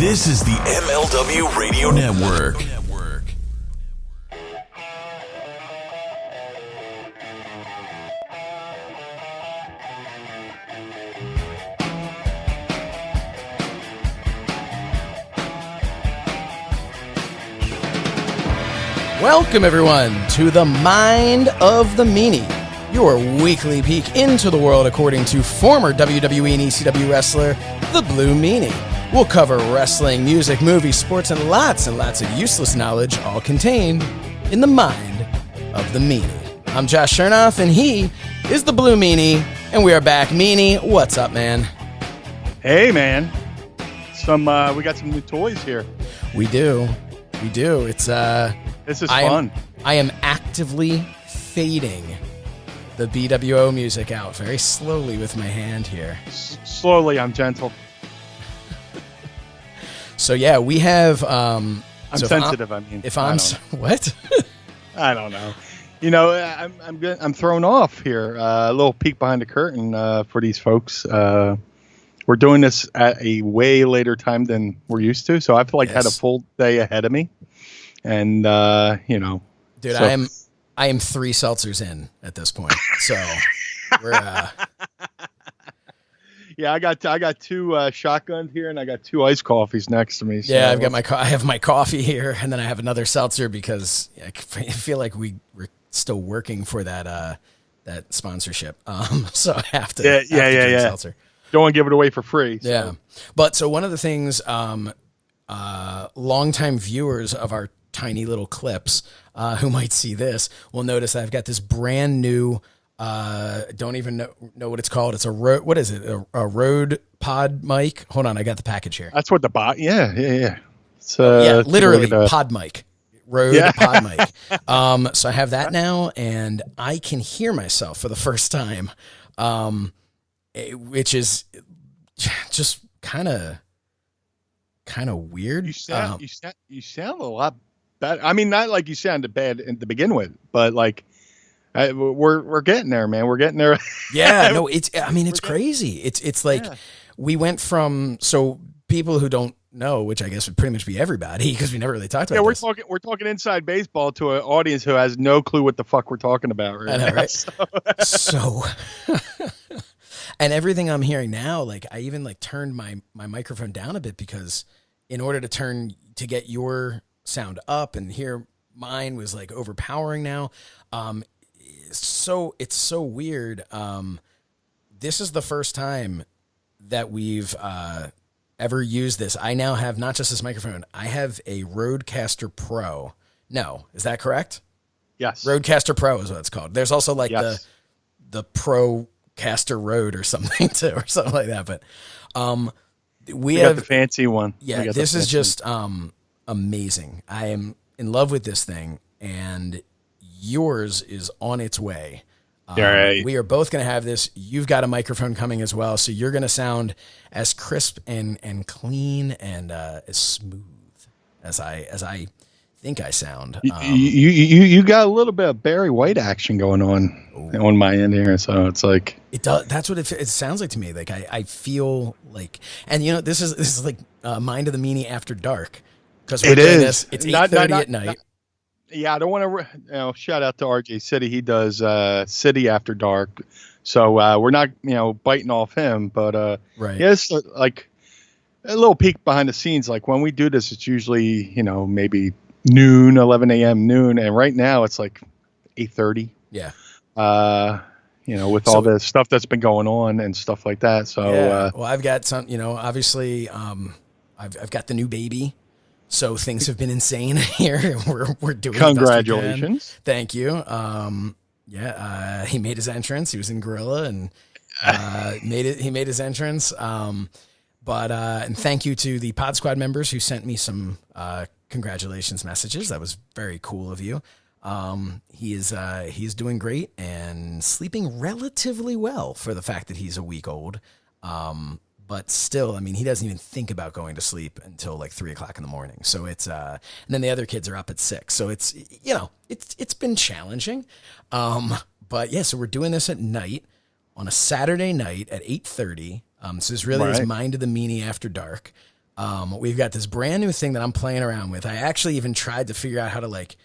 This is the MLW Radio Network. Welcome, everyone, to the Mind of the Meanie, your weekly peek into the world according to former WWE and ECW wrestler, the Blue Meanie. We'll cover wrestling, music, movies, sports, and lots of useless knowledge, all contained in the Mind of the Meanie. I'm Josh Shernoff, and he is the Blue Meanie, and we are back. Meanie, what's up, man? Hey, man. We got some new toys here. We do. It's This is fun. I am actively fading the BWO music out very slowly with my hand here. Slowly, I'm gentle. So yeah, we have. I'm sensitive. What? I don't know. You know, I'm thrown off here. A little peek behind the curtain for these folks. We're doing this at a way later time than we're used to, so I've had a full day ahead of me. And dude, so. I am 3 seltzers in at this point. So we're yeah, I got 2 shotguns here, and I got 2 iced coffees next to me. So. Yeah, I have my coffee here, and then I have another seltzer because I feel like we're still working for that sponsorship. So I have to drink seltzer. Don't want to give it away for free. So. Yeah, but so one of the things, longtime viewers of our tiny little clips who might see this will notice I've got this brand new. Don't even know what it's called. It's a what is it? A Rode Pod mic. Hold on, I got the package here. That's what the bot. Yeah. It's, literally pod mic. Rode Pod mic. So I have that now, and I can hear myself for the first time, which is just kind of weird. You sound a lot better. I mean, not like you sounded bad to begin with, but like we're getting there, man. We're getting there. Yeah, no, it's crazy. It's like we went from, so people who don't know, which I guess would pretty much be everybody because we never really talked about this. We're talking inside baseball to an audience who has no clue what the fuck we're talking about right now. Right? So and everything I'm hearing now, like I even turned my microphone down a bit because in order to get your sound up and hear mine was overpowering now. So it's so weird. This is the first time that we've ever used this. I now have not just this microphone. I have a Rodecaster Pro. No, is that correct? Yes. Rodecaster Pro is what it's called. There's also the Procaster Rode or something too, or something like that. But we have got the fancy one. Yeah, this is just amazing. I am in love with this thing, and yours is on its way. Right. We are both going to have this. You've got a microphone coming as well, so you're going to sound as crisp and clean and as smooth as I think I sound. You got a little bit of Barry White action going on my end here, so it's like it does. That's what it sounds like to me. Like I feel like, and this is like Mind of the Meanie after dark because we're doing this. It's 8:30 at night. Yeah, I don't want to. Shout out to RJ City. He does City After Dark, so we're not biting off him. But right. Yes, like a little peek behind the scenes. Like when we do this, it's usually maybe noon, 11 a.m. noon, and right now it's like 8:30. Yeah. With all the stuff that's been going on and stuff like that. So well, I've got some. Obviously, I've got the new baby. So things have been insane here. We're doing. Congratulations! Thank you. He made his entrance. He was in Gorilla and He made his entrance. And thank you to the Pod Squad members who sent me some congratulations messages. That was very cool of you. He's doing great and sleeping relatively well for the fact that he's a week old. But still, I mean, he doesn't even think about going to sleep until 3:00 in the morning. So it's, and then the other kids are up at 6. So it's, it's been challenging. But yeah, so we're doing this at night on a Saturday night at 8:30. So this really is Mind of the Meanie after dark. we've got this brand new thing that I'm playing around with. I actually even tried to figure out how to like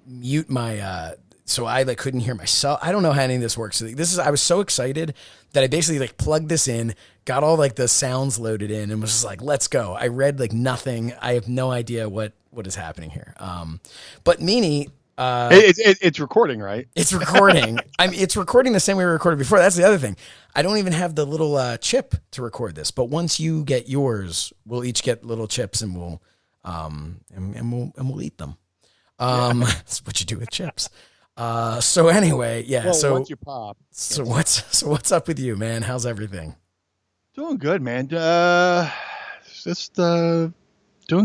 mute my, so I like couldn't hear myself. I don't know how any of this works. I was so excited that I basically like plugged this in, got all like the sounds loaded in, and was just like, let's go. I read like nothing. I have no idea what is happening here. But Meanie, it's recording, right? It's recording. It's recording the same way we recorded before. That's the other thing. I don't even have the little chip to record this. But once you get yours, we'll each get little chips, and we'll eat them. That's what you do with chips. So anyway, yeah. Well, so once you pop. So what's up with you, man? How's everything? Doing good, man. Just doing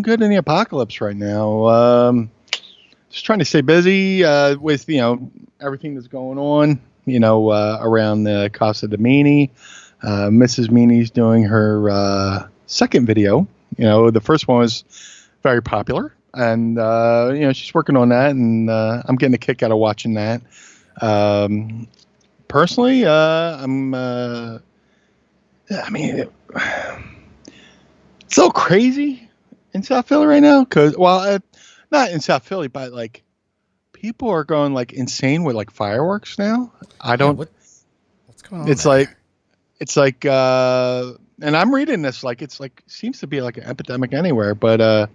good in the apocalypse right now. Just trying to stay busy with everything that's going on. Around the Casa DeMeanie. Mrs. Meanie's doing her second video. The first one was very popular. And, she's working on that, and I'm getting a kick out of watching that. Personally, it's so crazy in South Philly right now. Not in South Philly, but, like, people are going, like, insane with, like, fireworks now. What's going on It's like, and I'm reading this, like, it's, like, seems to be, like, an epidemic anywhere, but,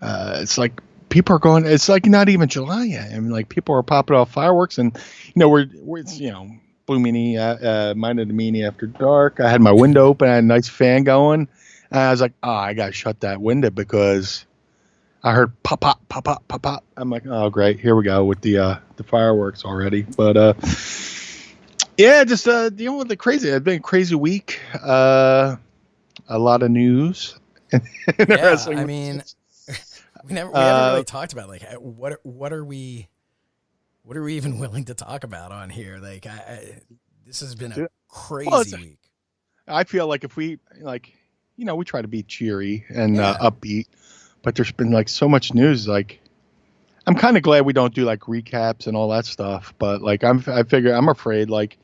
it's like people are going. It's like not even July yet, and like people are popping off fireworks, and we're Blue Meanie, mine and DeMeanie after dark. I had my window open, I had a nice fan going, and I was like, I gotta shut that window because I heard pop pop pop pop pop pop. I'm like, oh great, here we go with the fireworks already. But just dealing with the crazy. It's been a crazy week. A lot of news. I mean. We haven't really talked about like what are we even willing to talk about on here? Like this has been a crazy week. I feel like if we we try to be cheery and upbeat, but there's been like so much news. Like I'm kind of glad we don't do like recaps and all that stuff. But like I'm afraid like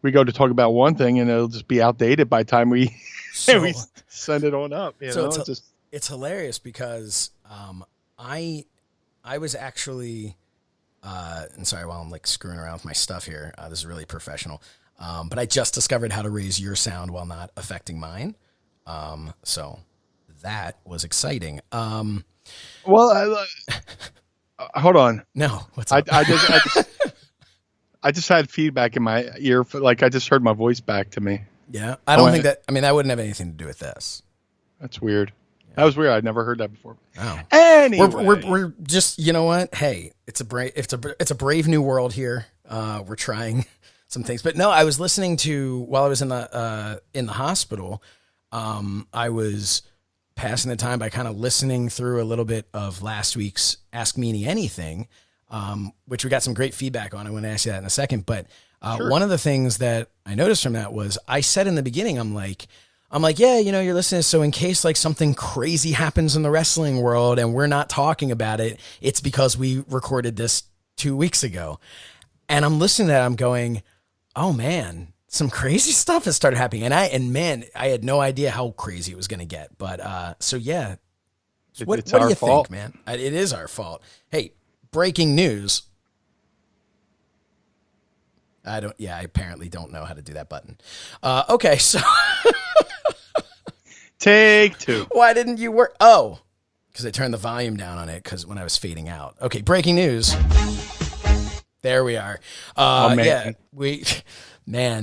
we go to talk about one thing and it'll just be outdated by the time we send it on up. It's hilarious because I was actually and sorry while I'm like screwing around with my stuff here. This is really professional. But I just discovered how to raise your sound while not affecting mine. So that was exciting. Hold on. No, what's up? I just had feedback in my ear. Like I just heard my voice back to me. Yeah, I don't think that. I mean, that wouldn't have anything to do with this. That's weird. That was weird. I'd never heard that before. Oh. Anyway, we're just what? Hey, it's a brave new world here. We're trying some things, but no, I was listening to while I was in the hospital. I was passing the time by kind of listening through a little bit of last week's Ask Meanie Anything, which we got some great feedback on. I want to ask you that in a second, but sure. One of the things that I noticed from that was I said in the beginning, I'm like, yeah, you're listening. So in case like something crazy happens in the wrestling world and we're not talking about it, it's because we recorded this 2 weeks ago. And I'm listening to that. I'm going, oh man, some crazy stuff has started happening. And I had no idea how crazy it was going to get. But, so yeah, what do you think, man? It is our fault. Hey, breaking news. I apparently don't know how to do that button. Okay. So take two. Why didn't you work? Oh, because I turned the volume down on it because when I was fading out. Okay, breaking news. There we are. Oh man,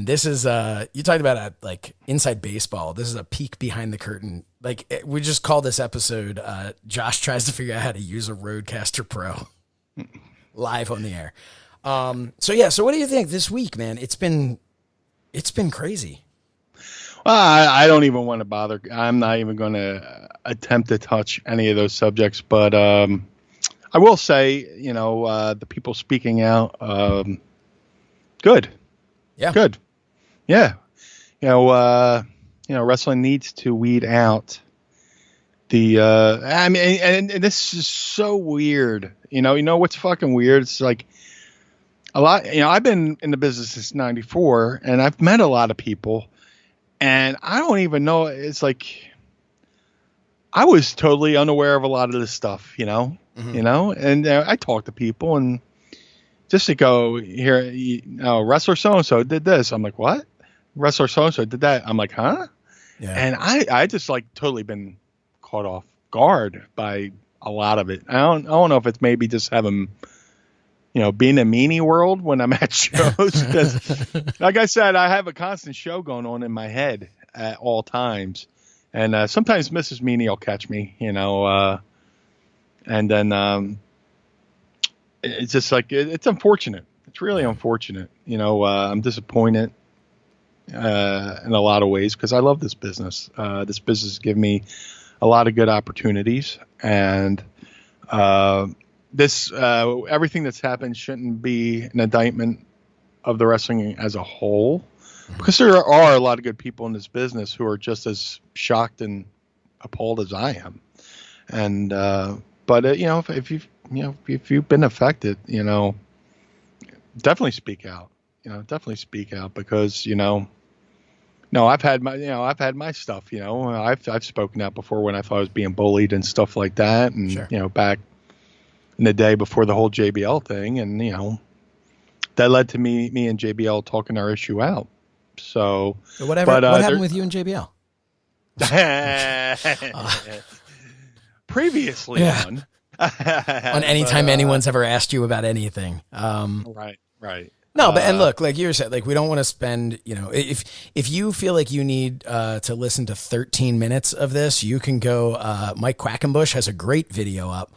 this is you talked about like inside baseball. This is a peek behind the curtain. Like we just call this episode. Josh tries to figure out how to use a Rodecaster Pro live on the air. So what do you think this week, man? It's been crazy. Well, I don't even want to bother. I'm not even going to attempt to touch any of those subjects. But I will say, the people speaking out, good. Yeah. Good. Yeah. Wrestling needs to weed out the. And this is so weird. You know what's fucking weird? It's like a lot. I've been in the business since '94, and I've met a lot of people. And I don't even know. It's like I was totally unaware of a lot of this stuff, and I talk to people and just to go here, wrestler so-and-so did this. I'm like, what? Wrestler so-and-so did that. I'm like, huh? Yeah. And I just like totally been caught off guard by a lot of it. I don't know if it's maybe just having, being a meanie world when I'm at shows. Because like I said, I have a constant show going on in my head at all times. And sometimes Mrs. Meanie will catch me, and then it's just like, it's unfortunate. It's really unfortunate. I'm disappointed in a lot of ways because I love this business. This business has given me a lot of good opportunities, and everything that's happened shouldn't be an indictment of the wrestling as a whole, because there are a lot of good people in this business who are just as shocked and appalled as I am. And but if you've been affected, definitely speak out. Definitely speak out because no, I've had my stuff. I've spoken out before when I thought I was being bullied and stuff like that, and sure. Back in the day before the whole JBL thing, and that led to me and JBL talking our issue out. So what happened with you and JBL? Previously on anytime anyone's ever asked you about anything. Right. No, but and look, like you said, like we don't want to spend, if you feel like you need to listen to 13 minutes of this, you can go. Mike Quackenbush has a great video up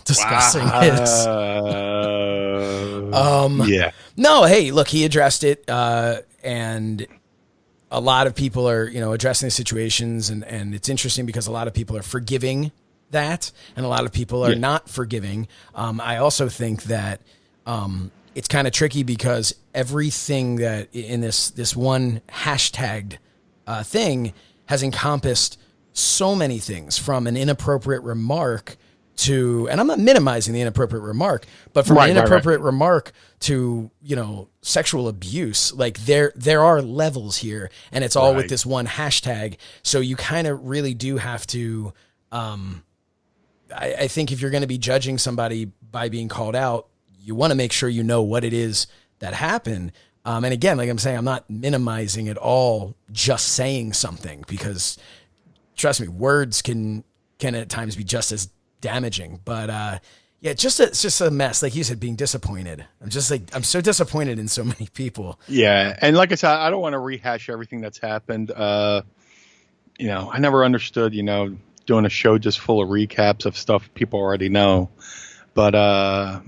discussing his. Yeah. No, hey, look, he addressed it, and a lot of people are, addressing the situations, and it's interesting because a lot of people are forgiving that, and a lot of people are not forgiving. I also think that it's kind of tricky because everything that in this one hashtagged thing has encompassed so many things, from an inappropriate remark to, and I'm not minimizing the inappropriate remark, but from an inappropriate remark to, sexual abuse, like there are levels here, and it's all with this one hashtag. So you kind of really do have to, I think if you're going to be judging somebody by being called out, you want to make sure you know what it is that happened. And again, like I'm saying, I'm not minimizing at all just saying something, because trust me, words can at times be just as damaging. But it's just a mess. Like you said, being disappointed. I'm so disappointed in so many people. Yeah. And like I said, I don't want to rehash everything that's happened. I never understood, doing a show just full of recaps of stuff people already know. But, I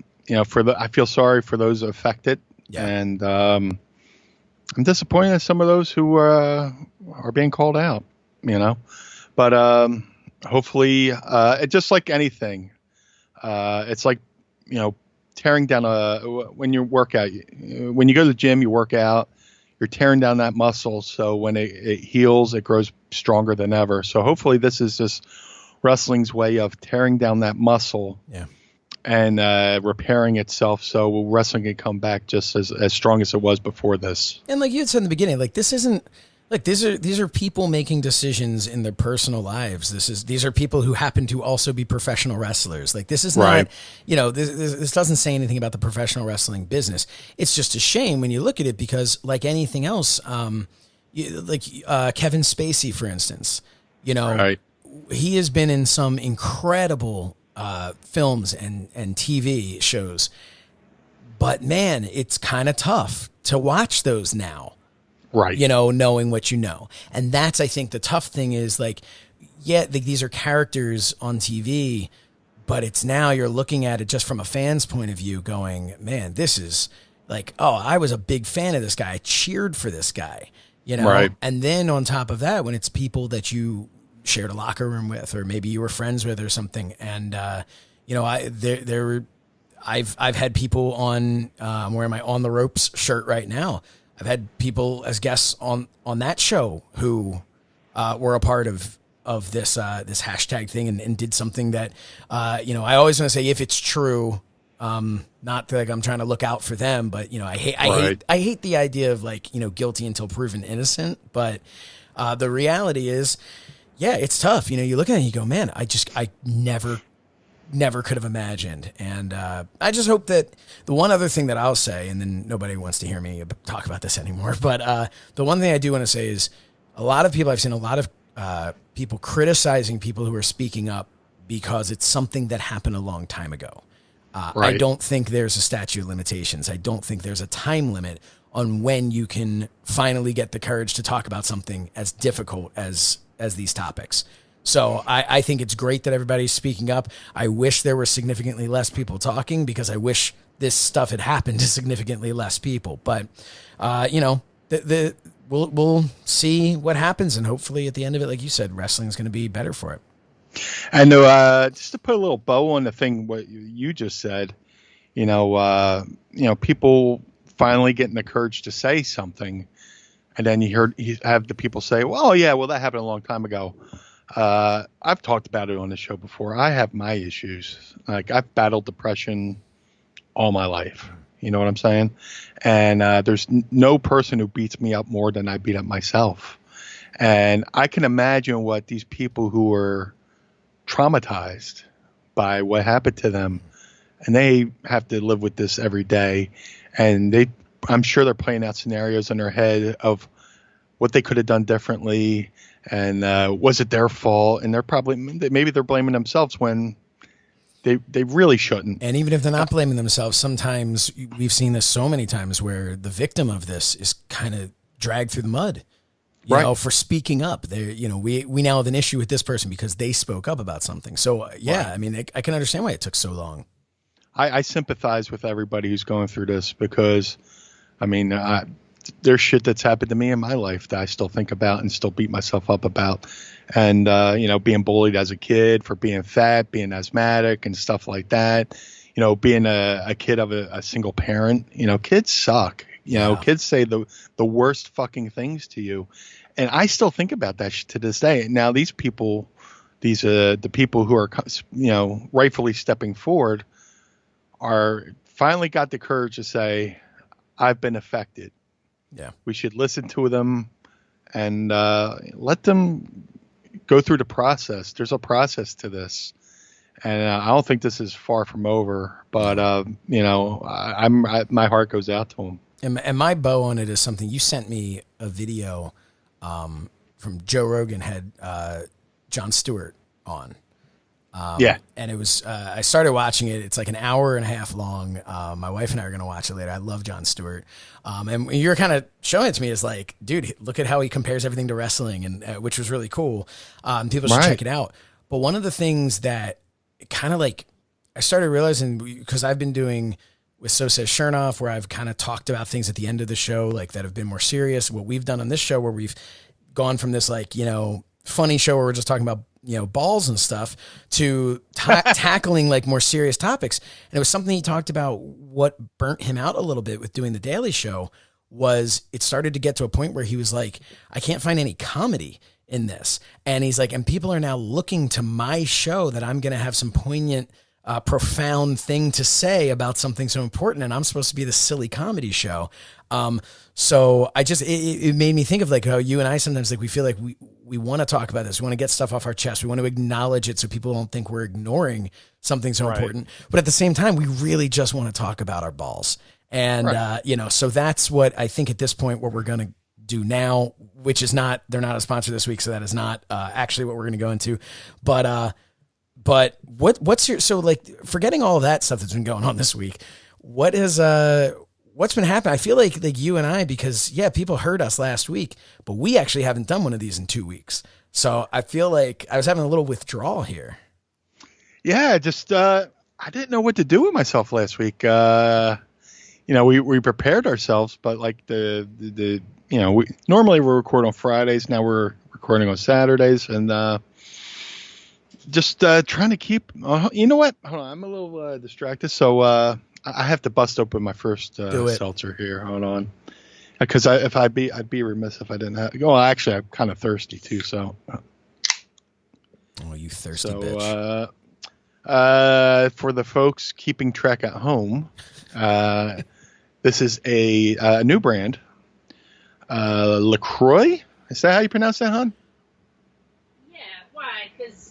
feel sorry for those affected, and I'm disappointed in some of those who are being called out. But hopefully, it's just like anything. It's like tearing down when you work out. When you go to the gym, you work out. You're tearing down that muscle, so when it heals, it grows stronger than ever. So hopefully, this is just wrestling's way of tearing down that muscle. Yeah. And repairing itself, so wrestling can come back just as strong as it was before this. And like you had said in the beginning, like this isn't like these are people making decisions in their personal lives. These are people who happen to also be professional wrestlers. Like this is not, this doesn't say anything about the professional wrestling business. It's just a shame when you look at it, because like anything else, Kevin Spacey, for instance, he has been in some incredible films and TV shows, but man, it's kind of tough to watch those now, knowing what you know. And that's, I think the tough thing is like, these are characters on TV, but it's now you're looking at it just from a fan's point of view going, man, this is like, oh, I was a big fan of this guy. I cheered for this guy, and then on top of that, when it's people that you shared a locker room with, or maybe you were friends with or something. And, I've had people on, I'm wearing my On the Ropes shirt right now. I've had people as guests on that show who, were a part of this hashtag thing and did something that, I always want to say if it's true, not like I'm trying to look out for them, but I hate the idea of like, guilty until proven innocent. But, the reality is, Yeah, it's tough. You know, you look at it and you go, man, I never could have imagined. And I just hope that the one other thing that I'll say, and then nobody wants to hear me talk about this anymore, but the one thing I do want to say is I've seen a lot of people criticizing people who are speaking up because it's something that happened a long time ago. Right. I don't think there's a statute of limitations. I don't think there's a time limit on when you can finally get the courage to talk about something as difficult as these topics. So I think it's great that everybody's speaking up. I wish there were significantly less people talking because I wish this stuff had happened to significantly less people. But, we'll see what happens. And hopefully at the end of it, like you said, wrestling is going to be better for it. And just to put a little bow on the thing, what you just said, people finally getting the courage to say something. And then you have the people say, well, that happened a long time ago. I've talked about it on the show before. I have my issues. Like I've battled depression all my life. You know what I'm saying? And there's no person who beats me up more than I beat up myself. And I can imagine what these people who are traumatized by what happened to them, and they have to live with this every day. And I'm sure they're playing out scenarios in their head of what they could have done differently. And was it their fault? And maybe they're blaming themselves when they really shouldn't. And even if they're not blaming themselves, sometimes we've seen this so many times where the victim of this is kind of dragged through the mud, you know, for speaking up. We now have an issue with this person because they spoke up about something. So I mean, I can understand why it took so long. I sympathize with everybody who's going through this because, I mean, there's shit that's happened to me in my life that I still think about and still beat myself up about. And, being bullied as a kid for being fat, being asthmatic and stuff like that, being a kid of a single parent, kids suck. Kids say the worst fucking things to you. And I still think about that to this day. Now, these people, the people who are, rightfully stepping forward are finally got the courage to say, I've been affected. Yeah. We should listen to them and let them go through the process. There's a process to this. And I don't think this is far from over, but my heart goes out to them. And my bow on it is something you sent me a video from Joe Rogan had Jon Stewart on. And it was I started watching it. It's like an hour and a half long. My wife and I are going to watch it later. I love Jon Stewart. And you're kind of showing it to me as like, dude, look at how he compares everything to wrestling, and which was really cool. People should check it out. But one of the things that kind of like I started realizing, because I've been doing with So Says Shernoff, where I've kind of talked about things at the end of the show, like that have been more serious. What we've done on this show, where we've gone from this like, funny show where we're just talking about, balls and stuff, to tackling like more serious topics. And it was something he talked about. What burnt him out a little bit with doing the Daily Show was it started to get to a point where he was like, I can't find any comedy in this. And he's like, and people are now looking to my show that I'm going to have some poignant, profound thing to say about something so important. And I'm supposed to be the silly comedy show. So it made me think of like how you and I sometimes like, we feel like we want to talk about this. We want to get stuff off our chest. We want to acknowledge it so people don't think we're ignoring something so important. But at the same time, we really just want to talk about our balls. And, so that's what I think at this point, what we're going to do now, which is not, they're not a sponsor this week. So that is not actually what we're going to go into. But what's your, so like forgetting all of that stuff that's been going on this week, what's been happening? I feel like you and I, because people heard us last week, but we actually haven't done one of these in 2 weeks. So I feel like I was having a little withdrawal here. Yeah. Just, I didn't know what to do with myself last week. We prepared ourselves, but like we normally we record on Fridays. Now we're recording on Saturdays, and, just trying to keep, you know what? Hold on, I'm a little distracted. So I have to bust open my first seltzer here. Hold on. Because I'd be remiss if I didn't have. Well, actually, I'm kind of thirsty too. So. Oh, you thirsty bitch. For the folks keeping track at home, this is a new brand. LaCroix. Is that how you pronounce that, hon? Yeah,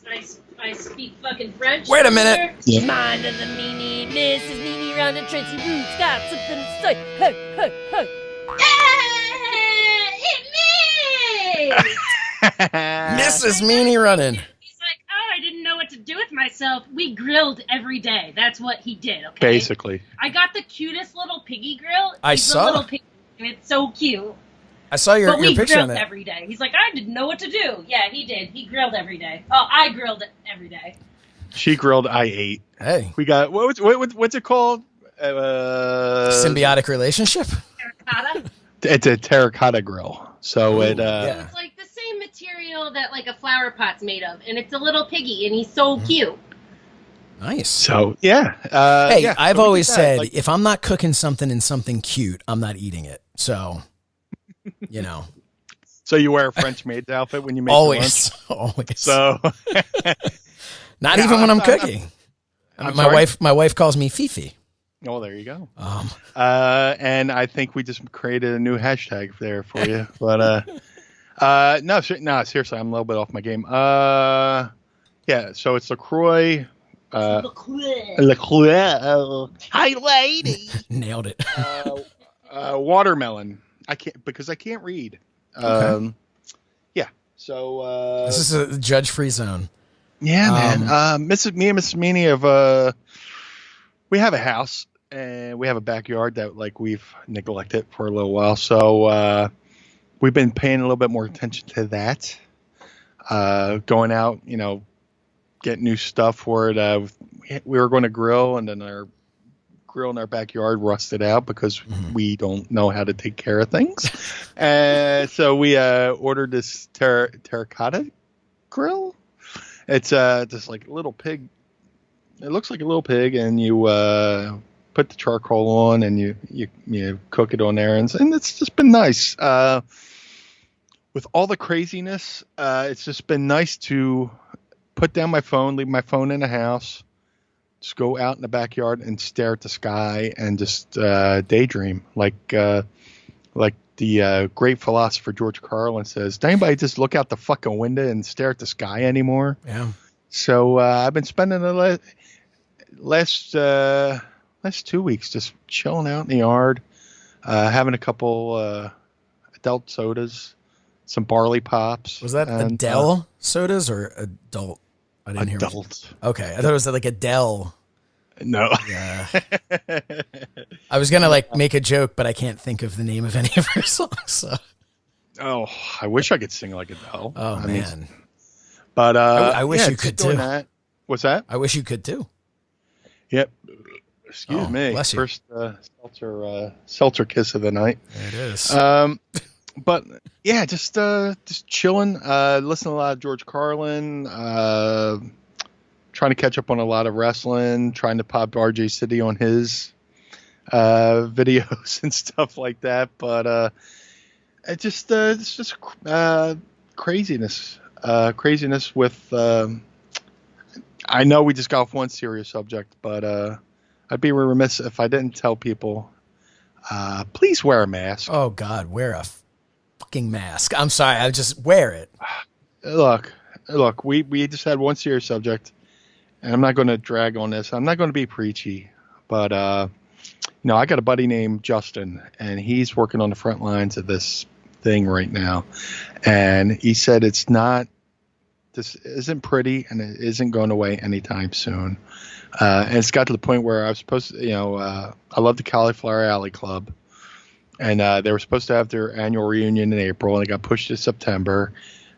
I speak fucking French. Wait a minute. Yeah. Mind of the meanie, Mrs. Meanie round the Tracy Roots got something to say. Hey, hey, hey. Hey, it's me! Mrs. Meanie running. He's like, oh, I didn't know what to do with myself. We grilled every day. That's what he did, okay? Basically. I got the cutest little piggy grill. I He's saw. a little piggy, and it's so cute. I saw your But we picture on grilled that. every day. He's like, I didn't know what to do. Yeah, he did. He grilled every day. Oh, I grilled it every day. She grilled, I ate. Hey. We got, what's it called? Symbiotic relationship? Terracotta. It's a terracotta grill. So yeah. It's like the same material that like a flower pot's made of, and it's a little piggy, and he's so cute. Nice. So, yeah. Hey, yeah, I've so we always did that. said, Like, if I'm not cooking something in something cute, I'm not eating it. So, you know. so you wear a French maid's outfit when you make your lunch? Always. So, not Yeah, even when I'm I'm- cooking. I'm my sorry? wife calls me Fifi. oh, there you go. Um, And I think we just created a new hashtag there for you. But no, seriously, I'm a little bit off my game. Yeah, so it's LaCroix. LaCroix. Hi, lady. nailed it. Watermelon. I can't read. Okay. Yeah. So This is a judge-free zone. yeah, man. Me and Mrs. Meanie have we have a house and we have a backyard that like we've neglected for a little while. So we've been paying a little bit more attention to that. Going out, getting new stuff for it. We were going to grill, and then our grill in our backyard rusted out because we don't know how to take care of things. So we ordered this terracotta grill. It's just like a little pig. It looks like a little pig, and you put the charcoal on, and you cook it on there, and it's just been nice. With all the craziness, it's just been nice to put down my phone, leave my phone in the house, just go out in the backyard and stare at the sky and just daydream. Like the great philosopher George Carlin says, does anybody just look out the fucking window and stare at the sky anymore? Yeah. So I've been spending the last 2 weeks just chilling out in the yard, having a couple adult sodas, some barley pops. Was that and, Adele sodas or adult? I didn't hear. adult? Okay, I thought it was like Adele. No. Yeah. I was gonna make a joke, but I can't think of the name of any of her songs. So. Oh, I wish I could sing like Adele. Oh man. But I wish yeah, you could doing too. that. What's that? I wish you could too. Yep. Excuse me. Bless you. First seltzer kiss of the night. There it is. But yeah, just chilling. Listen to a lot of George Carlin. Trying to catch up on a lot of wrestling. Trying to pop RJ City on his videos and stuff like that. But it's just craziness. Craziness with. I know we just got off one serious subject, but I'd be remiss if I didn't tell people. Please wear a mask. Oh God, wear a fucking mask. I'm sorry, I just wear it. Look. We just had one serious subject, and I'm not going to drag on this. I'm not going to be preachy, but I got a buddy named Justin, and he's working on the front lines of this thing right now, and he said this isn't pretty, and it isn't going away anytime soon. And it's got to the point where I was supposed to, I love the Cauliflower Alley Club, and they were supposed to have their annual reunion in April, and it got pushed to September.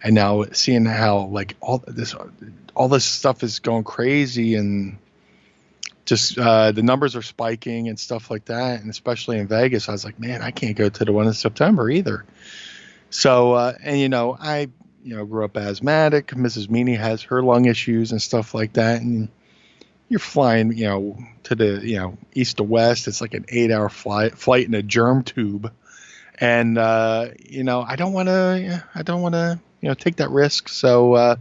And now seeing how like all this stuff is going crazy, and just the numbers are spiking and stuff like that, and especially in Vegas, I was like, man, I can't go to the one in September either. So I grew up asthmatic. Mrs. Meanie has her lung issues and stuff like that, and you're flying, to the, east to west. It's like an 8-hour flight in a germ tube. And, I don't want to, take that risk. So,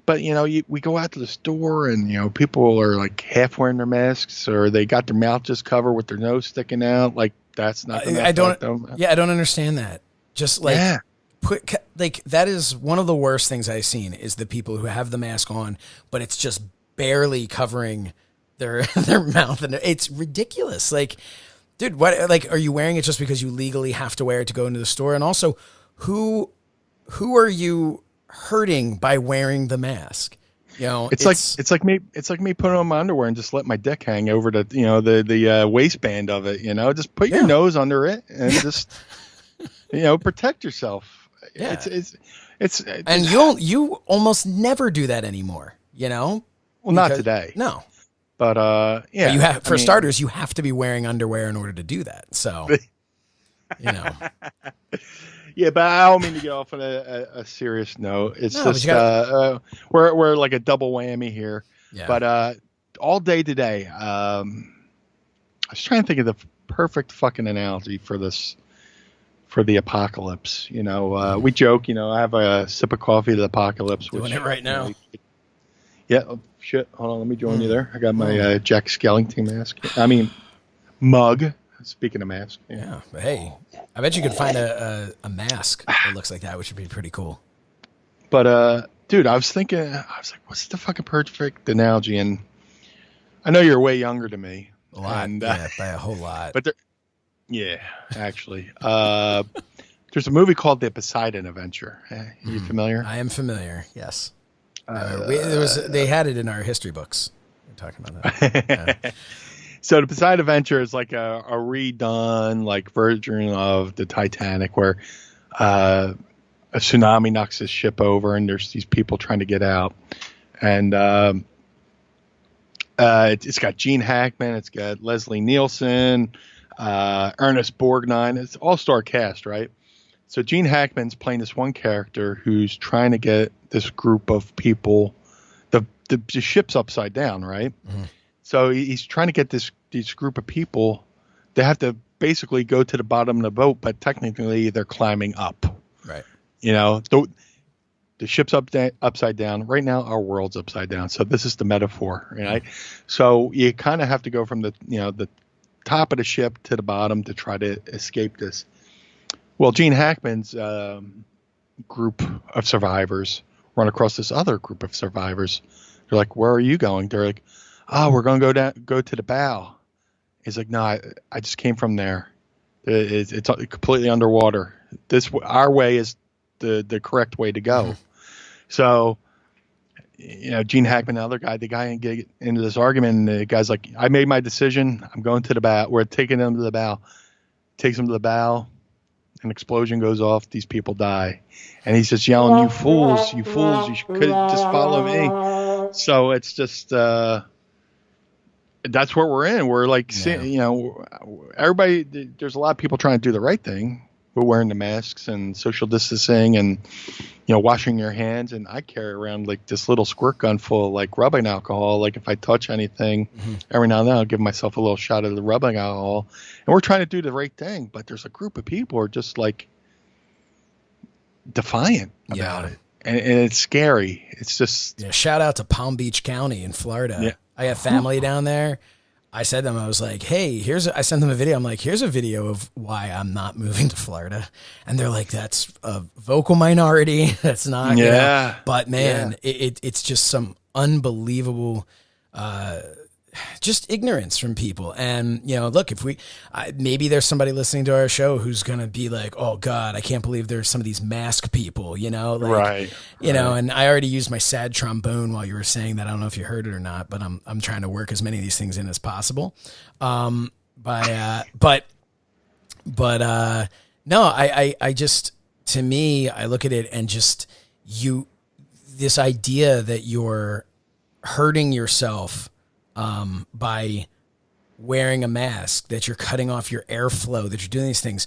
but, we go out to the store and, people are like half wearing their masks, or they got their mouth just covered with their nose sticking out. Like that's not going to affect them. Yeah, I don't understand that. Just like like that is one of the worst things I've seen is the people who have the mask on, but it's just barely covering their mouth, and it's ridiculous. Like, dude, what? Like, are you wearing it just because you legally have to wear it to go into the store? And also, who are you hurting by wearing the mask? You know, it's like me putting on my underwear and just let my dick hang over the waistband of it. You know, just put your nose under it and just protect yourself. Yeah. It's and you almost never do that anymore. You know, well, not today. No, but But you have starters, you have to be wearing underwear in order to do that. So, you know. Yeah, but I don't mean to get off on a serious note. It's just we're like a double whammy here. Yeah. But all day today, I was trying to think of the perfect fucking analogy for this, for the apocalypse. You know, we joke. You know, I have a sip of coffee to the apocalypse. Doing it right now. Yeah. Oh, shit. Hold on. Let me join you there. I got my Jack Skellington mask. I mean, mug. Speaking of masks. Yeah. But hey, I bet you could find a mask that looks like that, which would be pretty cool. But, dude, I was like, what's the fucking perfect analogy? And I know you're way younger than me. A lot. And, by a whole lot. But actually. There's a movie called The Poseidon Adventure. Are you familiar? I am familiar. Yes. They had it in our history books. We're talking about that. Yeah. So the Poseidon Adventure is like a redone like version of the Titanic, where a tsunami knocks this ship over, and there's these people trying to get out. And it's got Gene Hackman, it's got Leslie Nielsen, Ernest Borgnine. It's all-star cast, right? So Gene Hackman's playing this one character who's trying to get this group of people. The ship's upside down, right? Mm-hmm. So he's trying to get this group of people. They have to basically go to the bottom of the boat, but technically they're climbing up. Right. You know, the ship's upside down. Right now, our world's upside down. So this is the metaphor, right? So you kind of have to go from the top of the ship to the bottom to try to escape this. Well, Gene Hackman's group of survivors run across this other group of survivors. They're like, "Where are you going?" They're like, "Oh, we're going to go to the bow." He's like, "No, I just came from there. It's completely underwater. Our way is the correct way to go." Mm-hmm. So, Gene Hackman, the other guy, the guy get into this argument, and the guy's like, "I made my decision. I'm going to the bow. We're taking them to the bow." Takes them to the bow. An explosion goes off. These people die. And he's just yelling, "You fools, you fools. You could just follow me." So it's just, that's what we're in. We're like, everybody, there's a lot of people trying to do the right thing. We're wearing the masks and social distancing and, washing your hands. And I carry around like this little squirt gun full of like rubbing alcohol. Like if I touch anything, every now and then I'll give myself a little shot of the rubbing alcohol. And we're trying to do the right thing. But there's a group of people who are just like defiant about it. And it's scary. It's just. Shout out to Palm Beach County in Florida. Yeah. I have family down there. I said to them, I was like, "Hey, I sent them a video. I'm like, here's a video of why I'm not moving to Florida." And they're like, "That's a vocal minority. That's not." Yeah. But man, it's just some unbelievable, just ignorance from people. And, look, if maybe there's somebody listening to our show who's going to be like, "Oh God, I can't believe there's some of these mask people," right. And I already used my sad trombone while you were saying that. I don't know if you heard it or not, but I'm trying to work as many of these things in as possible. No, I just, to me, I look at it and just this idea that you're hurting yourself by wearing a mask, that you're cutting off your airflow, that you're doing these things.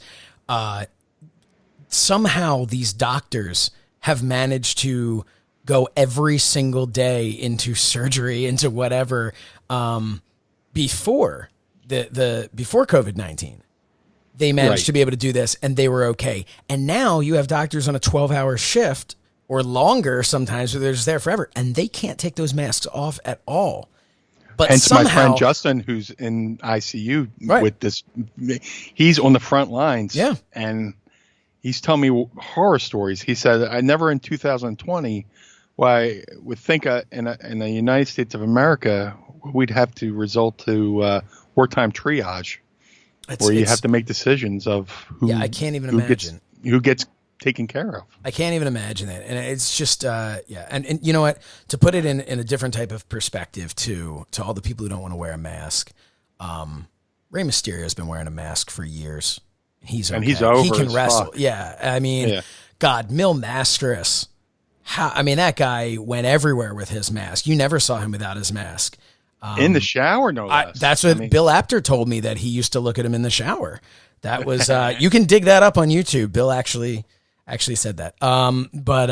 Somehow these doctors have managed to go every single day into surgery, into whatever, before before COVID-19. They managed to be able to do this and they were okay. And now you have doctors on a 12-hour shift or longer sometimes, where they're just there forever, and they can't take those masks off at all. But hence somehow, my friend Justin, who's in ICU with this, he's on the front lines. Yeah. And, he's telling me horror stories. He said, I never in 2020, why would think in the United States of America, we'd have to resort to wartime triage, where you have to make decisions of who. Yeah, I can't even imagine who gets taken care of. I can't even imagine it. And it's just, And you know what? To put it in a different type of perspective to all the people who don't want to wear a mask, Rey Mysterio has been wearing a mask for years. He's okay. And he's over. He can wrestle. Fuck. Yeah. I mean, God, Mil Mastris. That guy went everywhere with his mask. You never saw him without his mask. In the shower, no less. That's what Bill Apter told me, that he used to look at him in the shower. That was, you can dig that up on YouTube. Bill actually said that. But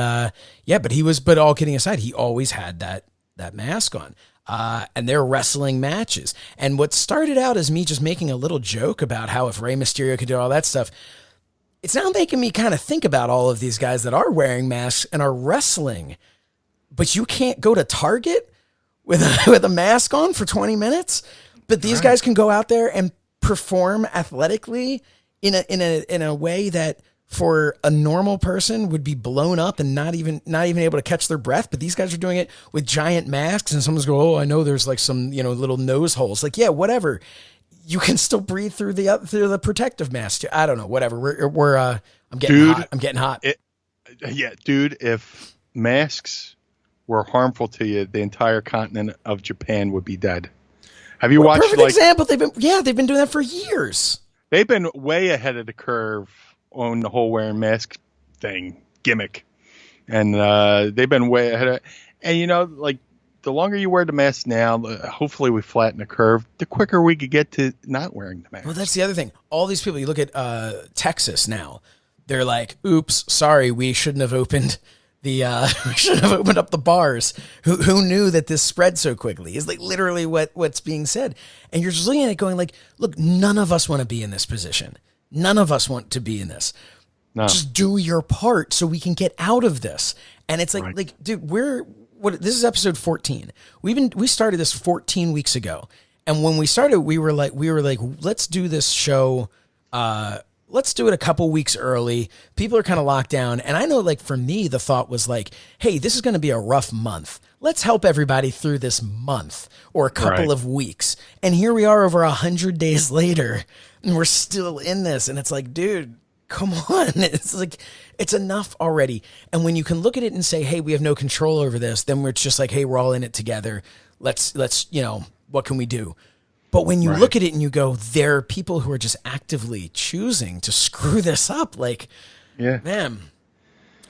all kidding aside, he always had that mask on. And they're wrestling matches. And what started out as me just making a little joke about how if Rey Mysterio could do all that stuff, it's now making me kind of think about all of these guys that are wearing masks and are wrestling, but you can't go to Target with a mask on for 20 minutes. But these guys can go out there and perform athletically in a way that for a normal person would be blown up and not even able to catch their breath. But these guys are doing it with giant masks, and someone's going, oh, I know there's like some, little nose holes. Like, yeah, whatever. You can still breathe through the protective mask. I don't know, whatever. I'm getting hot. Dude, if masks were harmful to you, the entire continent of Japan would be dead. Have you watched perfect example? They've been doing that for years. They've been way ahead of the curve on the whole wearing mask thing gimmick, and they've been way ahead of it. And the longer you wear the mask now, hopefully we flatten the curve, the quicker we could get to not wearing the mask. Well, that's the other thing. All these people, you look at Texas now, they're like, oops, sorry, we shouldn't have opened up the bars. Who knew that this spread so quickly is like literally what's being said. And you're just looking at it going like, look, none of us want to be in this position. None of us want to be in this. No. Just do your part so we can get out of this. And it's like, dude, this is episode 14. We started this 14 weeks ago. And when we started, we were like, let's do this show. Let's do it a couple weeks early. People are kind of locked down. And I know, like, for me, the thought was like, hey, this is going to be a rough month. Let's help everybody through this month or a couple of weeks. And here we are over 100 days later, and we're still in this. And it's like, dude, come on. It's like, it's enough already. And when you can look at it and say, hey, we have no control over this, then it's just like, hey, we're all in it together. Let's, what can we do? But when you look at it and you go, there are people who are just actively choosing to screw this up. Like, man.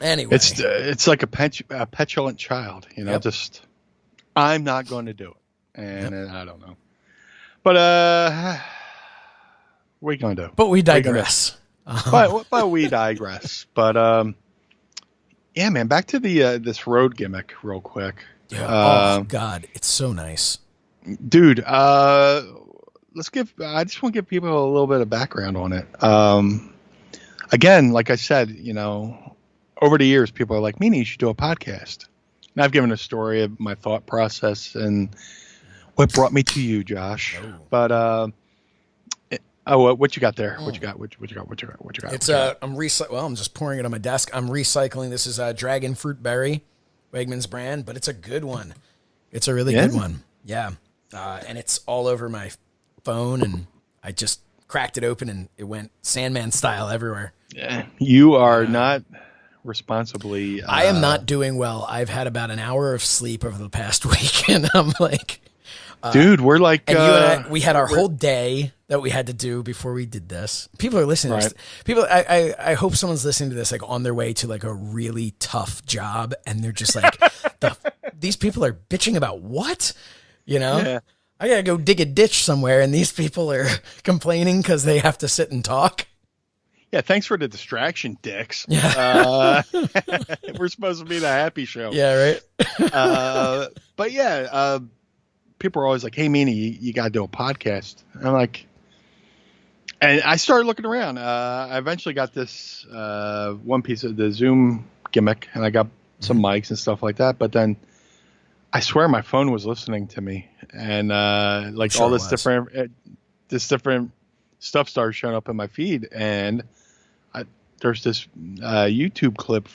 Anyway, it's like a petulant child, just, I'm not going to do it. And I don't know. But, what are you going to do? But we digress. But we digress. But, man, back to this road gimmick real quick. Yeah. God, it's so nice. Dude, I just want to give people a little bit of background on it. Again, like I said, over the years, people are like, Meanie, you should do a podcast. And I've given a story of my thought process and what brought me to you, Josh. Oh. But, what you got there? What you got? What you got? It's I'm just pouring it on my desk. I'm recycling. This is a Dragon Fruit Berry, Wegmans brand, but it's a good one. It's a really good one. Yeah. And it's all over my phone, and I just cracked it open and it went Sandman style everywhere. Yeah. You are not responsibly. I am not doing well. I've had about an hour of sleep over the past week, and I'm like, dude, we're like, and you and we had our whole day that we had to do before we did this. People are listening. To this. People, I hope someone's listening to this like on their way to like a really tough job, and they're just like, these people are bitching about what, Yeah. I gotta go dig a ditch somewhere, and these people are complaining because they have to sit and talk. Yeah, thanks for the distraction, dicks. Yeah. We're supposed to be the happy show. Yeah, right. But yeah, people are always like, hey, Meanie, you got to do a podcast. And I'm like, and I started looking around. I eventually got this one piece of the Zoom gimmick, and I got some mics and stuff like that. But then I swear my phone was listening to me, and all this different stuff started showing up in my feed, and there's this YouTube clip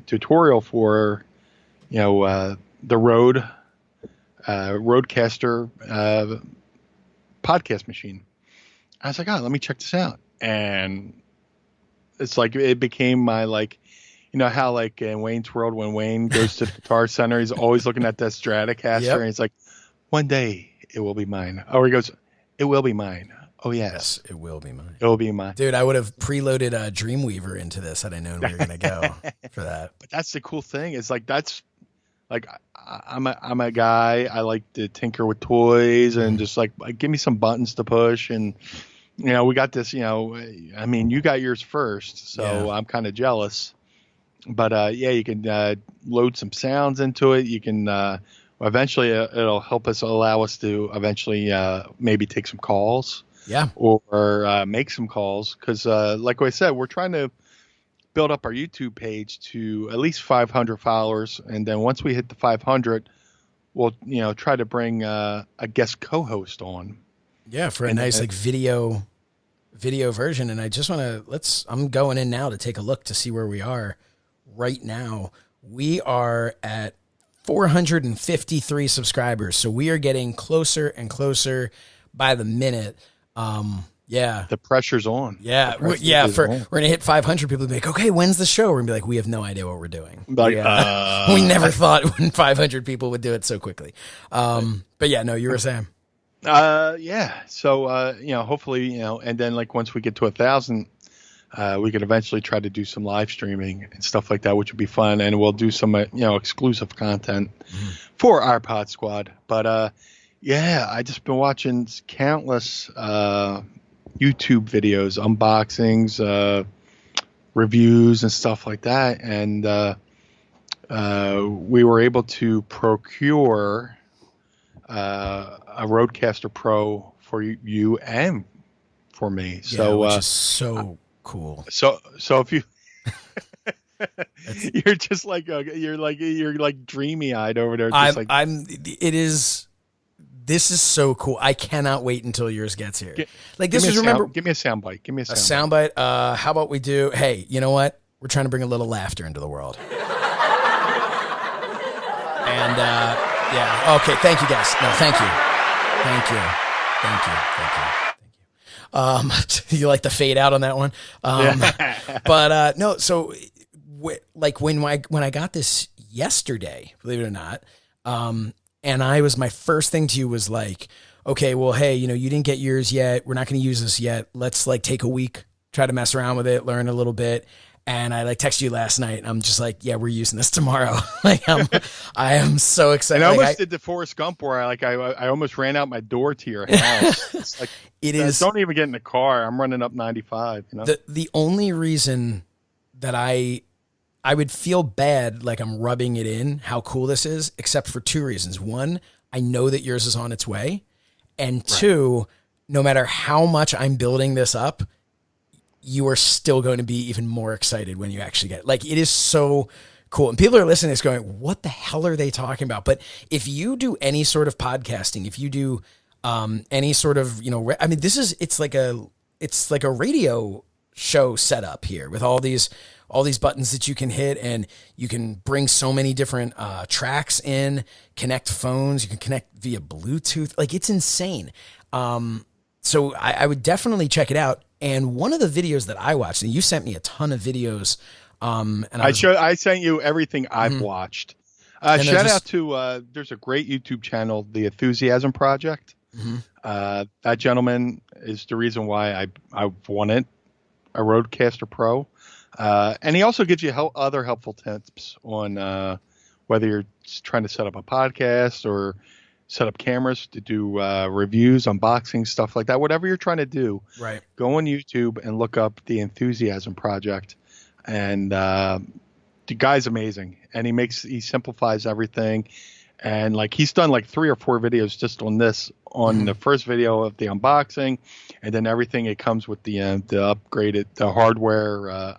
tutorial for the Rodecaster podcast machine. I was like, let me check this out, and it's like it became my how in Wayne's World when Wayne goes to the Guitar Center, he's always looking at that Stratocaster, and he's like, one day it will be mine. Or he goes, it will be mine. Oh yes, it will be mine. It will be mine. Dude, I would have preloaded Dreamweaver into this had I known we were gonna go for that. But that's the cool thing. It's like I'm a guy. I like to tinker with toys and just give me some buttons to push, and we got this. I mean, you got yours first, so I'm kind of jealous. But you can load some sounds into it. You can eventually it'll help us allow us to eventually maybe take some calls. Yeah. Or make some calls because, like I said, we're trying to build up our YouTube page to at least 500 followers, and then once we hit the 500, we'll try to bring a guest co-host on. Yeah, for a nice video version. And I just want to I'm going in now to take a look to see where we are right now. We are at 453 subscribers, so we are getting closer and closer by the minute. The pressure's on. Yeah. We're going to hit 500 people to be like, okay, when's the show? We're going to be like, we have no idea what we're doing. We never thought when 500 people would do it so quickly. But yeah, no, you were saying. So, hopefully, and then once we get to 1,000, we could eventually try to do some live streaming and stuff like that, which would be fun. And we'll do some, exclusive content for our pod squad. But, I just been watching countless YouTube videos, unboxings, reviews, and stuff like that. And we were able to procure a Rodecaster Pro for you and for me. Which is so cool. So if you you're just you're dreamy eyed over there. This is so cool. I cannot wait until yours gets here. Give me a soundbite. Give me a soundbite. How about we do? Hey, you know what? We're trying to bring a little laughter into the world. And okay. Thank you, guys. No, thank you. You like the fade out on that one? But no. So, when I got this yesterday, believe it or not, and my first thing to you was like, okay, well, hey, you didn't get yours yet. We're not going to use this yet. Let's take a week, try to mess around with it, learn a little bit. And I texted you last night, and I'm just like, yeah, we're using this tomorrow. I am so excited. And I almost did the Forrest Gump where I almost ran out my door to your house. It's like, don't even get in the car. I'm running up 95. The only reason that I would feel bad, I'm rubbing it in, how cool this is, except for two reasons. One, I know that yours is on its way. And two, no matter how much I'm building this up, you are still going to be even more excited when you actually get it. It is so cool. And people are listening to this going, what the hell are they talking about? But if you do any sort of podcasting, if you do any sort of, it's like a radio show setup here with all these buttons that you can hit, and you can bring so many different tracks in, connect phones, you can connect via Bluetooth. It's insane. So I would definitely check it out. And one of the videos that I watched, and you sent me a ton of videos, and I sent you everything I've watched. Shout out to there's a great YouTube channel, The Enthusiasm Project. That gentleman is the reason why I wanted a Rodecaster Pro. And he also gives you other helpful tips on whether you're trying to set up a podcast or set up cameras to do reviews, unboxing, stuff like that. Whatever you're trying to do, right? Go on YouTube and look up The Enthusiasm Project. And the guy's amazing. And he simplifies everything. And he's done 3 or 4 videos just on this, on the first video of the unboxing, and then everything it comes with the upgraded hardware.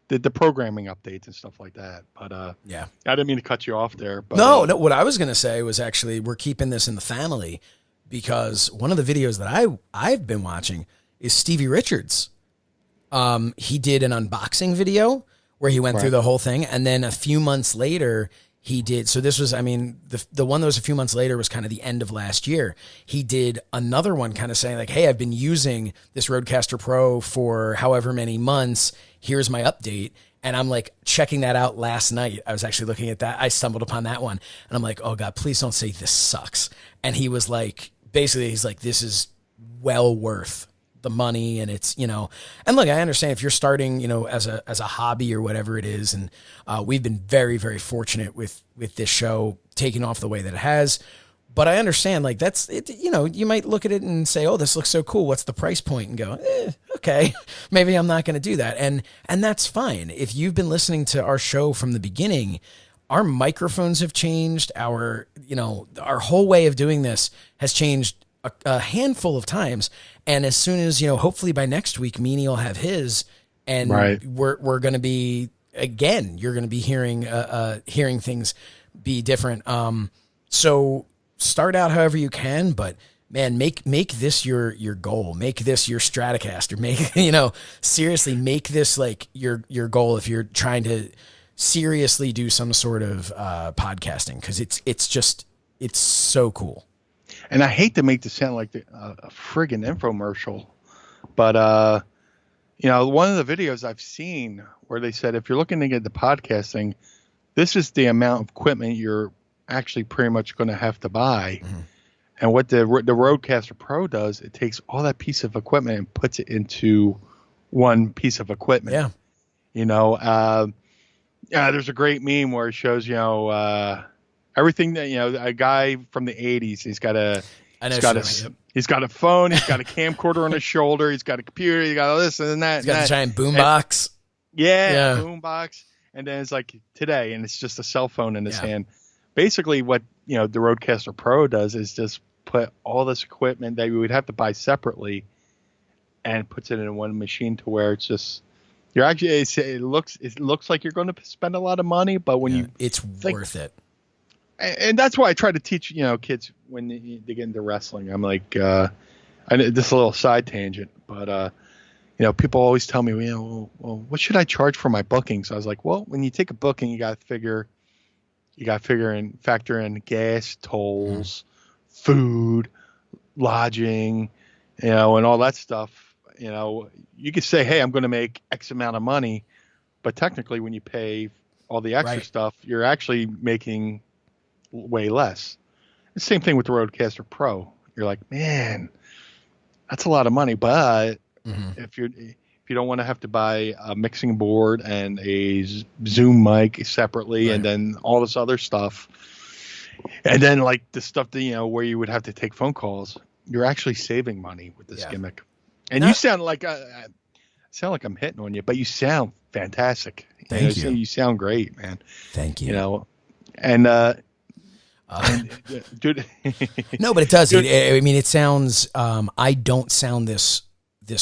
The programming updates and stuff like that. But I didn't mean to cut you off there. But, no. What I was going to say was actually we're keeping this in the family because one of the videos that I've been watching is Stevie Richards. he did an unboxing video where he went through the whole thing. And then a few months later, he did. So this was, I mean, the one that was a few months later was kind of the end of last year. He did another one kind of saying like, hey, I've been using this Rodecaster Pro for however many months. Here's my update. And I'm like checking that out last night. I was actually looking at that. I stumbled upon that one and I'm like, oh God, please don't say this sucks. And he was like, basically he's like, this is well worth the money. And it's, you know, and look, I understand if you're starting, you know, as a hobby or whatever it is. And we've been very, very fortunate with this show taking off the way that it has. But I understand, like, that's it, you know, you might look at it and say, oh, this looks so cool. What's the price point? And go, okay, maybe I'm not going to do that. And that's fine. If you've been listening to our show from the beginning, our microphones have changed. Our whole way of doing this has changed a handful of times. And as soon as, you know, hopefully by next week, Meanie will have his, and we're going to be, again, you're going to be hearing things be different. So start out however you can, but man, make this your goal. Make this your Stratocaster. Make, you know, seriously, make this like your goal if you're trying to seriously do some sort of podcasting, because it's so cool. And I hate to make this sound like a friggin' infomercial, but you know, one of the videos I've seen where they said if you're looking to get into podcasting, this is the amount of equipment you're actually pretty much going to have to buy. Mm-hmm. And what the Rodecaster Pro does, it takes all that piece of equipment and puts it into one piece of equipment. Yeah. You know, there's a great meme where it shows, you know, everything that, you know, a guy from the 80s, he's got a phone, he's got a camcorder on his shoulder, he's got a computer, he's got all this and that. He's got the giant boombox. Yeah. Boombox. And then it's like today, and it's just a cell phone in his hand. Basically what, you know, the Rodecaster Pro does is just put all this equipment that you would have to buy separately and puts it in one machine to where it's just, you're actually, it looks like you're going to spend a lot of money, but when it's worth it. And that's why I try to teach, you know, kids when they get into wrestling. I'm like, this is a little side tangent, but, you know, people always tell me, you know, well, what should I charge for my bookings? I was like, well, when you take a booking, you got to factor in gas, tolls, food, lodging, you know, and all that stuff. You know, you could say, hey, I'm going to make X amount of money, but technically when you pay all the extra stuff, you're actually making way less. The same thing with the Rodecaster Pro. You're like, man, that's a lot of money, but if you don't want to have to buy a mixing board and a Zoom mic separately, and then all this other stuff, and then like the stuff that, you know, where you would have to take phone calls, you're actually saving money with this gimmick. And you sound like I'm hitting on you, but you sound fantastic. Thank you. You sound great, man. Thank you. You know, and dude, no, but it does. I mean, it sounds. I don't sound this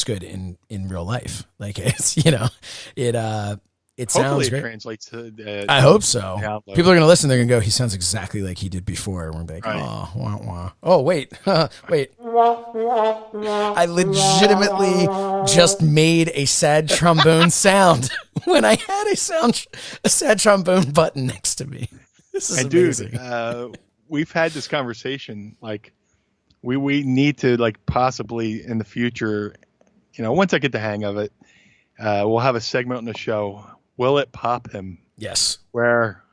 good in real life. Like, it's, you know, it sounds great. It translates to I hope so. People are gonna listen, they're gonna go, he sounds exactly like he did before. And we're like, oh, wah, wah. Oh, wait. I legitimately just made a sad trombone sound when I had a sad trombone button next to me. This is amazing. Dude, we've had this conversation, like we need to, like, possibly in the future, you know, once I get the hang of it, we'll have a segment on the show. Will it pop him? Yes. Where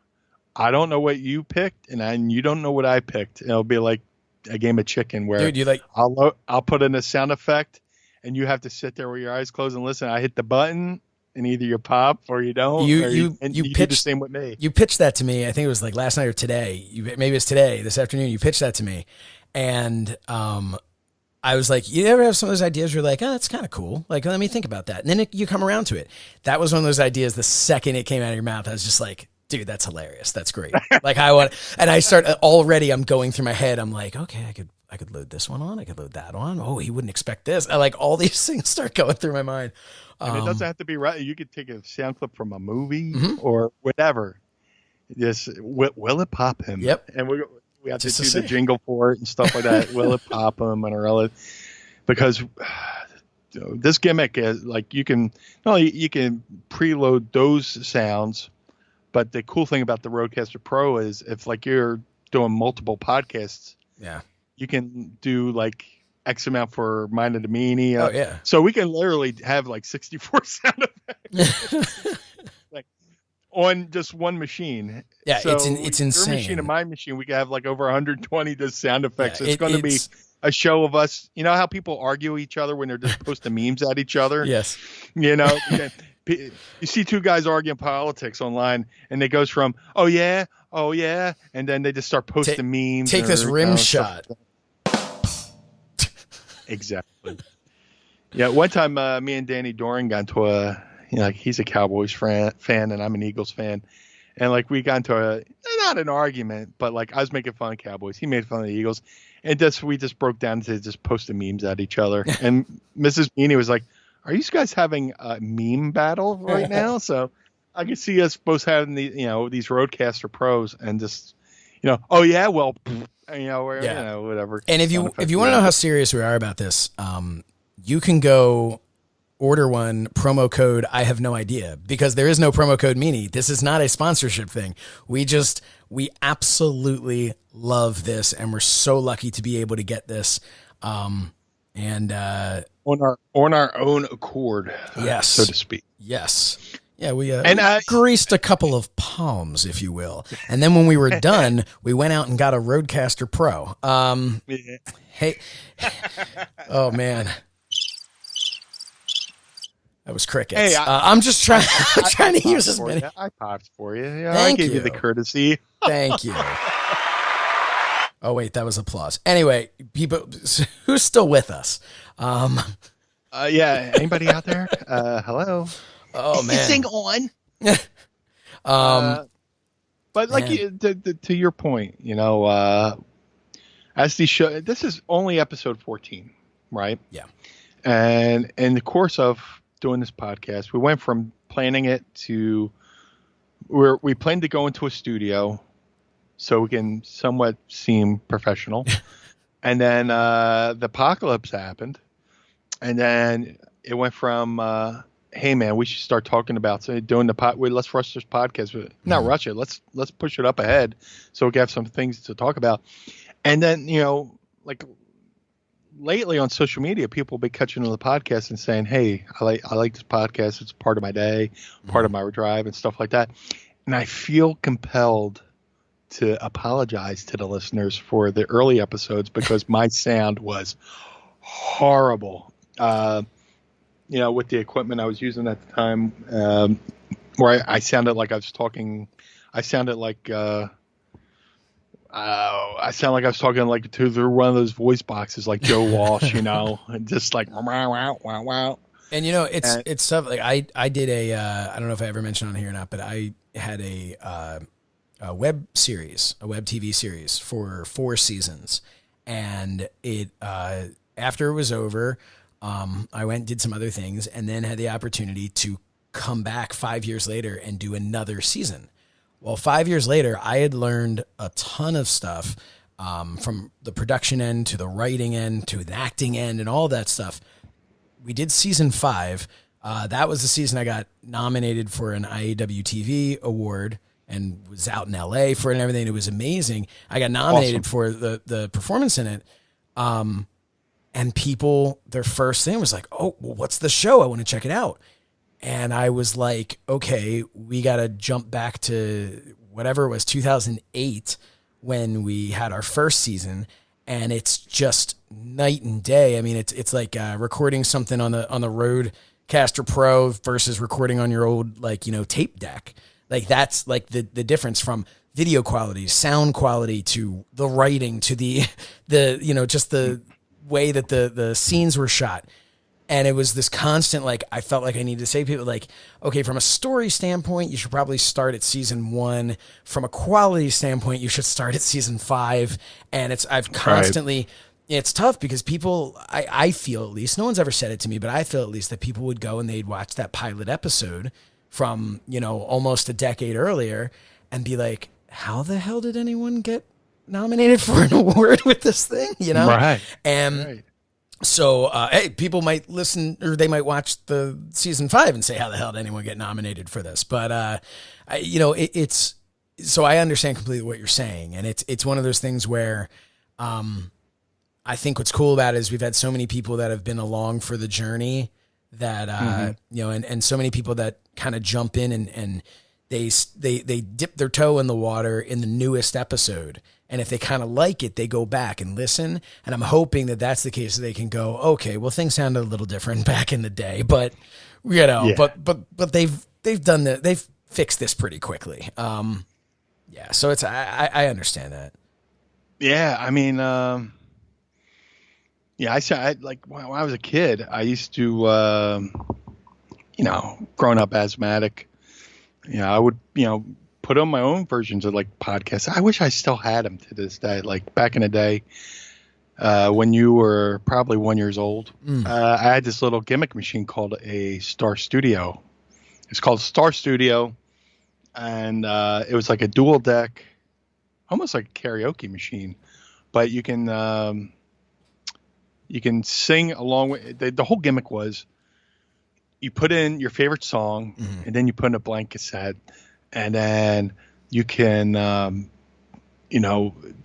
I don't know what you picked, and you don't know what I picked. It'll be like a game of chicken where, dude, you like, I'll put in a sound effect, and you have to sit there with your eyes closed and listen. I hit the button, and either you pop or you don't. You pitched do the same with me. You pitched that to me. I think it was like last night or today. Maybe it's today, this afternoon. You pitched that to me, and I was like, you ever have some of those ideas where you're like, oh, that's kind of cool. Like, let me think about that. And then you come around to it. That was one of those ideas. The second it came out of your mouth, I was just like, dude, that's hilarious. That's great. Like, I'm going through my head. I'm like, okay, I could load this one on. I could load that on. Oh, he wouldn't expect this. I like all these things start going through my mind. And it doesn't have to be right. You could take a sound clip from a movie or whatever. Just, will it pop him? Yep. And we have to do the jingle for it and stuff like that. Will it pop him and all that? Because this gimmick is like you can preload those sounds, but the cool thing about the Rodecaster Pro is if like you're doing multiple podcasts, you can do like X amount for mine and DeMeanie. Oh yeah. So we can literally have like 64 sound effects like on just one machine. Yeah, so it's insane. Your machine and my machine, we can have like over 120 just sound effects. It's going to be a show of us. You know how people argue each other when they're just posting memes at each other? Yes. You know, you see two guys arguing politics online, and it goes from oh yeah, and then they just start posting memes. Take this rim shot. Exactly. Yeah, one time me and Danny Doran got into like he's a Cowboys fan and I'm an Eagles fan, and like we got into not an argument, but like I was making fun of Cowboys, he made fun of the Eagles, and we just broke down to just posting memes at each other. And Mrs. Meanie was like, "Are you guys having a meme battle right now?" So I could see us both having these Rodecaster Pros and just oh yeah, well. Whatever. And if you want to know how serious we are about this, you can go order one, promo code I have no idea, because there is no promo code Meanie. This is not a sponsorship thing. We absolutely love this, and we're so lucky to be able to get this. On our own accord, yes, so to speak. Yes. Yeah, we greased a couple of palms, if you will. And then when we were done, we went out and got a Rodecaster Pro. Hey, oh, man. That was crickets. Hey, I'm just trying to use as many. I popped for you. I gave you the courtesy. Thank you. Oh, wait, that was applause. Anyway, people, who's still with us? Anybody out there? Hello. Oh man, sing on. But like to your point, as the show, this is only episode 14, right? Yeah. And in the course of doing this podcast, we went from planning it to we planned to go into a studio so we can somewhat seem professional, and then the apocalypse happened, and then it went from. Hey man, we should start talking about doing let's rush this podcast. Not rush it. Let's push it up ahead so we can have some things to talk about. And then like lately on social media, people will be catching on the podcast and saying, "Hey, I like this podcast. It's part of my day, part of my drive, and stuff like that." And I feel compelled to apologize to the listeners for the early episodes because my sound was horrible. With the equipment I was using at the time, where I sounded like I was talking, I sounded like I was talking like through one of those voice boxes, like Joe Walsh, and just like wow. And it's stuff like I did I don't know if I ever mentioned on here or not, but I had a web series, a web TV series for 4 seasons, and it after it was over. I went and did some other things and then had the opportunity to come back 5 years later and do another season. Well, 5 years later, I had learned a ton of stuff from the production end to the writing end to the acting end and all that stuff. We did season 5. That was the season I got nominated for an AEW TV award and was out in LA for it and everything. It was amazing. I got nominated for the performance in it. And people, their first thing was like, "Oh, well, what's the show? I want to check it out." And I was like, "Okay, we got to jump back to whatever it was, 2008, when we had our first season." And it's just night and day. I mean, it's like recording something on the Rodecaster Pro versus recording on your old tape deck. Like that's like the difference from video quality, sound quality, to the writing, to the just the way that the scenes were shot. And it was this constant, I felt like I needed to say to people, okay, from a story standpoint, you should probably start at season 1. From a quality standpoint, you should start at season 5. And I've constantly, it's tough because people, I feel at least, no one's ever said it to me, but I feel at least that people would go and they'd watch that pilot episode from, almost a decade earlier and be like, how the hell did anyone get nominated for an award with this thing, Right. And right. So, hey, people might listen or they might watch the season 5 and say, how the hell did anyone get nominated for this? But, it's so I understand completely what you're saying. And it's one of those things where I think what's cool about it is we've had so many people that have been along for the journey that, and so many people that kind of jump in and they dip their toe in the water in the newest episode. And if they kind of like it, they go back and listen. And I'm hoping that that's the case. So they can go, okay, well, things sounded a little different back in the day, but but they've done that. They've fixed this pretty quickly. So it's, I understand that. Yeah. I mean, I like when I was a kid, I used to, growing up asthmatic, I would, put on my own versions of like podcasts. I wish I still had them to this day. Like back in the day, when you were probably 1 year old, I had this little gimmick machine called a Star Studio. It's called Star Studio, and it was like a dual deck, almost like a karaoke machine, but you can sing along with the whole gimmick was you put in your favorite song and then you put in a blank cassette. And then you can, there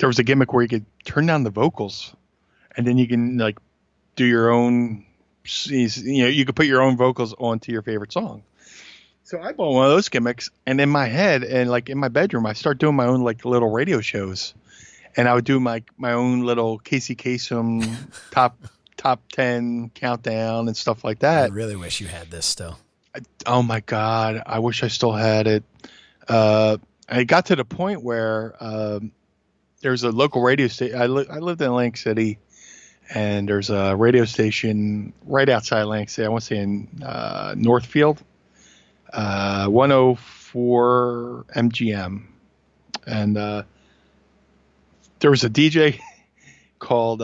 was a gimmick where you could turn down the vocals, and then you can like do your own, you could put your own vocals onto your favorite song. So I bought one of those gimmicks, and in my head and like in my bedroom, I start doing my own like little radio shows, and I would do my own little Casey Kasem top 10 countdown and stuff like that. I really wish you had this still. Oh my God, I wish I still had it. I got to the point where there's a local radio station. I lived in Atlantic City, and there's a radio station right outside Atlantic City. I want to say in Northfield, 104 MGM. And there was a DJ called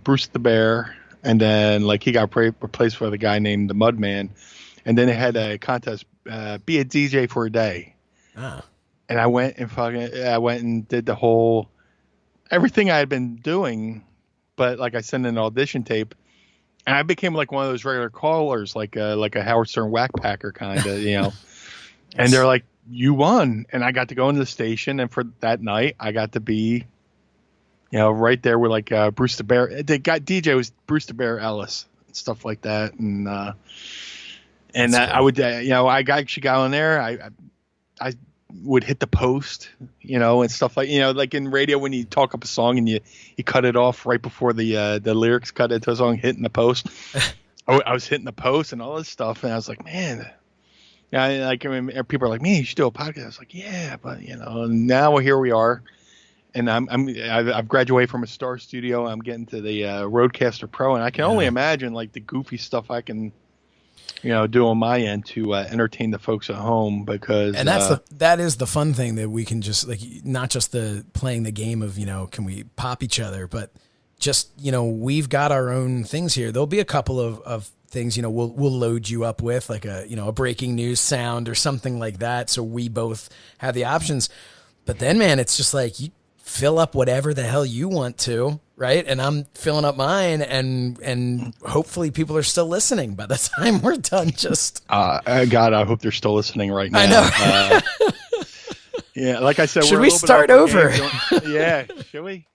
Bruce the Bear, and then like he got replaced by a guy named the Mudman. And then they had a contest, be a DJ for a day. Ah. And I went and did the whole, everything I had been doing, but like I sent an audition tape, and I became like one of those regular callers, like a Howard Stern whack packer kind of, And they're like, you won. And I got to go into the station, and for that night, I got to be, right there with like Bruce the Bear. The guy DJ was Bruce the Bear Ellis and stuff like that, and I would, I actually got on there. I would hit the post, and stuff like, like in radio when you talk up a song and you cut it off right before the lyrics cut into a song, hitting the post. I was hitting the post and all this stuff, and I was like, man, like I mean, people are like, man, you should do a podcast. I was like, yeah, but now here we are, and I've graduated from a Star Studio. I'm getting to the Rodecaster Pro, and I can only imagine like the goofy stuff I can do on my end to entertain the folks at home, because and that is the fun thing, that we can just like, not just the playing the game of can we pop each other, but just we've got our own things here. There'll be a couple of things we'll load you up with, like a breaking news sound or something like that, so we both have the options. But then, man, it's just like you fill up whatever the hell you want to, right? And I'm filling up mine, and hopefully people are still listening by the time we're done. Just God, I hope they're still listening right now. I know. Yeah, like I said, should we start over? Yeah, should we?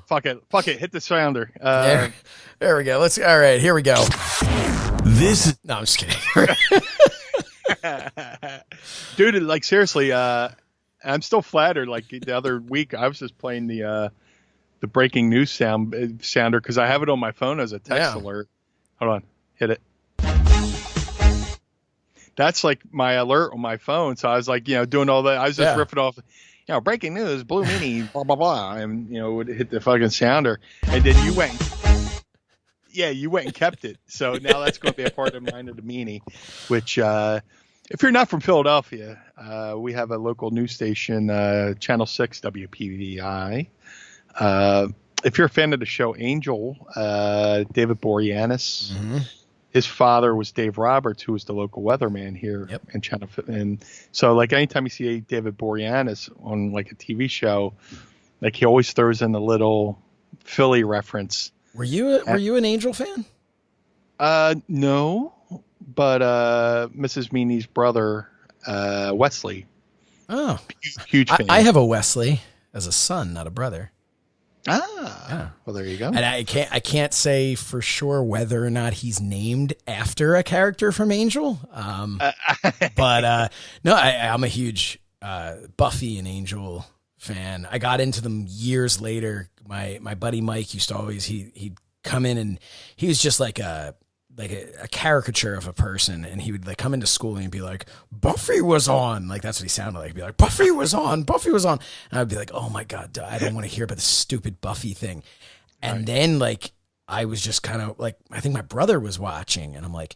Fuck it, hit the sounder. There we go. All right, here we go. No, I'm just kidding. Dude, like seriously, I'm still flattered. Like the other week, I was just playing the breaking news sounder because I have it on my phone as a text alert. Hold on, hit it. That's like my alert on my phone. So I was like, doing all that. I was just riffing off, breaking news, Blue Meanie, blah blah blah, and would hit the fucking sounder, and then you went and kept it. So now that's going to be a part of mine of the Meanie, which. If you're not from Philadelphia, we have a local news station, Channel 6 WPVI. If you're a fan of the show Angel, David Boreanaz, his father was Dave Roberts, who was the local weatherman here in Channel. And so, like, anytime you see David Boreanaz on like a TV show, like he always throws in a little Philly reference. Were you an Angel fan? No, but Mrs. Meanie's brother, Wesley. Oh, Huge fan. I have a Wesley as a son, not a brother. Yeah. Well, there you go. And I can't say for sure whether or not he's named after a character from Angel. But no, I'm a huge Buffy and Angel fan. I got into them years later. My buddy Mike used to always he'd come in and he was just like a caricature of a person, and he would like come into school and he'd be like, Buffy was on. Like, that's what he sounded like. He'd be like, Buffy was on. And I'd be like, oh my God, I don't want to hear about this stupid Buffy thing. And then like, I was just kind of like, I think my brother was watching and I'm like,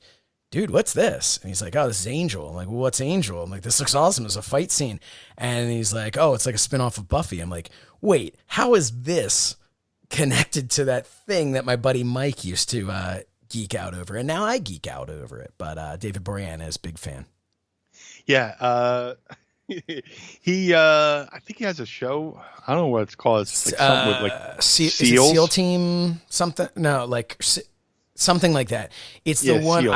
dude, what's this? And he's like, oh, this is Angel. I'm like, well, what's Angel? I'm like, this looks awesome. It's a fight scene. And he's like, oh, it's like a spinoff of Buffy. I'm like, wait, how is this connected to that thing that my buddy Mike used to, geek out over, and now I geek out over it. But David Boreanaz is a big fan. Yeah, he I think he has a show. I don't know what it's called. It's like something with like seals. SEAL Team something. No, like something like that. It's the one seals.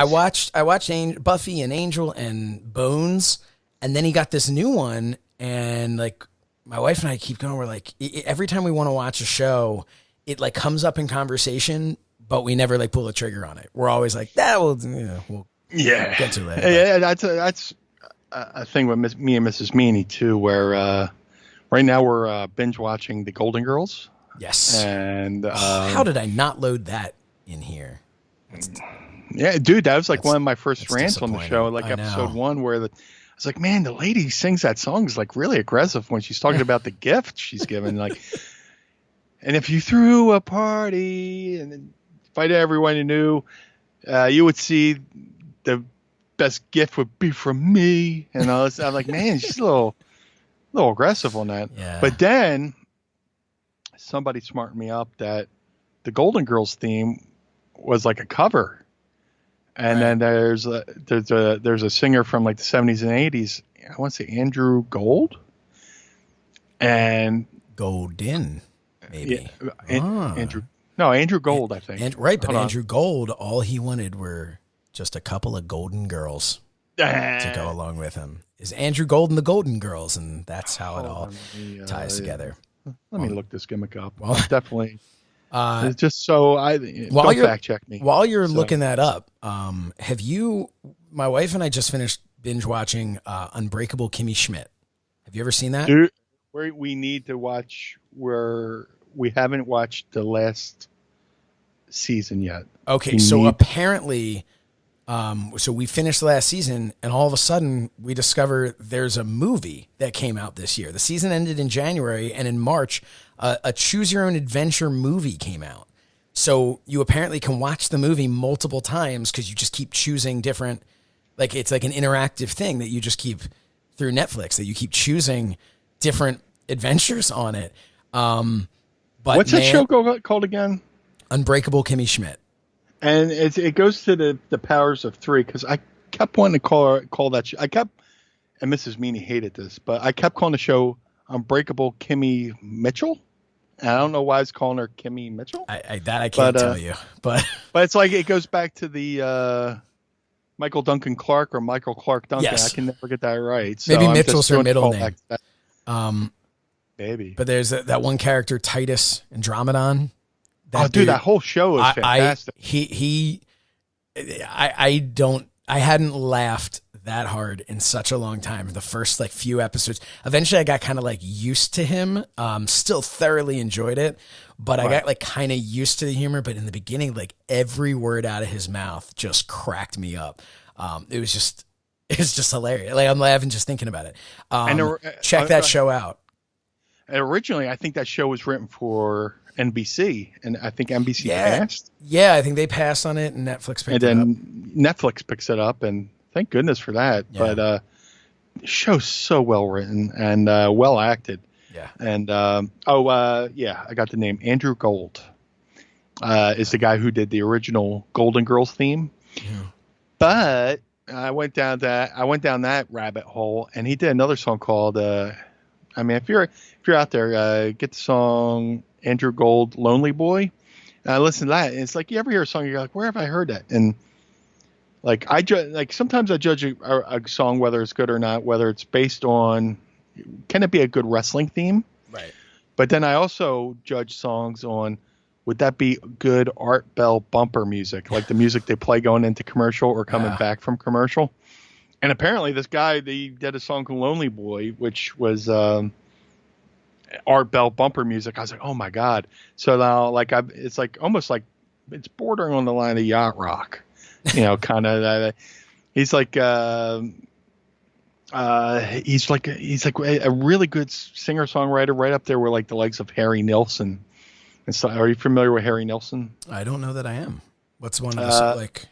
I watched Buffy and Angel and Bones, and then he got this new one, and like my wife and I keep going. We're like, every time we want to watch a show, it like comes up in conversation, but we never like pull the trigger on it. We're always like, we'll get to it. Yeah, that's a thing with me and Mrs. Meanie too, where right now we're binge watching The Golden Girls. Yes. And how did I not load that in here? Yeah, dude, that was like one of my first rants on the show, like episode 1, where I was like, man, the lady who sings that song is like really aggressive when she's talking about the gift she's given. Like, and if you threw a party and invited everyone you knew, you would see the best gift would be from me. And I was, I'm like, man, she's a little aggressive on that. Yeah. But then somebody smartened me up that the Golden Girls theme was like a cover. And then there's a singer from like the 70s and 80s. I want to say Andrew Gold. And Golden, maybe. Yeah, Andrew Gold, I think. But Andrew Gold, all he wanted were just a couple of golden girls to go along with him. Is Andrew Gold and the Golden Girls, and that's how it all ties together. Let me look this gimmick up. Well, definitely. It's just so don't fact check me. While you're looking that up, have you? My wife and I just finished binge watching Unbreakable Kimmy Schmidt. Have you ever seen that? Dude, we need to watch where we haven't watched the last season yet. Okay, so apparently, so we finished the last season, and all of a sudden we discover there's a movie that came out this year. The season ended in January, and in March, a Choose Your Own Adventure movie came out. So you apparently can watch the movie multiple times because you just keep choosing different, like it's like an interactive thing that you just keep through Netflix, that you keep choosing different adventures on it. But what's that show called again? Unbreakable Kimmy Schmidt. And it goes to the powers of 3, because I kept wanting to call that show. And Mrs. Meanie hated this, but I kept calling the show Unbreakable Kimmy Mitchell. And I don't know why I was calling her Kimmy Mitchell. I can't tell you, but it's like it goes back to the Michael Duncan Clark or Michael Clark Duncan. Yes. I can never get that right. So maybe Mitchell's her middle name. Maybe. But there's that one character, Titus Andromedon. Dude, that whole show is fantastic. I hadn't laughed that hard in such a long time. The first like few episodes. Eventually I got kind of like used to him. Still thoroughly enjoyed it, but I got like kind of used to the humor. But in the beginning, like every word out of his mouth just cracked me up. It's just hilarious. Like I'm laughing just thinking about it. Check that show out. And originally, I think that show was written for NBC, and I think NBC passed. Yeah, I think they passed on it, and Netflix picked it up. And then Netflix picks it up, and thank goodness for that. Yeah. But the show's so well written and well acted. Yeah. And I got the name. Andrew Gold is the guy who did the original Golden Girls theme. Yeah. But I went down that rabbit hole, and he did another song called. If you're out there, get the song Andrew Gold, Lonely Boy. And I listen to that, and it's like you ever hear a song, you're like, where have I heard that? And like sometimes I judge a song whether it's good or not, whether it's based on can it be a good wrestling theme, Right. but then I also judge songs on would that be good Art Bell bumper music, like the music they play going into commercial or coming back from commercial. And apparently this guy, they did a song called Lonely Boy, which was Art Bell bumper music. I was like, oh my God. So now it's like almost like it's bordering on the line of yacht rock, kind of. He's like a really good singer songwriter, right up there with like the likes of Harry Nilsson. And so, are you familiar with Harry Nilsson? I don't know that I am. What's one of the like?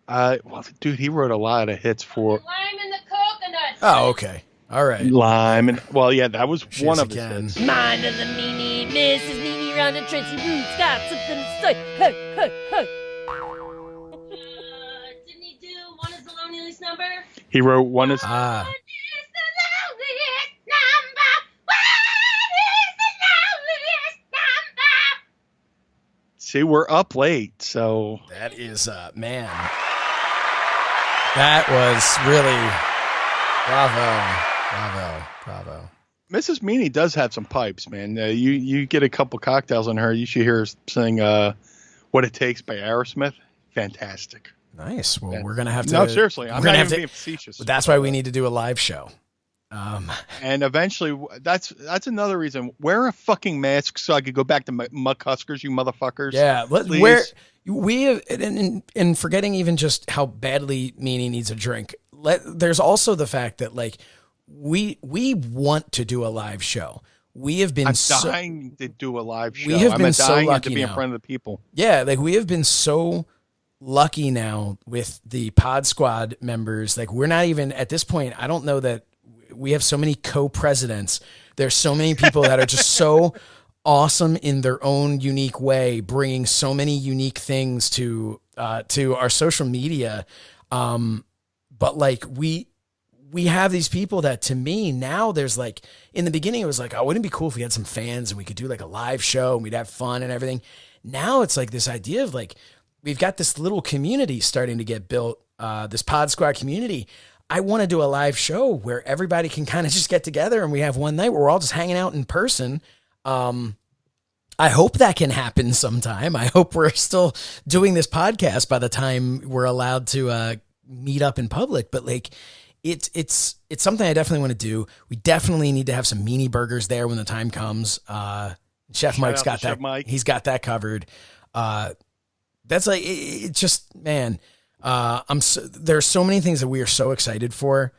Well, dude, he wrote a lot of hits for Lime and the coconut. Oh, okay. All right. Lime, and well, yeah, that was Cheers one of again. his hits. Mind of the meanie, Mrs. Meanie round and Tracy Roots got something to say. Hey, hey, hey. Didn't he do One is the Loneliest Number? He wrote one is One is the loneliest number. One is the loneliest number. See, we're up late, so That is, man. That was really bravo. Mrs. Meanie does have some pipes, man. You get a couple cocktails on her, you should hear her sing "What It Takes" by Aerosmith. Fantastic. Nice. Well, we're gonna have to. No, seriously, I'm we're gonna not have even to- being facetious. That's why we need to do a live show. And eventually, that's another reason. Wear a fucking mask so I could go back to Muckhuskers, you motherfuckers. Yeah, Please. where we have, and forgetting even just how badly Meanie needs a drink. There's also the fact that like we want to do a live show. We have been I'm dying to do a live show. We have I'm been so dying lucky to be in now. front of the people. Yeah, like we have been so lucky now with the Pod Squad members. Like we're not even at this point. I don't know that we have so many co-presidents. There's so many people that are just so awesome in their own unique way, bringing so many unique things to our social media. But like we have these people that to me now there's like in the beginning it was like, oh, wouldn't it be cool if we had some fans and we could do like a live show and we'd have fun and everything. Now it's like this idea of like we've got this little community starting to get built, this Pod Squad community. I want to do a live show where everybody can kind of just get together and we have one night where we're all just hanging out in person. I hope that can happen sometime. I hope we're still doing this podcast by the time we're allowed to meet up in public. But like, it's something I definitely want to do. We definitely need to have some meanie burgers there when the time comes. Chef Mike's got that. Mike. He's got that covered. That's like it just man. There's so many things that we are so excited for.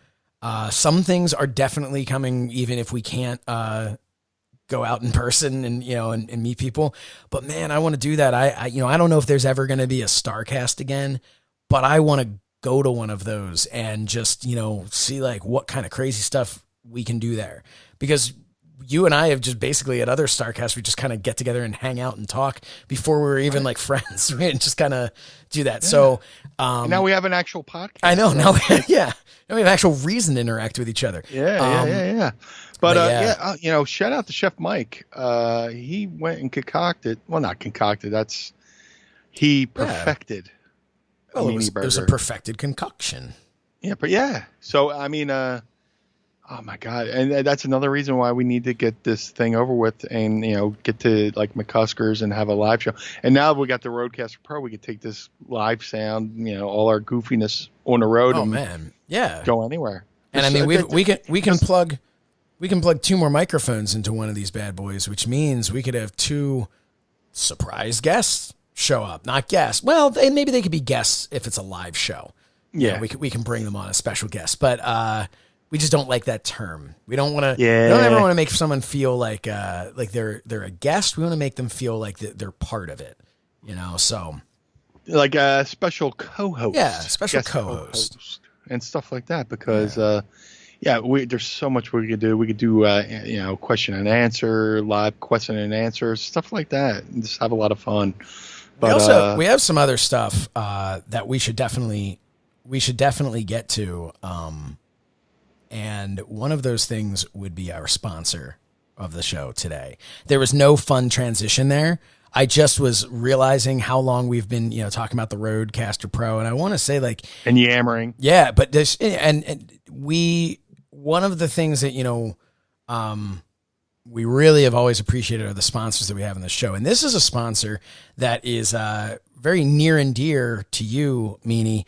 Some things are definitely coming, even if we can't go out in person and and meet people. But man, I want to do that. I don't know if there's ever going to be a Starcast again, but I want to go to one of those and just see like what kind of crazy stuff we can do there, because you and I have just basically at other Starcasts, we just kind of get together and hang out and talk before we were even like friends. We just kind of do that. Yeah. So now we have an actual podcast. I know. Now, yeah. Now we have actual reason to interact with each other. Yeah. But shout out to Chef Mike. He went and concocted. Well, not concocted. He perfected. Oh, it was a perfected concoction. Yeah, but yeah. So I mean, oh my God, and that's another reason why we need to get this thing over with, and get to like McCuskers and have a live show. And now we got the Rodecaster Pro, we could take this live sound, all our goofiness on the road. Oh and man, yeah, go anywhere. And I mean, we can plug 2 more microphones into one of these bad boys, which means we could have 2 surprise guests show up. Not guests. Well, maybe they could be guests if it's a live show. Yeah, we can bring them on as special guests, but we just don't like that term. We don't want to. Yeah. We don't ever want to make someone feel like they're a guest. We want to make them feel like they're part of it. So like a special co-host. Yeah, special co-host and stuff like that. Because there's so much we could do. We could do question and answer, live question and answer, stuff like that, and just have a lot of fun. But we have some other stuff that we should definitely get to. And one of those things would be our sponsor of the show today. There was no fun transition there. I just was realizing how long we've been, talking about the Rodecaster Pro, and I want to say like, and yammering. Yeah, but this, and one of the things that, we really have always appreciated are the sponsors that we have in the show. And this is a sponsor that is very near and dear to you, Meanie.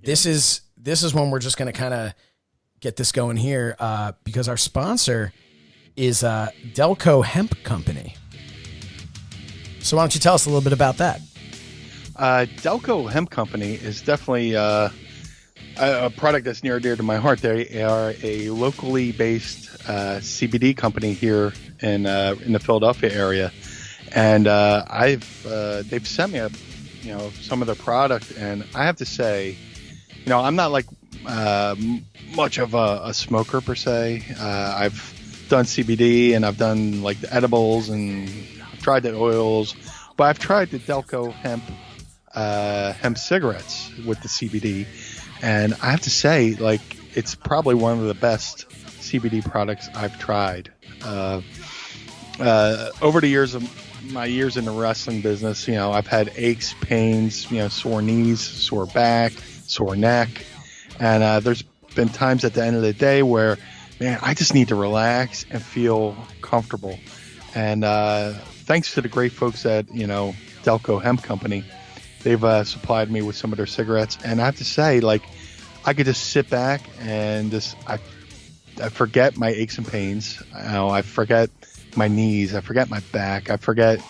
This is when we're just going to kind of get this going here because our sponsor is Delco Hemp Company. So why don't you tell us a little bit about that? Delco Hemp Company is definitely a product that's near and dear to my heart. They are a locally based CBD company here in the Philadelphia area, and they've sent me some of their product, and I have to say, I'm not like much of a smoker per se. I've done CBD and I've done like the edibles and I've tried the oils, but I've tried the Delco hemp cigarettes with the CBD, and I have to say, like, it's probably one of the best CBD products I've tried. Over the years of my years in the wrestling business, I've had aches, pains, sore knees, sore back, sore neck, and there's been times at the end of the day where, man, I just need to relax and feel comfortable. And thanks to the great folks at Delco Hemp Company, they've supplied me with some of their cigarettes, and I have to say, like, I could just sit back and I forget my aches and pains. I forget my knees. I forget my back. I forget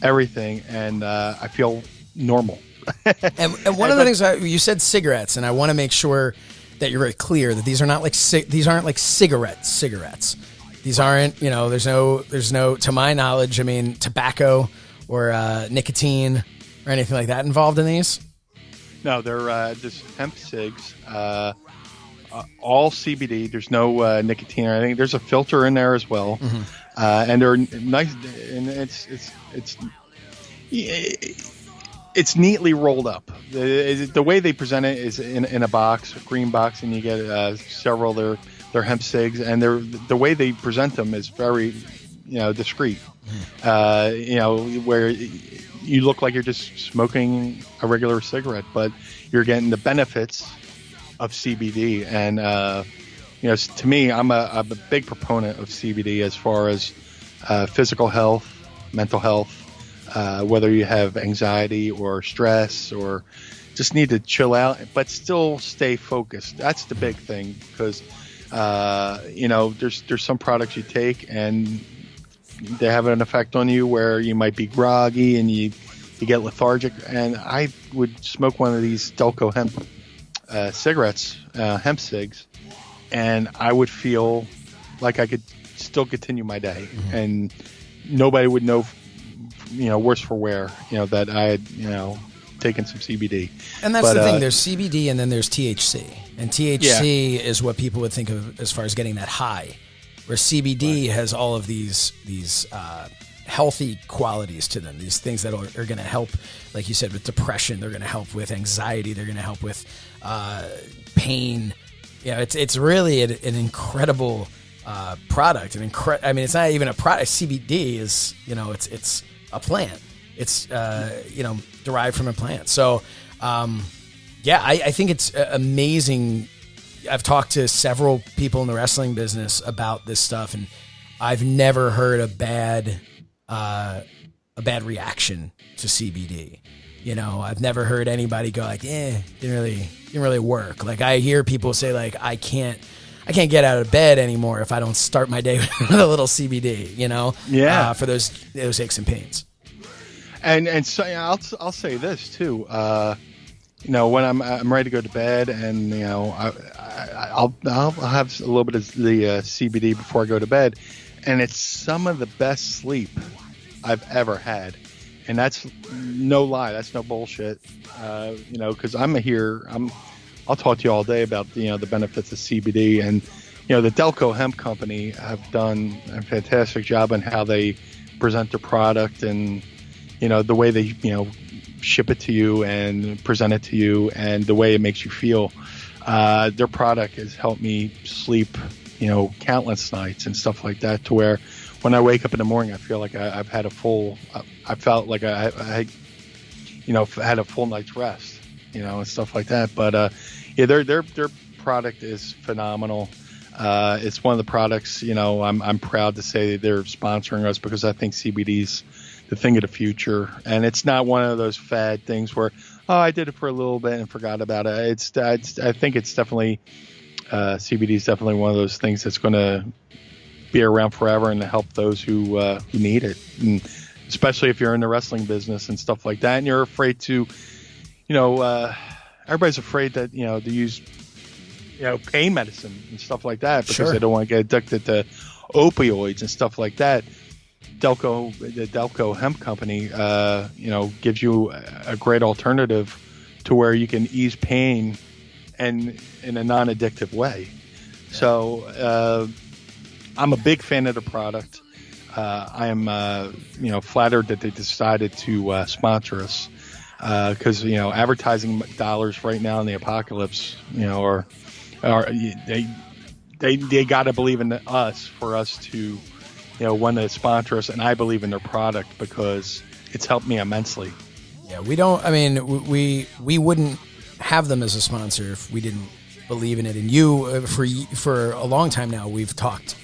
everything, and I feel normal. and one of the things you said, cigarettes, and I want to make sure that you're very clear that these are not like these aren't like cigarettes. These aren't, there's no, to my knowledge, I mean, tobacco or nicotine or anything like that involved in these. No, they're just hemp cigs. All CBD. There's no nicotine or anything. There's a filter in there as well, and they're nice. And it's neatly rolled up. The way they present it is in a box, a green box, and you get several of their hemp cigs, and the way they present them is very discreet. Where you look like you're just smoking a regular cigarette, but you're getting the benefits of CBD. And to me, I'm a big proponent of CBD as far as physical health, mental health, whether you have anxiety or stress or just need to chill out but still stay focused. That's the big thing, because there's some products you take and they have an effect on you where you might be groggy and you get lethargic. And I would smoke one of these Delco hemp cigarettes, hemp cigs, and I would feel like I could still continue my day, and nobody would know, worse for wear, that I had, taken some CBD. And that's the thing. There's CBD and then there's THC, and THC is what people would think of as far as getting that high, where CBD has all of these healthy qualities to them. These things that are going to help, like you said, with depression. They're going to help with anxiety. They're going to help with pain. It's really an incredible product. I mean, it's not even a product. CBD is, it's a plant. It's derived from a plant. So, I think it's amazing. I've talked to several people in the wrestling business about this stuff, and I've never heard a bad reaction to CBD. I've never heard anybody go like, didn't really work. Like, I hear people say like, I can't get out of bed anymore if I don't start my day with a little CBD, for those aches and pains. And so I'll say this too. When I'm ready to go to bed, and I'll have a little bit of the CBD before I go to bed, and it's some of the best sleep I've ever had, and that's no lie, that's no bullshit. Because I'll talk to you all day about the benefits of CBD, and the Delco Hemp Company have done a fantastic job on how they present their product, and the way they ship it to you and present it to you, and the way it makes you feel. Their product has helped me sleep, countless nights and stuff like that, to where when I wake up in the morning, I feel like I've had I felt like I had a full night's rest, and stuff like that. But yeah, their product is phenomenal. It's one of the products, I'm proud to say they're sponsoring us because I think CBD's the thing of the future, and it's not one of those fad things where, I did it for a little bit and forgot about it. I think it's definitely CBD is definitely one of those things that's going to be around forever and to help those who need it, and especially if you're in the wrestling business and stuff like that, and you're afraid to, everybody's afraid that to use pain medicine and stuff like that because they don't want to get addicted to opioids and stuff like that. The Delco Hemp Company, gives you a great alternative to where you can ease pain and in a non-addictive way. So I'm a big fan of the product. I am, flattered that they decided to sponsor us because advertising dollars right now in the apocalypse, are they got to believe in us for us to. Want to sponsor us, and I believe in their product because it's helped me immensely. Yeah, we wouldn't have them as a sponsor if we didn't believe in it. And you, for a long time now, we've talked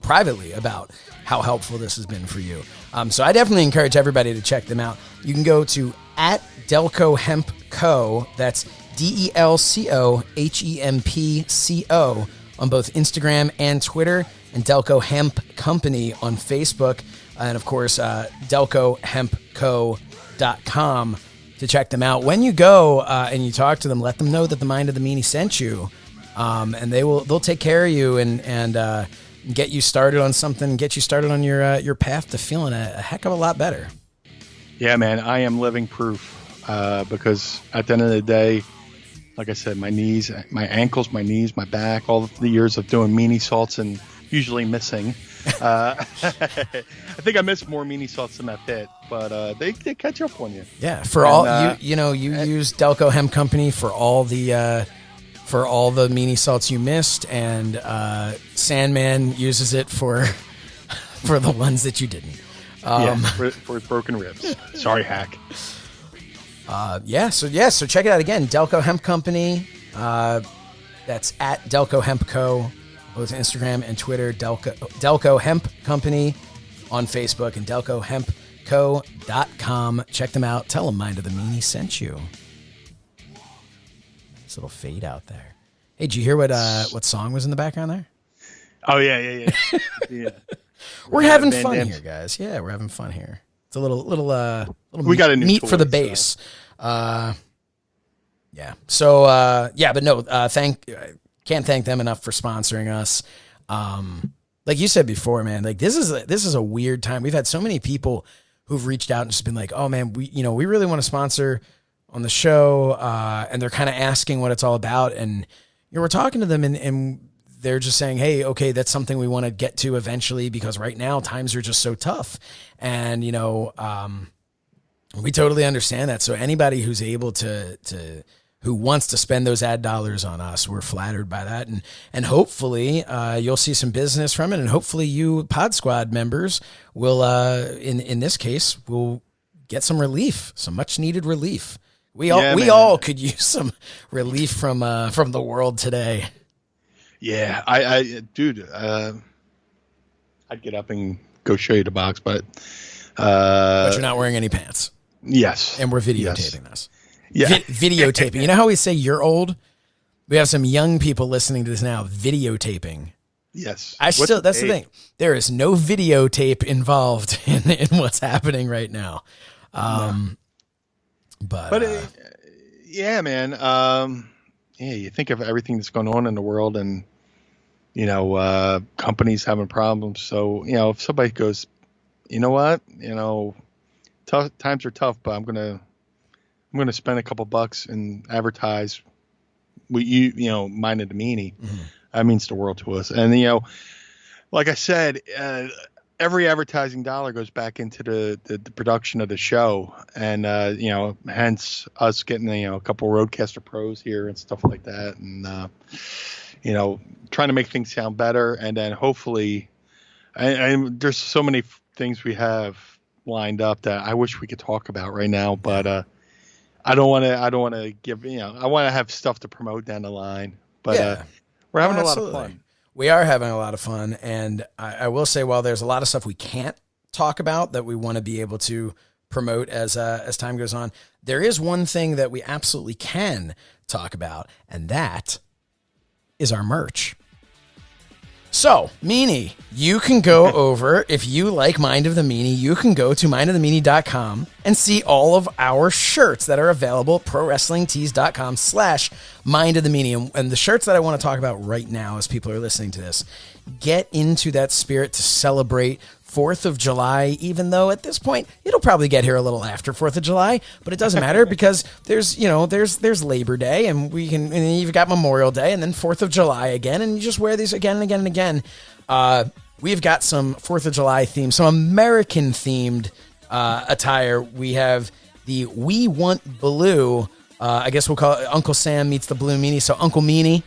privately about how helpful this has been for you. So I definitely encourage everybody to check them out. You can go to @Delco Hemp Co. That's DELCOHEMPCO on both Instagram and Twitter, and Delco Hemp Company on Facebook, and of course, DelcoHempCo.com to check them out. When you go and you talk to them, let them know that the Mind of the Meanie sent you, and they'll take care of you and get you started on something, get you started on your path to feeling a heck of a lot better. Yeah, man, I am living proof because at the end of the day, like I said, my knees, my ankles, my knees, my back, all the years of doing meaniesaults and usually missing. I think I missed more meaniesaults than that bit, but they catch up on you. Yeah, you use Delco Hemp Company for all the meaniesaults you missed, and Sandman uses it for the ones that you didn't. For broken ribs. Sorry, hack. So check it out again. Delco Hemp Company. That's @Delco Hemp Co. both Instagram and Twitter. Delco Hemp Company on Facebook, and DelcoHempCo.com. Check them out. Tell them Mind of the Meanie sent you. Nice little fade out there. Hey, did you hear what song was in the background there? Oh yeah. We're having fun here, guys. Yeah, we're having fun here. It's a little we got a new meat toy, for the bass. Yeah. So but no, can't thank them enough for sponsoring us. Like you said before, man, like this is a weird time. We've had so many people who've reached out and just been like, "Oh man, we really want to sponsor on the show," and they're kind of asking what it's all about. And we're talking to them, and they're just saying, "Hey, okay, that's something we want to get to eventually because right now times are just so tough." And we totally understand that. So anybody who's able who wants to spend those ad dollars on us, we're flattered by that. And hopefully you'll see some business from it. And hopefully you Pod Squad members will, in this case, will get some relief, some much needed relief. We all could use some relief from the world today. Yeah, dude, I'd get up and go show you the box, but you're not wearing any pants. Yes. And we're videotaping this. Yeah. Videotaping. You know how we say you're old? We have some young people listening to this now. Videotaping. Yes. That's the thing. There is no videotape involved in what's happening right now. Yeah, man. You think of everything that's going on in the world, and companies having problems. So if somebody goes, you know what, times are tough, but I'm gonna spend a couple bucks and advertise with Mind of the Meanie. Mm-hmm. That means the world to us. And like I said, every advertising dollar goes back into the production of the show, and hence us getting a couple Roadcaster Pros here and stuff like that, and trying to make things sound better, and then hopefully there's so many things we have lined up that I wish we could talk about right now, but I don't want to give, I want to have stuff to promote down the line, but we're having a lot of fun. We are having a lot of fun, and I will say, while there's a lot of stuff we can't talk about that we want to be able to promote as time goes on, there is one thing that we absolutely can talk about, and that is our merch. So, Meanie, you can go over, if you like Mind of the Meanie, you can go to mindofthemeanie.com and see all of our shirts that are available at prowrestlingtees.com/mindofthemeanie. And the shirts that I want to talk about right now as people are listening to this, get into that spirit to celebrate 4th of July, even though at this point it'll probably get here a little after 4th of July, but it doesn't matter because there's Labor Day, and and you've got Memorial Day, and then 4th of July again, and you just wear these again and again and again. We've got some 4th of July themed, some American themed attire. We have the We Want Blue, I guess we'll call it Uncle Sam meets the Blue Meanie, so Uncle Meanie.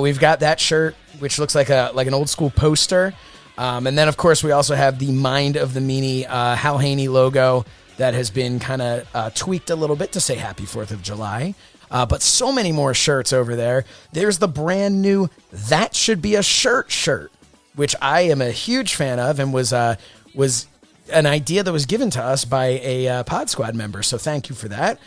We've got that shirt, which looks like an old school poster. And then, of course, we also have the Mind of the Meanie Hal Haney logo that has been kind of tweaked a little bit to say Happy 4th of July. But so many more shirts over there. There's the brand new That Should Be a shirt, which I am a huge fan of and was an idea that was given to us by a Pod Squad member. So thank you for that.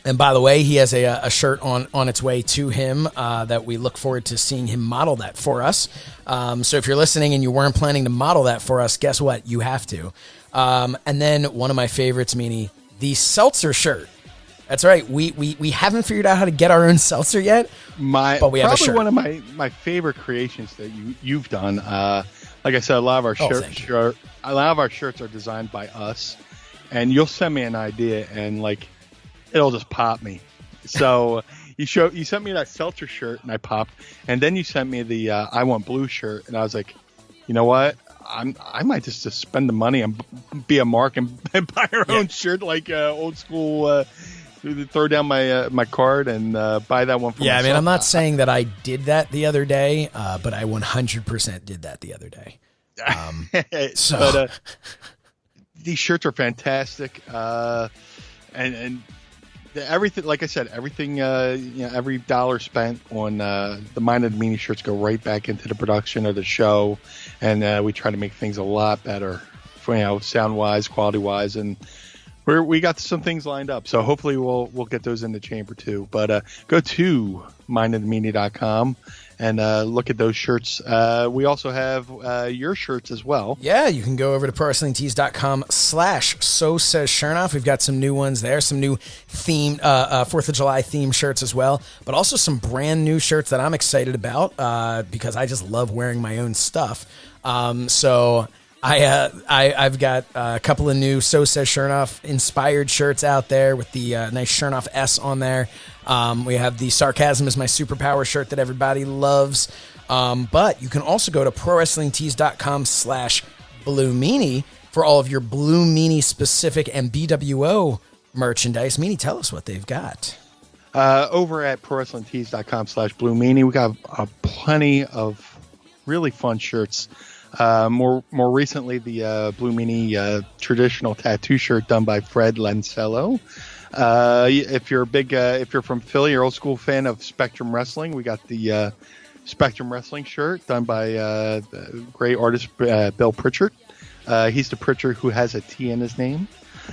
And by the way, he has a shirt on its way to him that we look forward to seeing him model that for us. So if you're listening and you weren't planning to model that for us, guess what? You have to. And then one of my favorites, Meanie, the seltzer shirt. That's right. We haven't figured out how to get our own seltzer yet, but we have a shirt. Probably one of my favorite creations that you've done. Like I said, a lot of our shirts are designed by us, and you'll send me an idea and it'll just pop me. So you sent me that seltzer shirt and I popped, and then you sent me the I Want Blue shirt, and I was like, you know what? I might just spend the money and be a mark and buy our own shirt, old school. Throw down my card and buy that one for myself. I mean, I'm not saying that I did that the other day, but I 100% did that the other day. But these shirts are fantastic, and everything, like I said, everything, every dollar spent on the Mind of the Meanie shirts go right back into the production of the show, and we try to make things a lot better, sound wise, quality wise, and we got some things lined up. So hopefully we'll get those in the chamber too. But go to mindofthemeanie.com and look at those shirts. We also have your shirts as well. Yeah, you can go over to prowrestlingtees.com/so says Shernoff. We've got some new ones there, some new themed 4th of July themed shirts as well, but also some brand new shirts that I'm excited about because I just love wearing my own stuff. So I've got a couple of new So Says Shernoff inspired shirts out there with the nice Shernoff S on there. We have the Sarcasm is My Superpower shirt that everybody loves. But you can also go to prowrestlingtees.com/Blue Meanie for all of your Blue Meanie specific and BWO merchandise. Meanie, tell us what they've got. Over at prowrestlingtees.com/Blue Meanie, we got plenty of really fun shirts. More recently, the Blue Meanie traditional tattoo shirt done by Fred Lancello. If you're from Philly, you're old school fan of Spectrum Wrestling, we got the Spectrum Wrestling shirt done by the great artist Bill Pritchard. He's the Pritchard who has a T in his name.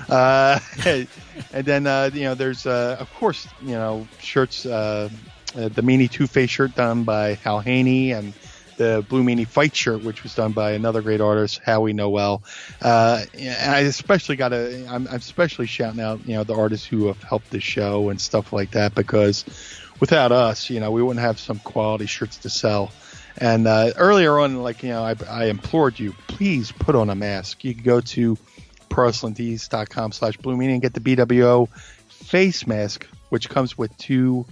And then there's of course shirts. The Meanie Two-Face shirt done by Hal Haney, and the Blue Meanie Fight shirt, which was done by another great artist, Howie Noel. And I'm especially shouting out, the artists who have helped the show and stuff like that, because without us, we wouldn't have some quality shirts to sell. And earlier on, I implored you, please put on a mask. You can go to prowrestlingtees.com/Blue Meanie and get the BWO face mask, which comes with 2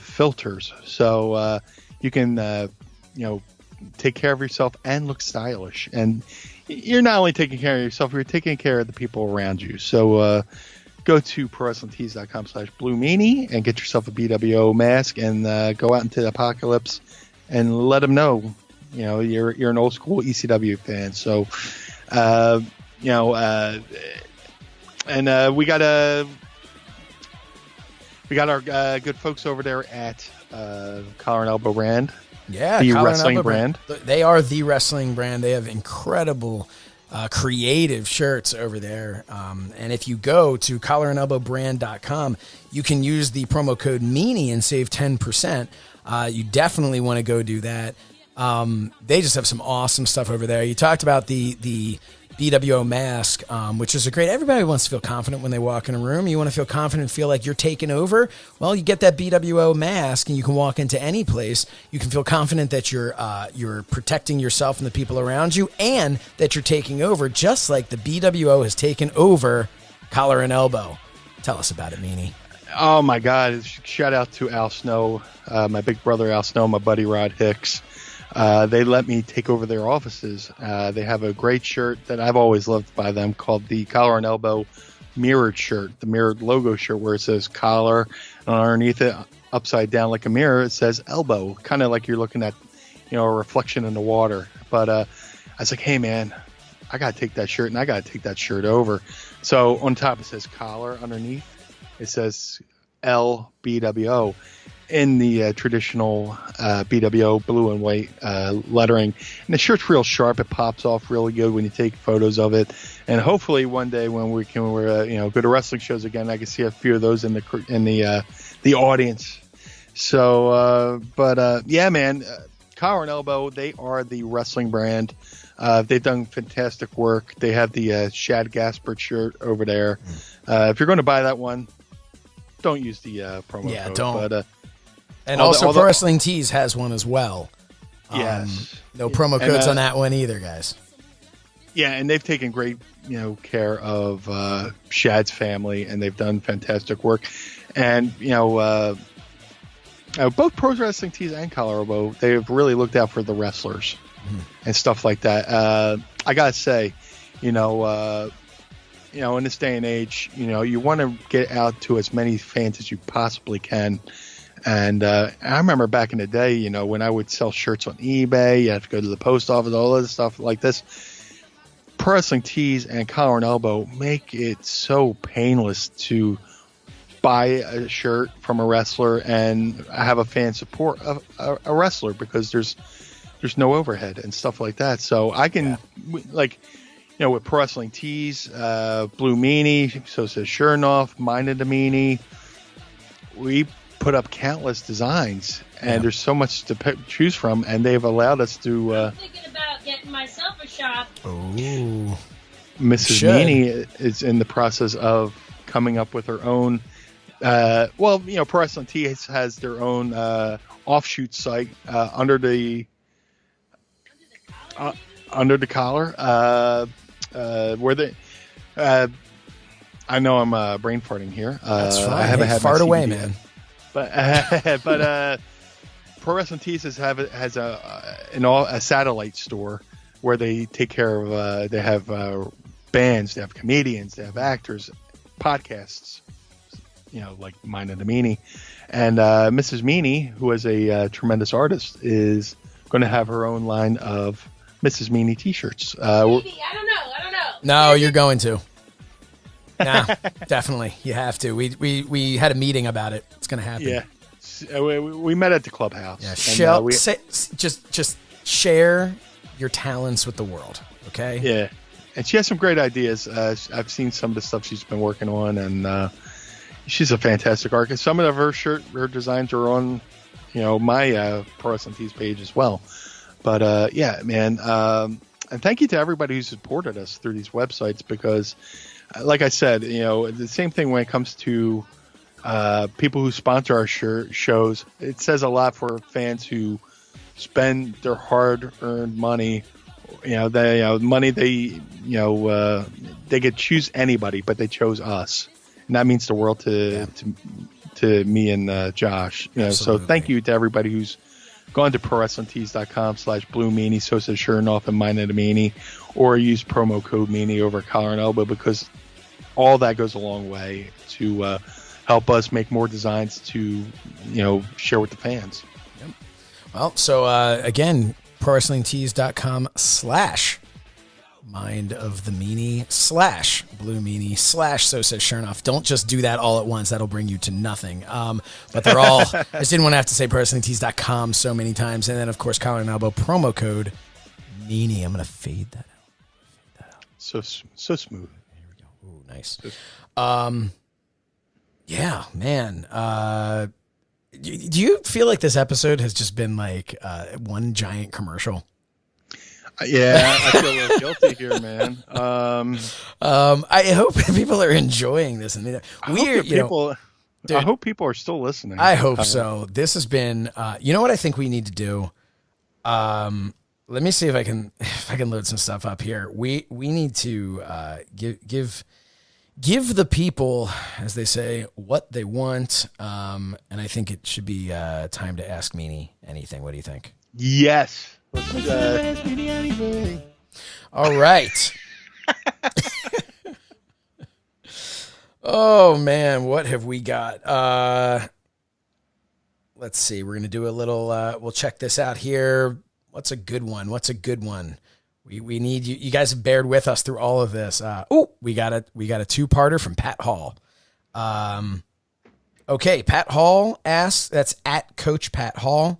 filters. So you can take care of yourself and look stylish. And you're not only taking care of yourself, you're taking care of the people around you. So go to prowrestlingtees.com/Blue Meanie and get yourself a BWO mask and go out into the apocalypse and let them know You know, you're an old school ECW fan, so and we got our good folks over there at Collar and Elbow Brand. Yeah, the Collar and wrestling Elbow brand. They are the wrestling brand. They have incredible creative shirts over there. And if you go to collarandelbowbrand.com, you can use the promo code Meanie and save 10%. You definitely want to go do that. They just have some awesome stuff over there. You talked about the BWO mask, which is everybody wants to feel confident when they walk in a room. You want to feel confident, feel like you're taking over. Well, you get that BWO mask and you can walk into any place. You can feel confident that you're protecting yourself and the people around you, and that you're taking over, just like the BWO has taken over Collar and Elbow. Tell us about it, Meanie. Oh my God. Shout out to Al Snow, my big brother Al Snow, my buddy Rod Hicks. They let me take over their offices. They have a great shirt that I've always loved by them called the Collar and Elbow mirrored shirt, the mirrored logo shirt, where it says collar, and underneath it, upside down like a mirror, it says elbow, kind of like you're looking at, a reflection in the water. But I was like, hey man, I got to take that shirt and I got to take that shirt over. So on top it says collar, underneath it says LBWO. In the traditional BWO blue and white lettering. And the shirt's real sharp. It pops off really good when you take photos of it. And hopefully one day when we're go to wrestling shows again, I can see a few of those in the audience. So, yeah, man, Collar and Elbow, they are the wrestling brand. They've done fantastic work. They have the Shad Gaspard shirt over there. If you're going to buy that one, don't use the promo code. Yeah, don't. But, and also, Pro Wrestling Tees has one as well. Yes. No promo codes on that one either, guys. Yeah, and they've taken great, care of Shad's family, and they've done fantastic work. And both Pro Wrestling Tees and Collar Elbow, they've really looked out for the wrestlers and stuff like that. I gotta say, in this day and age, you want to get out to as many fans as you possibly can. And I remember back in the day, when I would sell shirts on eBay, you have to go to the post office, all this stuff like this. Pro Wrestling Tees and Collar and Elbow make it so painless to buy a shirt from a wrestler and have a fan support a wrestler, because there's no overhead and stuff like that. So I can, with Pro Wrestling Tees, Blue Meanie, so says Shernoff, mine and DeMeanie, we put up countless designs, and there's so much to choose from, and they've allowed us to. I'm thinking about getting myself a shop. Oh, Mrs. Meanie is in the process of coming up with her own. Pro Wrestling Tees has their own offshoot site under the collar, where they. I know I'm brain farting here. That's fine. I haven't had fart my away, CBD man. But Pro Wrestling Tees has a satellite store where they take care of. They have bands, they have comedians, they have actors, podcasts. Like mine and DeMeanie, and Mrs. Meanie, who is a tremendous artist, is going to have her own line of Mrs. Meanie T-shirts. Maybe. I don't know. No, you're going to. Nah, definitely. You have to. We had a meeting about it. It's going to happen. Yeah. We met at the clubhouse. Yeah. Just share your talents with the world, okay? Yeah. And she has some great ideas. I've seen some of the stuff she's been working on, and she's a fantastic artist. Some of her designs are on, my Pro Wrestling Tees page as well. But yeah, man. And thank you to everybody who supported us through these websites, because like I said, the same thing when it comes to people who sponsor our shows. It says a lot for fans who spend their hard-earned money. Money they could choose anybody, but they chose us, and that means the world to me and Josh. So thank you to everybody who's gone to ProWrestlingTees.com/Blue Meanie, so says Shernoff, and mine and DeMeanie, or use promo code Meanie over Collar and Elbow, because all that goes a long way to help us make more designs to share with the fans. Yep. Well, so again, ProWrestlingTees.com/Mind of the Meanie /Blue Meanie /So Says Shernoff. Don't just do that all at once. That'll bring you to nothing. But they're all, I just didn't want to have to say ProWrestlingTees.com so many times. And then, of course, Collar and Elbow promo code Meanie. I'm going to fade that out. So smooth. There we go. Ooh, nice. Yeah, man. Do you feel like this episode has just been like one giant commercial? Yeah, I feel a little guilty here, man. I hope people are enjoying this, and I hope people are still listening. I hope so. This has been, you know what I think we need to do. Let me see if I can load some stuff up here. We need to give the people, as they say, what they want. And I think it should be time to ask Meanie anything. What do you think? Yes. Let's ask Meanie anything. All right. Oh man, what have we got? Let's see. We're gonna do a little. We'll check this out here. What's a good one? We need you. You guys have bared with us through all of this. We got a two-parter from Pat Hall. Okay, Pat Hall asks. That's at Coach Pat Hall.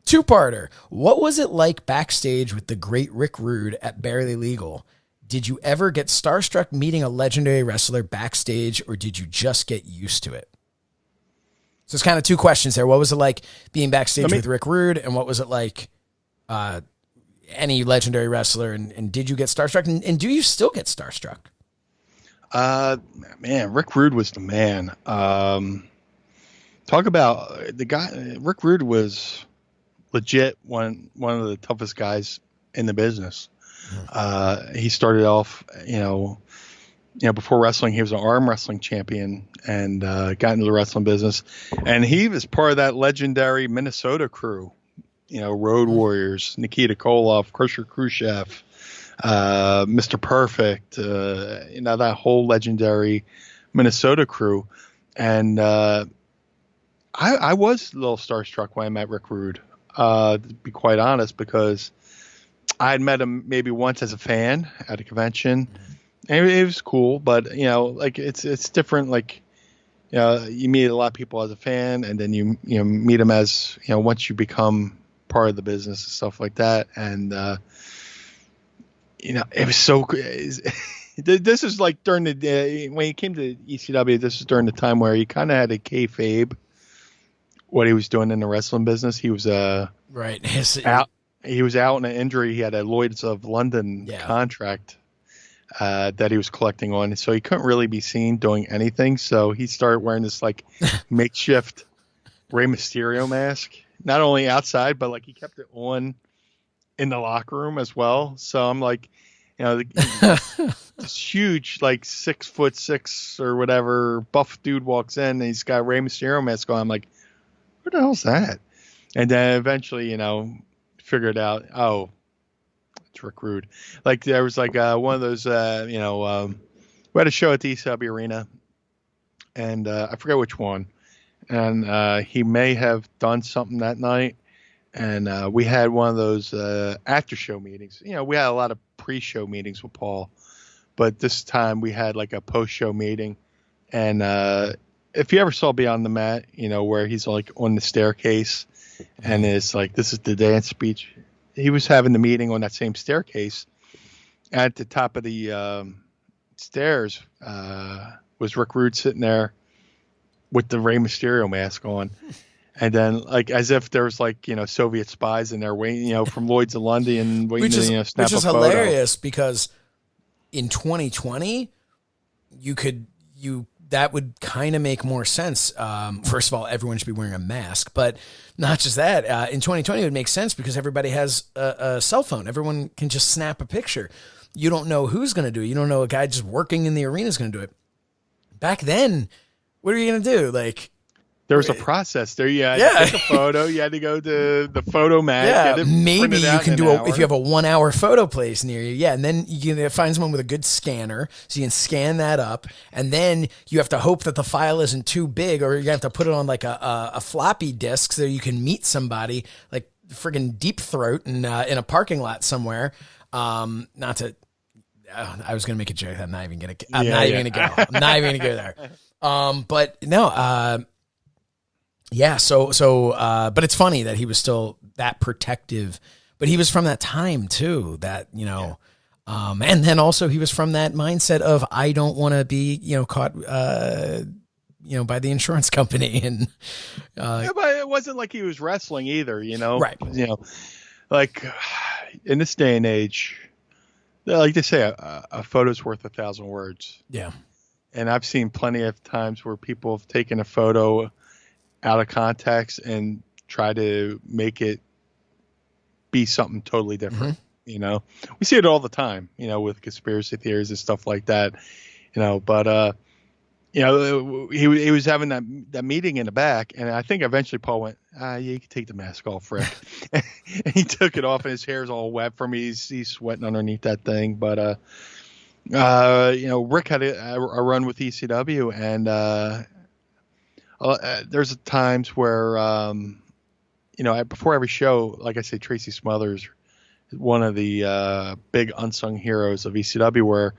Two-parter. What was it like backstage with the great Rick Rude at Barely Legal? Did you ever get starstruck meeting a legendary wrestler backstage, or did you just get used to it? So it's kind of two questions there. What was it like being backstage with Rick Rude, and what was it like any legendary wrestler, and did you get starstruck, and do you still get starstruck? Man, Rick Rude was the man. Talk about the guy. Rick Rude was legit one of the toughest guys in the business. He started off, before wrestling, he was an arm wrestling champion and got into the wrestling business. And he was part of that legendary Minnesota crew, Road Warriors, Nikita Koloff, Crusher Khrushchev, Mr. Perfect, that whole legendary Minnesota crew. And I was a little starstruck when I met Rick Rude, to be quite honest, because I had met him maybe once as a fan at a convention, and it was cool. But it's different. Like, you meet a lot of people as a fan, and then you meet them as once you become part of the business and stuff like that. And it was so. This is like during the day when he came to ECW. This is during the time where he kind of had to kayfabe what he was doing in the wrestling business. He was right out. He was out in an injury. He had a Lloyd's of London contract that he was collecting on. So he couldn't really be seen doing anything. So he started wearing this like makeshift Rey Mysterio mask, not only outside, but like he kept it on in the locker room as well. So I'm like, this huge, like 6'6" or whatever buff dude walks in and he's got Rey Mysterio mask on. I'm like, what the hell's that? And then eventually, figured out, it's Rick Rude. Like there was like one of those, we had a show at the ECW Arena, and I forget which one, and he may have done something that night, and we had one of those after show meetings. We had a lot of pre-show meetings with Paul, but this time we had like a post-show meeting, and if you ever saw Beyond the Mat, where he's like on the staircase. And it's like, this is the dance speech. He was having the meeting on that same staircase. At the top of the stairs was Rick Rude sitting there with the Rey Mysterio mask on. And then, like, as if there was, like, Soviet spies in there waiting, from Lloyd's of London, waiting to snap a photo. Which is hilarious because in 2020, that would kind of make more sense. First of all, everyone should be wearing a mask, but not just that. In 2020, it would make sense because everybody has a cell phone. Everyone can just snap a picture. You don't know who's going to do it. You don't know a guy just working in the arena is going to do it. Back then, what are you going to do? Like, there was a process there. You had to take a photo. You had to go to the photo mag. Maybe you can do if you have a 1 hour photo place near you. Yeah. And then you can find someone with a good scanner. So you can scan that up. And then you have to hope that the file isn't too big, or you have to put it on like a floppy disk so you can meet somebody. Like, friggin' deep throat in a parking lot somewhere. Not to, I was going to make a joke. I'm not even going to, I'm not even going to go. I'm not even going to go there. But no, yeah. But it's funny that he was still that protective, but he was from that time too, that, you know, and then also he was from that mindset of, I don't want to be, you know, caught, you know, by the insurance company. And, yeah, but it wasn't like he was wrestling either, you know, right. You know, like in this day and age, like they say, a photo's worth 1,000 words. Yeah. And I've seen plenty of times where people have taken a photo out of context and try to make it be something totally different. Mm-hmm. You know, we see it all the time, you know, with conspiracy theories and stuff like that, you know, but, you know, he was having that meeting in the back, and I think eventually Paul went, yeah, you can take the mask off, Rick. And he took it off, and his hair's all wet from me. He's sweating underneath that thing. But, you know, Rick had a run with ECW, and there's times where, you know, before every show, like I say, Tracy Smothers, one of the big unsung heroes of ECW, where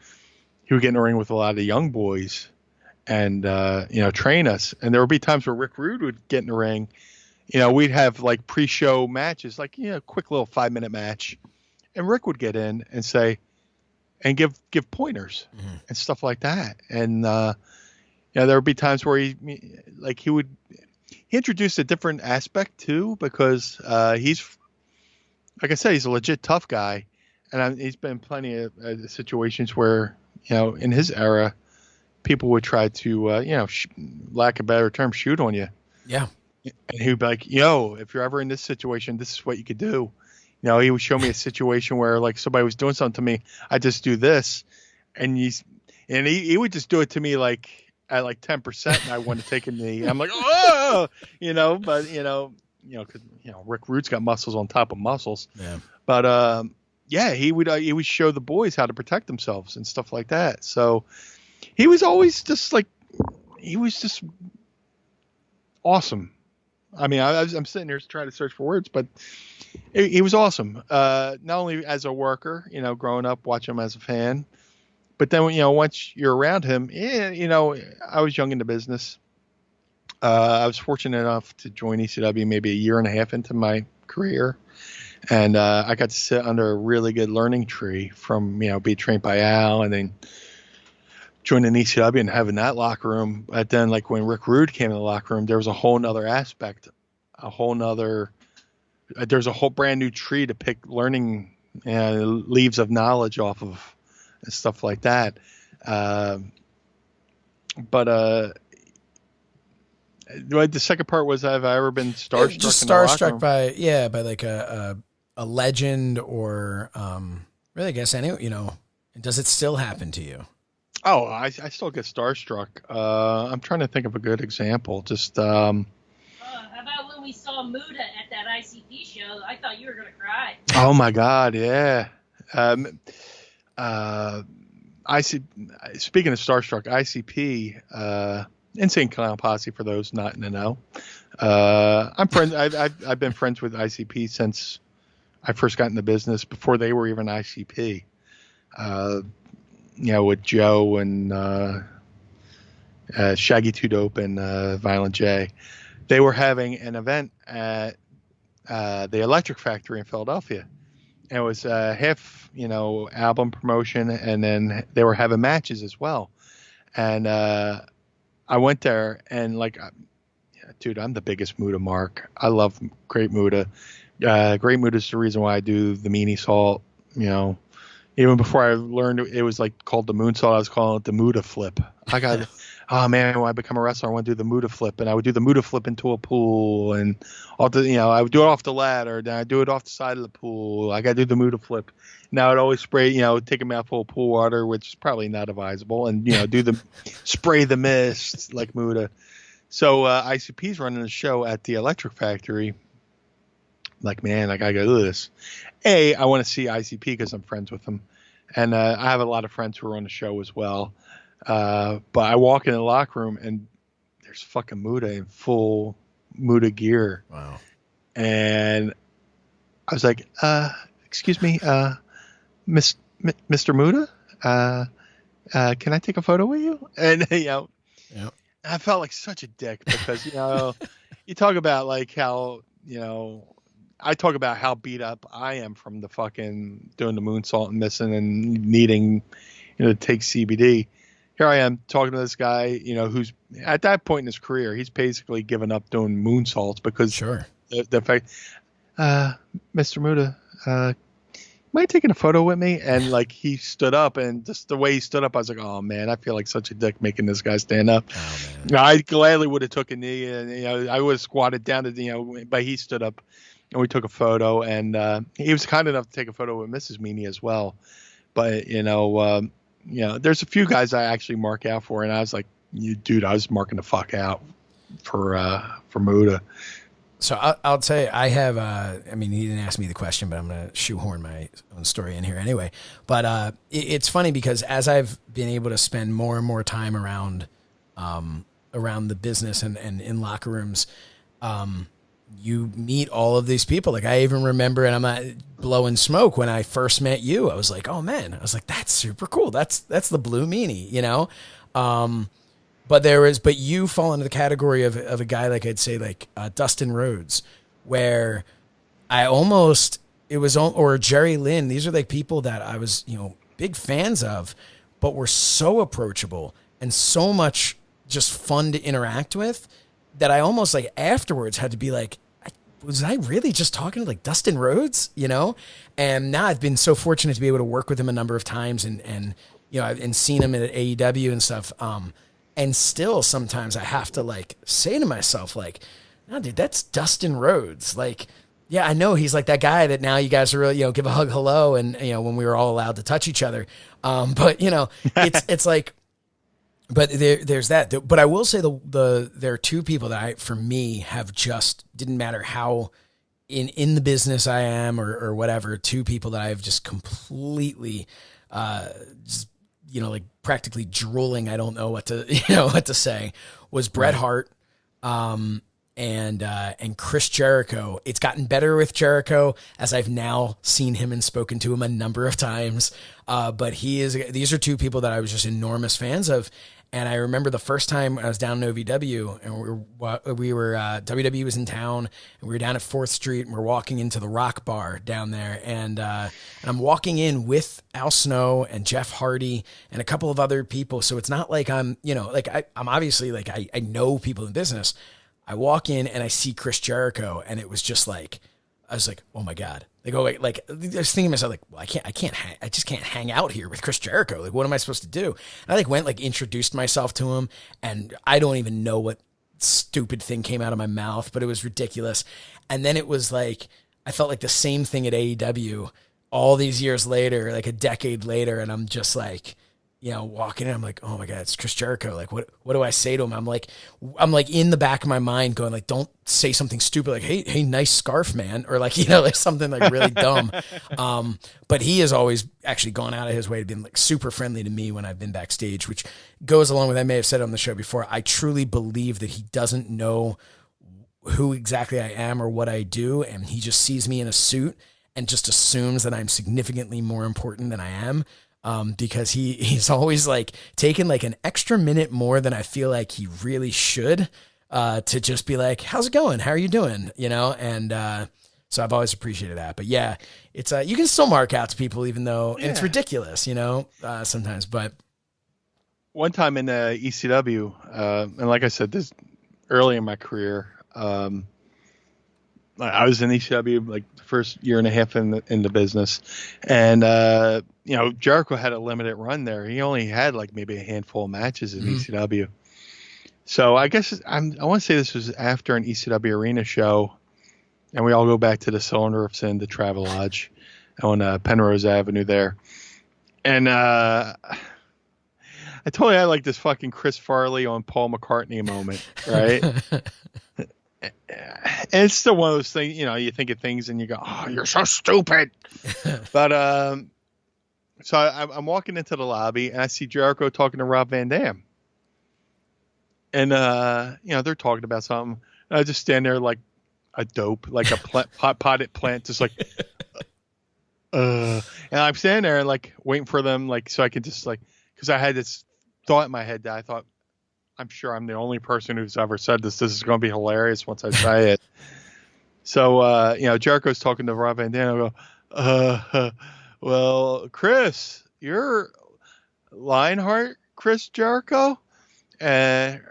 he would get in the ring with a lot of the young boys and, you know, train us. And there would be times where Rick Rude would get in the ring. You know, we'd have like pre-show matches, like, you know, quick little 5-minute match. And Rick would get in and say, and give pointers and stuff like that. And, you know, there would be times where he introduced a different aspect too, because he's, like I said, he's a legit tough guy. And he's been plenty of situations where, you know, in his era, people would try to, you know, lack of a better term, shoot on you. Yeah. And he'd be like, yo, if you're ever in this situation, this is what you could do. You know, he would show me a situation where like somebody was doing something to me. I just do this. And he would just do it to me like at like 10%. And I want to take a knee. I'm like, oh, you know, but cause you know, Rick Rude's got muscles on top of muscles. Yeah. But, yeah, he would show the boys how to protect themselves and stuff like that. So he was always just like, he was just awesome. I mean, I'm sitting here trying to search for words, but he was awesome. Not only as a worker, you know, growing up, watching him as a fan, but then, you know, once you're around him, you know, I was young in the business. I was fortunate enough to join ECW maybe a year and a half into my career. And I got to sit under a really good learning tree from, you know, being trained by Al and then joining ECW and having that locker room. But then, like, when Rick Rude came in the locker room, there was a whole nother aspect, there's a whole brand new tree to pick learning leaves of knowledge off of and stuff like that. But the second part was, have I ever been starstruck? Just starstruck by like a legend or really, I guess, you know, does it still happen to you? Oh, I still get starstruck. I'm trying to think of a good example. Just how about when we saw Muda at that ICP show? I thought you were gonna cry. Oh my God, yeah. Speaking of starstruck, ICP, Insane Clown Posse, for those not in the know. I'm friends. I've been friends with ICP since I first got in the business, before they were even ICP. You know, with Joe and Shaggy Two Dope and Violent J. They were having an event at the Electric Factory in Philadelphia. And it was half, you know, album promotion, and then they were having matches as well. And I went there, and like, dude, I'm the biggest Muda mark. I love Great Muda. Great Muda is the reason why I do the meaniesault. You know, even before I learned it was like called the moonsault, I was calling it the Muda flip. I got, oh man, when I become a wrestler, I want to do the Muda flip, and I would do the Muda flip into a pool, and all the, you know, I would do it off the ladder, then I do it off the side of the pool. I got to do the Muda flip. Now I'd always spray, you know, take a mouthful of pool water, which is probably not advisable, and, you know, do the spray the mist like Muda. So ICP's running the show at the Electric Factory. Like, man, like, I gotta do this. I want to see ICP because I'm friends with them, and I have a lot of friends who are on the show as well. But I walk in the locker room, and there's fucking Muda in full Muda gear. Wow. And I was like, excuse me, Mr. Muda, can I take a photo with you? And Yeah. I felt like such a dick because you talk about like how I talk about how beat up I am from the fucking doing the moonsault and missing and needing to take CBD. Here I am talking to this guy, who's at that point in his career, he's basically given up doing moonsaults because the fact, Mr. Muda, am I taking a photo with me? And like he stood up, and just the way he stood up, I was like, oh man, I feel like such a dick making this guy stand up. Oh, man. I gladly would have took a knee, and I would have squatted down to but he stood up, and we took a photo, and he was kind enough to take a photo with Mrs. Meanie as well. But there's a few guys I actually mark out for, and I was like, dude, I was marking the fuck out for Muda. So I'll say I have, he didn't ask me the question, but I'm going to shoehorn my own story in here anyway. But it's funny because as I've been able to spend more and more time around the business and in locker rooms, you meet all of these people. Like I even remember, and I'm not blowing smoke, when I first met you, I was like, oh man, I was like, that's super cool. That's the Blue Meanie, But you fall into the category of a guy like I'd say like Dustin Rhodes, where or Jerry Lynn. These are like people that I was big fans of, but were so approachable and so much just fun to interact with that I almost like afterwards had to be like, was I really just talking to like Dustin Rhodes, And now I've been so fortunate to be able to work with him a number of times and seen him at AEW and stuff. And still sometimes I have to like say to myself, like, no, dude, that's Dustin Rhodes. Like, yeah, I know he's like that guy that now you guys are really, give a hug, hello. And, when we were all allowed to touch each other. But it's like, but there's that. But I will say there are two people that for me have just didn't matter how in the business I am or whatever, two people that I've just completely, like practically drooling. I don't know what to say, was Bret Hart, and Chris Jericho. It's gotten better with Jericho as I've now seen him and spoken to him a number of times. But these are two people that I was just enormous fans of. And I remember the first time I was down in OVW and we were WWE was in town and we were down at 4th Street and we're walking into the Rock Bar down there. And I'm walking in with Al Snow and Jeff Hardy and a couple of other people. So it's not like I'm obviously like, I know people in business. I walk in and I see Chris Jericho and it was just like, I was like, oh my God. I was thinking to myself, like, well, I just can't hang out here with Chris Jericho. Like, what am I supposed to do? And I went introduced myself to him and I don't even know what stupid thing came out of my mouth, but it was ridiculous. And then it was like, I felt like the same thing at AEW all these years later, like a decade later. And I'm just like, walking in, I'm like, oh my God, it's Chris Jericho. Like, what do I say to him? I'm like in the back of my mind going like, don't say something stupid. Like, hey, nice scarf, man. Or like, like something like really dumb. But he has always actually gone out of his way to be like super friendly to me when I've been backstage, which goes along with, I may have said it on the show before, I truly believe that he doesn't know who exactly I am or what I do. And he just sees me in a suit and just assumes that I'm significantly more important than I am. Because he's always like taken like an extra minute more than I feel like he really should, to just be like, how's it going? How are you doing? And, so I've always appreciated that, but yeah, it's, you can still mark out to people even though and it's ridiculous, sometimes, but one time in ECW, and like I said, this early in my career, I was in ECW like the first year and a half in the business, and Jericho had a limited run there. He only had like maybe a handful of matches in ECW. So I guess I want to say this was after an ECW arena show, and we all go back to the Cylinder of Sin, the Travel Lodge on Penrose Avenue there, and I totally had like this fucking Chris Farley on Paul McCartney moment, right? And it's still one of those things, you think of things and you go, oh, you're so stupid. But so I'm walking into the lobby and I see Jericho talking to Rob Van Dam. And, they're talking about something. And I just stand there like a dope, like a potted plant, just like, and I'm standing there like waiting for them, like, so I could just like, because I had this thought in my head that I thought, I'm sure I'm the only person who's ever said this. This is going to be hilarious once I say it. So, Jericho's talking to Rob Van Dam. I go, well, Chris, you're Lionheart, Chris Jericho, and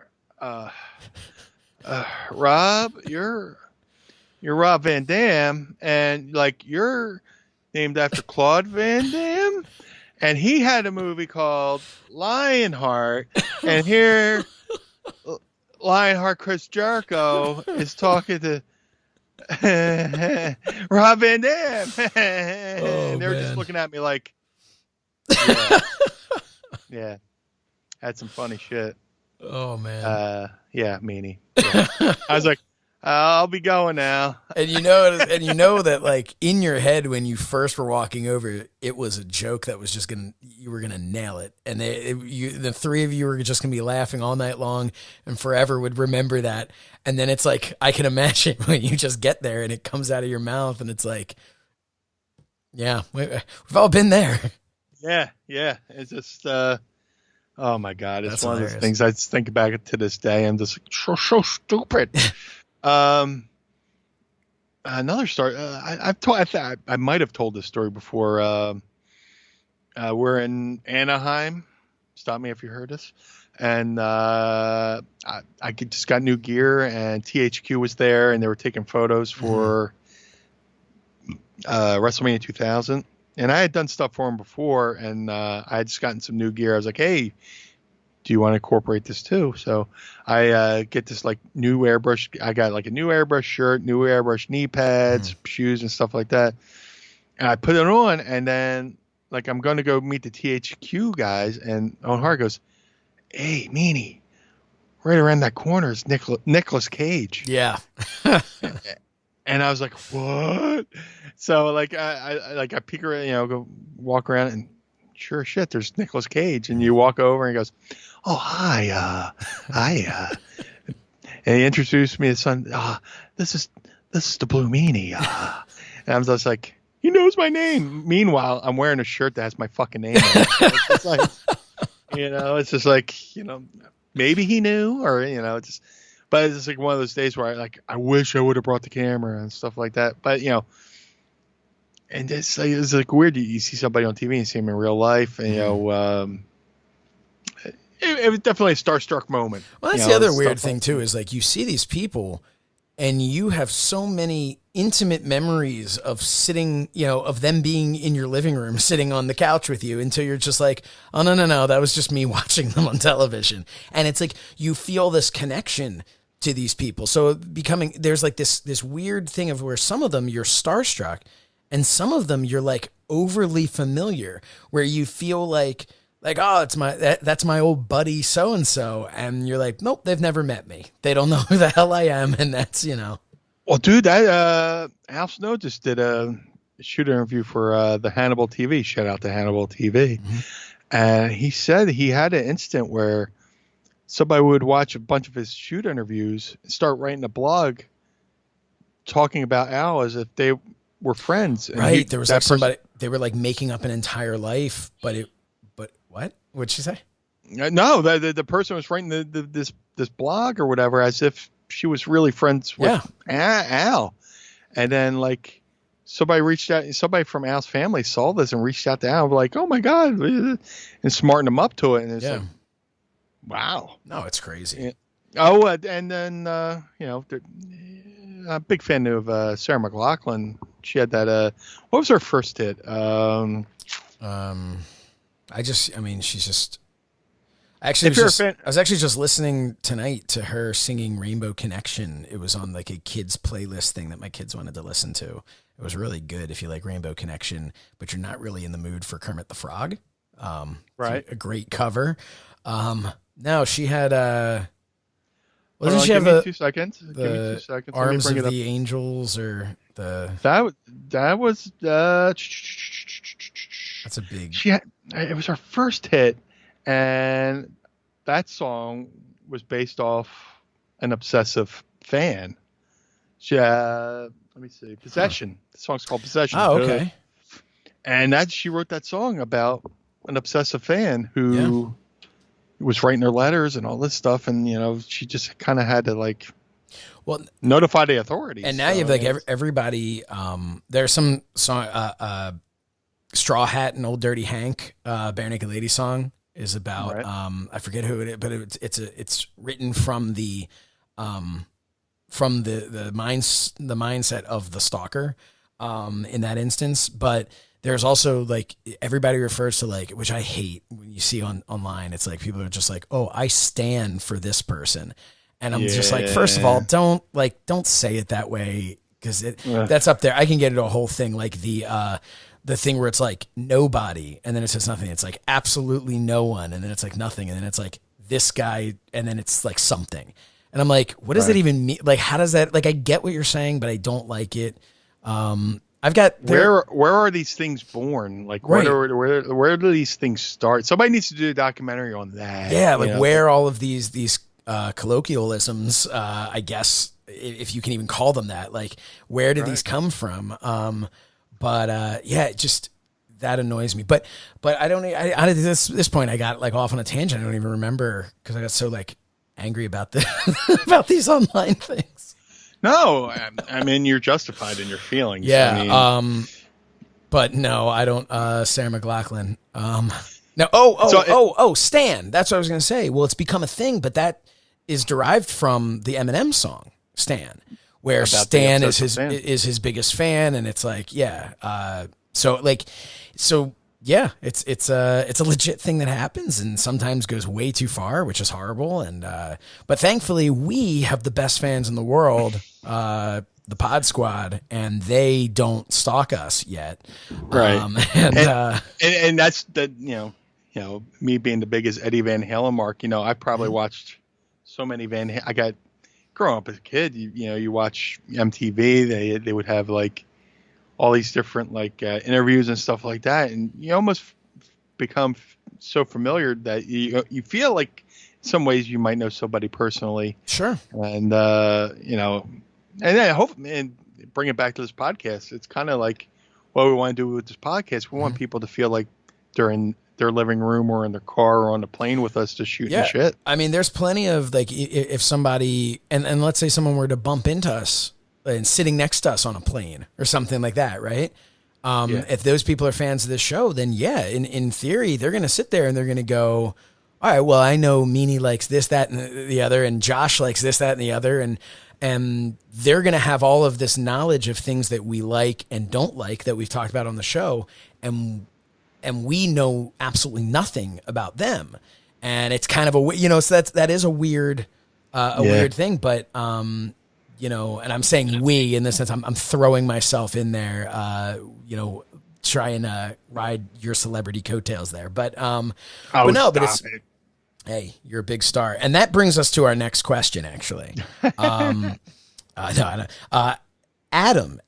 Rob, you're Rob Van Dam, and like you're named after Claude Van Damme, and he had a movie called Lionheart, and here Lionheart Chris Jericho is talking to Rob Van Dam. And they were just looking at me like, yeah, had some funny shit. Oh man. Yeah, meanie. Yeah. I was like, I'll be going now. And you know that like in your head when you first were walking over, it was a joke that was just you were gonna nail it, and the three of you were just gonna be laughing all night long, and forever would remember that. And then it's like I can imagine when you just get there and it comes out of your mouth, and it's like, yeah, we've all been there. Yeah. It's just, oh my God, it's That's one hilarious. of those things I just think about to this day. I'm just like, so stupid. Another story. I might have told this story before. We're in Anaheim. Stop me if you heard this. And I just got new gear, and THQ was there, and they were taking photos for WrestleMania 2000. And I had done stuff for them before, and I had just gotten some new gear. I was like, hey, do you want to incorporate this too? So I get this like new airbrush. I got like a new airbrush shirt, new airbrush knee pads, shoes and stuff like that. And I put it on, and then like I'm going to go meet the THQ guys, and Owen Hart goes, hey, Meanie, right around that corner is Nicolas Cage. Yeah. And I was like, what? So like I peek around, go walk around, and sure as shit, there's Nicolas Cage. And you walk over and he goes, oh, hi. And he introduced me to his son. This is the Blue Meanie. And I was just like, he knows my name. Meanwhile, I'm wearing a shirt that has my fucking name on it. It's like, it's just like, maybe he knew, or, but it's just like one of those days where I wish I would have brought the camera and stuff like that. But, and it's like weird. You see somebody on TV and see him in real life, and it was definitely a starstruck moment. Well, that's the other weird thing too, is like you see these people, and you have so many intimate memories of sitting, of them being in your living room, sitting on the couch with you, until you're just like, oh no, that was just me watching them on television, and it's like you feel this connection to these people. So there's like this weird thing of where some of them you're starstruck, and some of them you're like overly familiar, where you feel like, oh, that's my old buddy so-and-so. And you're like, nope, they've never met me. They don't know who the hell I am. And that's, Well, dude, that Al Snow just did a shoot interview for the Hannibal TV. Shout out to Hannibal TV. Mm-hmm. And he said he had an instant where somebody would watch a bunch of his shoot interviews and start writing a blog talking about Al as if they were friends. And right. There was like somebody, they were like making up an entire life, but what? What'd she say? No, the person was writing this blog or whatever as if she was really friends with Al. And then like somebody from Al's family saw this and reached out to Al, like, oh my God, and smartened him up to it. And it's like, wow. No, it's crazy. Yeah. Oh, and then, a big fan of Sarah McLachlan. She had that, what was her first hit? She's just. I was actually just listening tonight to her singing Rainbow Connection. It was on like a kids playlist thing that my kids wanted to listen to. It was really good if you like Rainbow Connection, but you're not really in the mood for Kermit the Frog. Right. A great cover. No, she had Wasn't she have a 2 seconds? Give me 2 seconds. Arms of the Angels or the that was that's a big. It was her first hit, and that song was based off an obsessive fan, Let me see. Possession. The song's called Possession. Oh, okay. And she wrote that song about an obsessive fan who was writing her letters and all this stuff, and she just kind of had to notify the authorities. And now you have everybody. There's some song, Straw Hat and Old Dirty Hank, Bare Naked Lady song is about. Right. I forget who it is, but it's written from the mindset of the stalker in that instance, but. There's also everybody refers to which I hate when you see online. It's people are just oh, I stand for this person. And I'm just first of all, don't say it that way. Cause that's up there. I can get into a whole thing. The thing where it's nobody. And then it says nothing. It's absolutely no one. And then it's nothing. And then it's this guy. And then it's something. And I'm what does that even mean? How does that, I get what you're saying, but I don't like it. I've got where are these things born? Where do these things start? Somebody needs to do a documentary on that. Yeah, where all of these colloquialisms, I guess, if you can even call them that, where did these come from? Just that annoys me. But I don't. I at this point I got off on a tangent. I don't even remember because I got so angry about about these online things. No, I mean you're justified in your feelings. Yeah. But no, I don't. Sarah McLachlan. Stan. That's what I was going to say. Well, it's become a thing, but that is derived from the Eminem song Stan, where About Stan is his biggest fan, and it's it's a legit thing that happens and sometimes goes way too far, which is horrible. And but thankfully, we have the best fans in the world, the Pod Squad, and they don't stalk us yet. Right. And that's me being the biggest Eddie Van Halen mark. I probably watched so many Van Halen. I got growing up as a kid. You watch MTV. They would have all these different interviews and stuff like that, and you almost become so familiar that you feel like in some ways you might know somebody personally. Sure. And and I hope, and bring it back to this podcast. It's kind of what we want to do with this podcast. We want people to feel like they're in their living room or in their car or on the plane with us to shoot the shit. I mean, there's plenty of if somebody and let's say someone were to bump into us and sitting next to us on a plane or something like that, right? If those people are fans of this show, then in theory, they're going to sit there and they're going to go, all right, well, I know Meanie likes this, that, and the other, and Josh likes this, that, and the other, and they're going to have all of this knowledge of things that we like and don't like that we've talked about on the show, and we know absolutely nothing about them, and it's kind of so that is a weird weird thing, but and I'm saying we in the sense I'm throwing myself in there, try and ride your celebrity coattails there, but hey, you're a big star. And that brings us to our next question, actually. Adam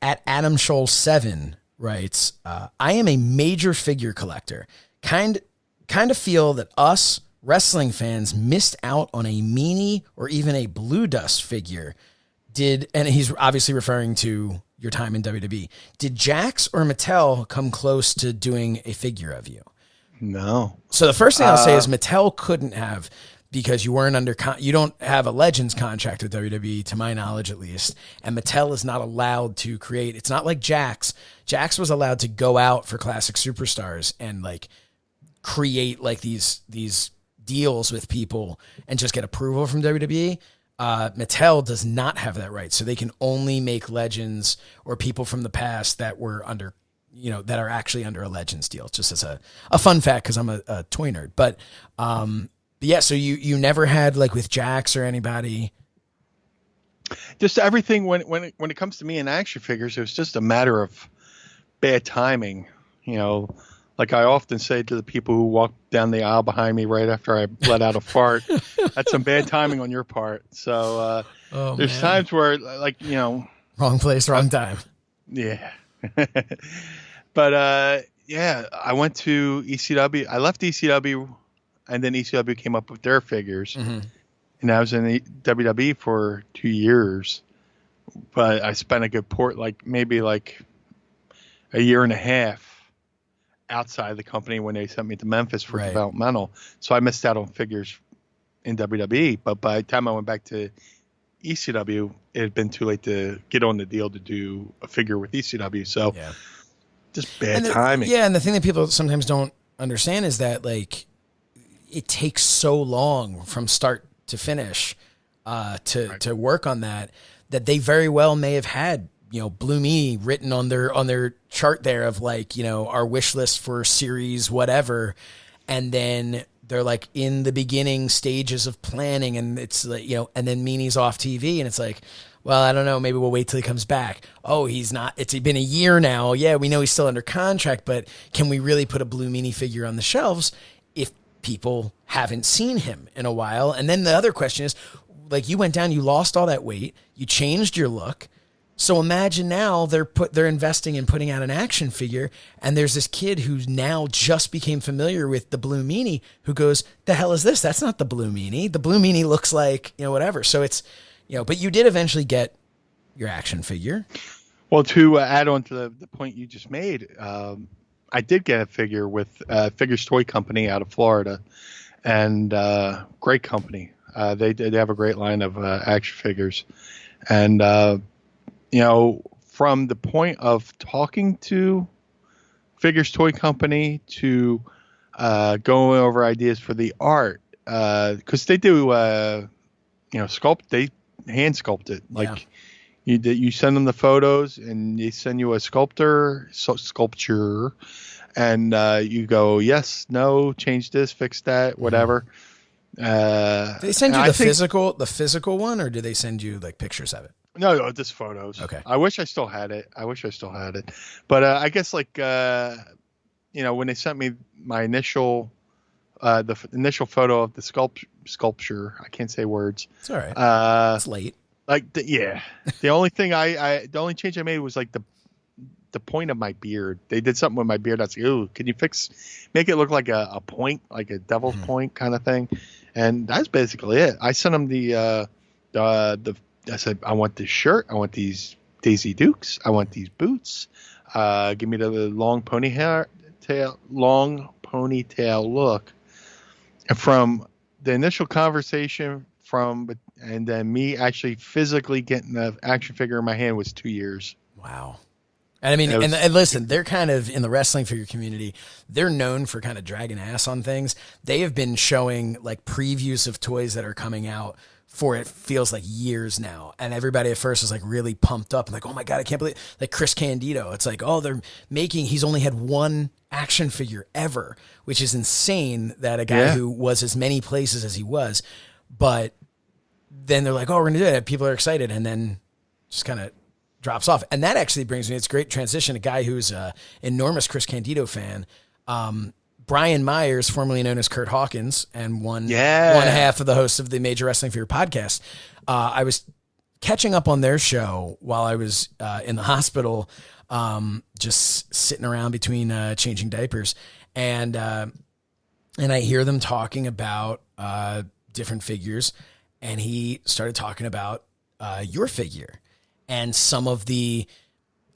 at Adam Scholl 7 writes, I am a major figure collector. Kind of feel that us wrestling fans missed out on a Meanie or even a BlueDust figure. And he's obviously referring to your time in WWE. Did Jax or Mattel come close to doing a figure of you? No. So the first thing I'll say is Mattel couldn't have, because you weren't you don't have a Legends contract with WWE, to my knowledge at least, and Mattel is not allowed to create. It's not like Jax. Jax was allowed to go out for classic superstars and create these deals with people and just get approval from WWE. Mattel does not have that right, so they can only make Legends or people from the past that were under. That are actually under a Legends deal, just as a fun fact, because I'm a toy nerd. But so you never had with Jax or anybody. Just everything when it comes to me and action figures, it was just a matter of bad timing. Like I often say to the people who walk down the aisle behind me right after I let out a fart, that's some bad timing on your part. So there's times where wrong place, wrong time. Yeah. But I went to ECW. I left ECW, and then ECW came up with their figures, and I was in the WWE for 2 years. but I spent a good maybe like a year and a half outside the company when they sent me to Memphis for developmental. So I missed out on figures in WWE. But by the time I went back to ECW, it had been too late to get on the deal to do a figure with ECW. So just bad timing. Yeah, and the thing that people sometimes don't understand is that like it takes so long from start to finish to work on that they very well may have had, you know, Blue Meanie written on their chart there of like, you know, our wish list for series whatever, and then they're like in the beginning stages of planning, and it's like, you know, and then Meanie's off TV, and it's like, well, I don't know, maybe we'll wait till he comes back. Oh, he's not. It's been a year now. Yeah, we know he's still under contract, but can we really put a Blue Meanie figure on the shelves if people haven't seen him in a while? And then the other question is, like, you went down, you lost all that weight, you changed your look. So imagine now they're investing in putting out an action figure, and there's this kid who now just became familiar with the Blue Meanie who goes, the hell is this? That's not the Blue Meanie. The Blue Meanie looks like, you know, whatever. So it's, you know, but you did eventually get your action figure. Well, to add on to the point you just made, I did get a figure with Figures Toy Company out of Florida, and great company. They have a great line of action figures. And, you know, from the point of talking to Figures Toy Company to going over ideas for the art, because they do, you know, they hand sculpt it. Like you send them the photos, and they send you a sculpture, and you go, yes, no, change this, fix that, whatever. Did they send you the physical one, or did they send you like pictures of it? No, just photos. Okay. I wish I still had it. But I guess like, you know, when they sent me my initial, the initial photo of the sculpture, I can't say words. It's all right. It's late. Like, the only thing the only change I made was like the point of my beard. They did something with my beard. I was like, ooh, can you make it look like a point, like a devil's point kind of thing? And that's basically it. I sent them I said, I want this shirt. I want these Daisy Dukes. I want these boots. Give me the long ponytail look. And from the initial conversation and then me actually physically getting the action figure in my hand was 2 years. Wow. And I mean, and listen, they're kind of in the wrestling figure community. They're known for kind of dragging ass on things. They have been showing like previews of toys that are coming out for it feels like years now. And everybody at first was like really pumped up and like, oh my God, I can't believe like Chris Candido. It's like, oh, he's only had one action figure ever, which is insane that a guy who was as many places as he was. But then they're like, oh, we're going to do it. People are excited. And then just kind of drops off. And that actually brings me, it's a great transition. A guy who's an enormous Chris Candido fan, Brian Myers, formerly known as Kurt Hawkins, and one half of the hosts of the Major Wrestling Figure podcast. I was catching up on their show while I was in the hospital, just sitting around between changing diapers, and I hear them talking about different figures, and he started talking about your figure and some of the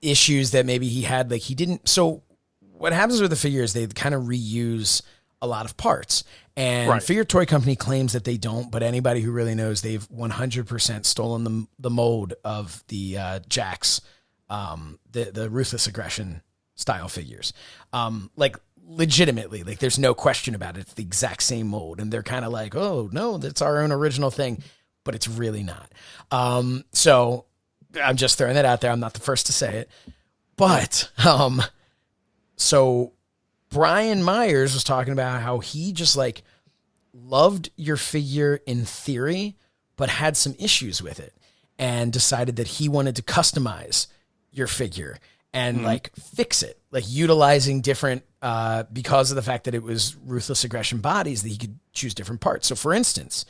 issues that maybe he had. Like he didn't. So what happens with the figure is they kind of reuse a lot of parts, and Figure Toy Company claims that they don't, but anybody who really knows, they've 100% stolen the mold of the Jax, the Ruthless Aggression style figures. Like legitimately, like there's no question about it. It's the exact same mold, and they're kind of like, oh no, that's our own original thing, but it's really not. So I'm just throwing that out there. I'm not the first to say it, but, so Brian Myers was talking about how he just like loved your figure in theory, but had some issues with it and decided that he wanted to customize your figure and like fix it, like utilizing different, because of the fact that it was Ruthless Aggression bodies, that he could choose different parts. So for instance,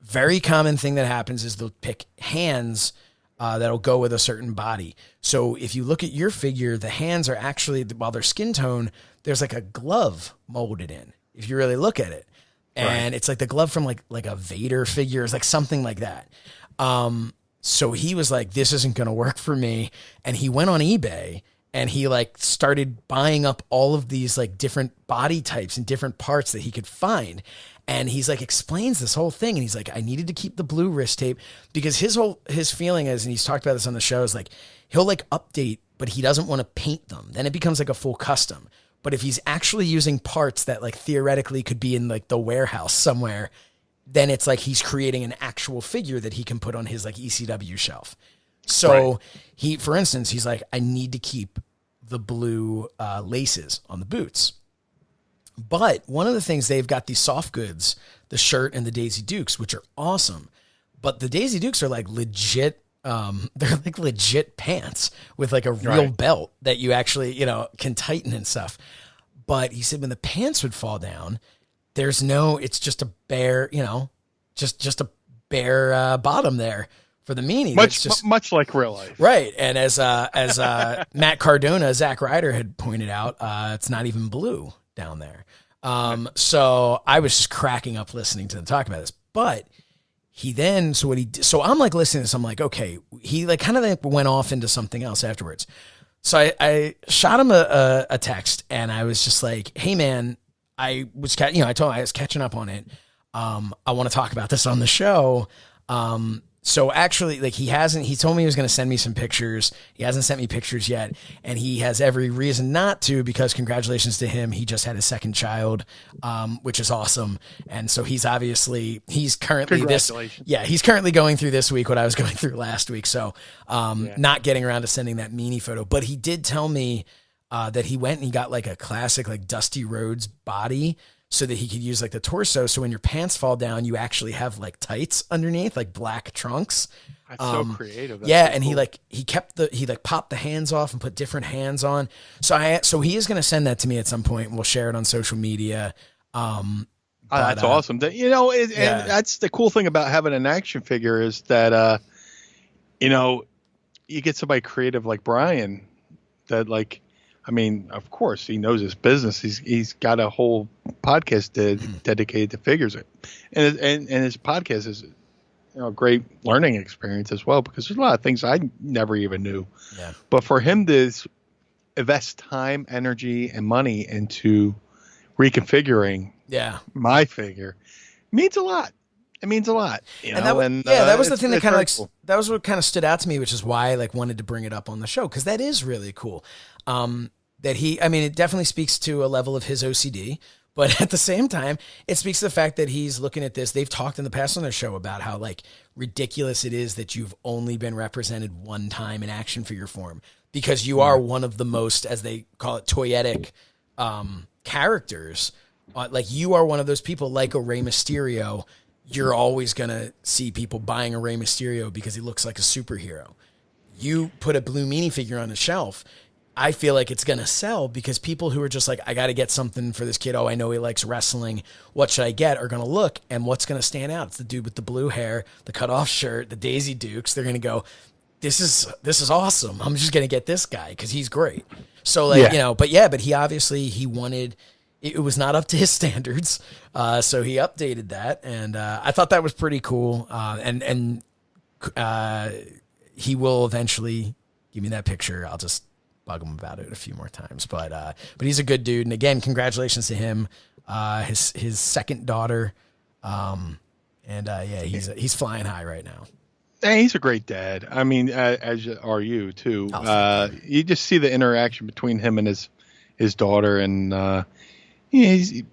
very common thing that happens is they'll pick hands that'll go with a certain body. So if you look at your figure, the hands are actually, while they're skin tone, there's like a glove molded in, if you really look at it. And it's like the glove from like a Vader figure, is like something like that. So he was like, this isn't going to work for me. And he went on eBay and he like started buying up all of these like different body types and different parts that he could find. And he's like, explains this whole thing. And he's like, I needed to keep the blue wrist tape because his feeling is, and he's talked about this on the show, is like, he'll like update, but he doesn't want to paint them. Then it becomes like a full custom. But if he's actually using parts that like theoretically could be in like the warehouse somewhere, then it's like he's creating an actual figure that he can put on his like ECW shelf. So he, for instance, he's like, I need to keep the blue laces on the boots. But one of the things, they've got these soft goods, the shirt and the Daisy Dukes, which are awesome. But the Daisy Dukes are like legit. They're like legit pants with like a real belt that you actually, you know, can tighten and stuff. But he said when the pants would fall down, there's no, it's just a bare, you know, just a bare bottom there for the meanie. Much like real life. Right. And as Matt Cardona, Zack Ryder had pointed out, it's not even blue down there. So I was just cracking up listening to them talk about this. But he then, so I'm like listening to this, I'm like, okay, he like kind of like went off into something else afterwards. So I shot him a text and I was just like, hey man, I told him I was catching up on it. I want to talk about this on the show. So actually, like he told me he was going to send me some pictures. He hasn't sent me pictures yet. And he has every reason not to, because congratulations to him. He just had his second child, which is awesome. And so he's currently he's currently going through this week what I was going through last week. So, not getting around to sending that meanie photo, but he did tell me, that he went and he got like a classic, like Dusty Rhodes body, so that he could use like the torso. So when your pants fall down, you actually have like tights underneath, like black trunks. That's so creative. That's yeah. so And cool. he popped the hands off and put different hands on. So he is going to send that to me at some point and we'll share it on social media. That's awesome. And that's the cool thing about having an action figure is that, you get somebody creative like Brian that like, I mean, of course, he knows his business. He's got a whole podcast dedicated to figures, and his podcast is a great learning experience as well, because there's a lot of things I never even knew. Yeah. But for him to invest time, energy, and money into reconfiguring my figure means a lot. It means a lot, that was the thing that kind of cool. That was what kind of stood out to me, which is why I like wanted to bring it up on the show, because that is really cool. It definitely speaks to a level of his OCD, but at the same time, it speaks to the fact that he's looking at this. They've talked in the past on their show about how like ridiculous it is that you've only been represented one time in action figure form, because you are one of the most, as they call it, toyetic characters. Like you are one of those people, like a Rey Mysterio. You're always going to see people buying a Rey Mysterio because he looks like a superhero. You put a Blue Meanie figure on a shelf, I feel like it's going to sell, because people who are just like, I got to get something for this kid. Oh, I know he likes wrestling. What should I get? Are going to look, and what's going to stand out? It's the dude with the blue hair, the cutoff shirt, the Daisy Dukes. They're going to go, this is awesome. I'm just going to get this guy because he's great. So like, but he obviously, he wanted, it was not up to his standards. So he updated that. And I thought that was pretty cool. And he will eventually give me that picture. I'll just bug him about it a few more times, but he's a good dude. And again, congratulations to him, his second daughter. He's flying high right now. Hey, he's a great dad. I mean, as are you too. You just see the interaction between him and his daughter, and it's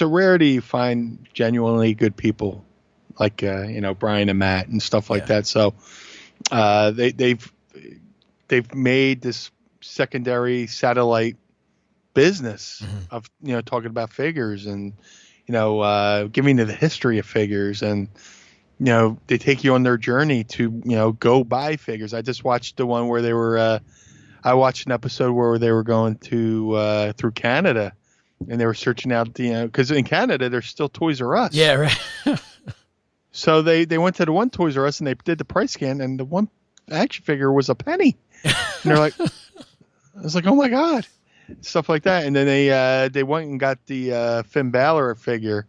a rarity to find genuinely good people like Brian and Matt and stuff like that. So they've made this secondary satellite business of talking about figures and giving you the history of figures, and they take you on their journey to go buy figures. I just watched the one where they were I watched an episode where they were going to through Canada, and they were searching out because in Canada there's still Toys R Us. Yeah, right. So they went to the one Toys R Us and they did the price scan, and the one action figure was a penny. And they're like, I was like, oh my God, stuff like that. And then they went and got the Finn Balor figure,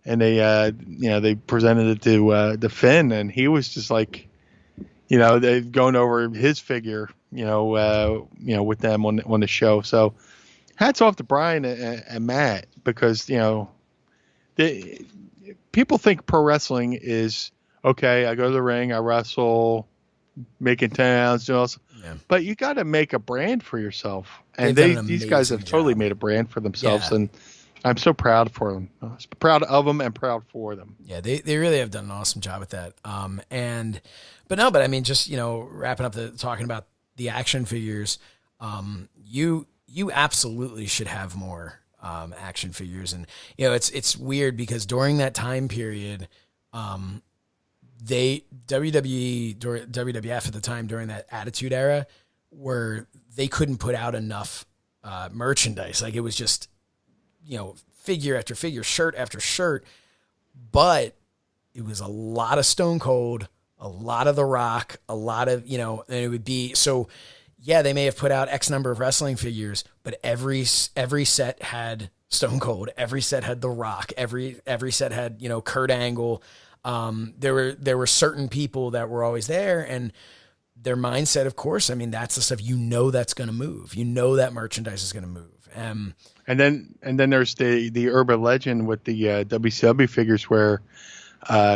and they presented it to Finn, and he was just like, they've gone over his figure, with them on the show. So hats off to Brian and Matt, because people think pro wrestling is okay. I go to the ring, I wrestle, making 10 ounces, but you got to make a brand for yourself. And these guys have totally made a brand for themselves, and I'm so proud for them. I'm proud of them and proud for them. Yeah, they really have done an awesome job with that. But I mean, just wrapping up talking about the action figures, you absolutely should have more action figures, and it's weird because during that time period, WWF at the time during that Attitude Era, where they couldn't put out enough merchandise. Like, it was just figure after figure, shirt after shirt, but it was a lot of Stone Cold, a lot of The Rock, a lot of, and it would be, so yeah, they may have put out X number of wrestling figures, but every set had Stone Cold, every set had The Rock, every set had, Kurt Angle. There were certain people that were always there, and their mindset, of course, I mean, that's the stuff, that's going to move. That merchandise is going to move. And then there's the urban legend with the WCW figures where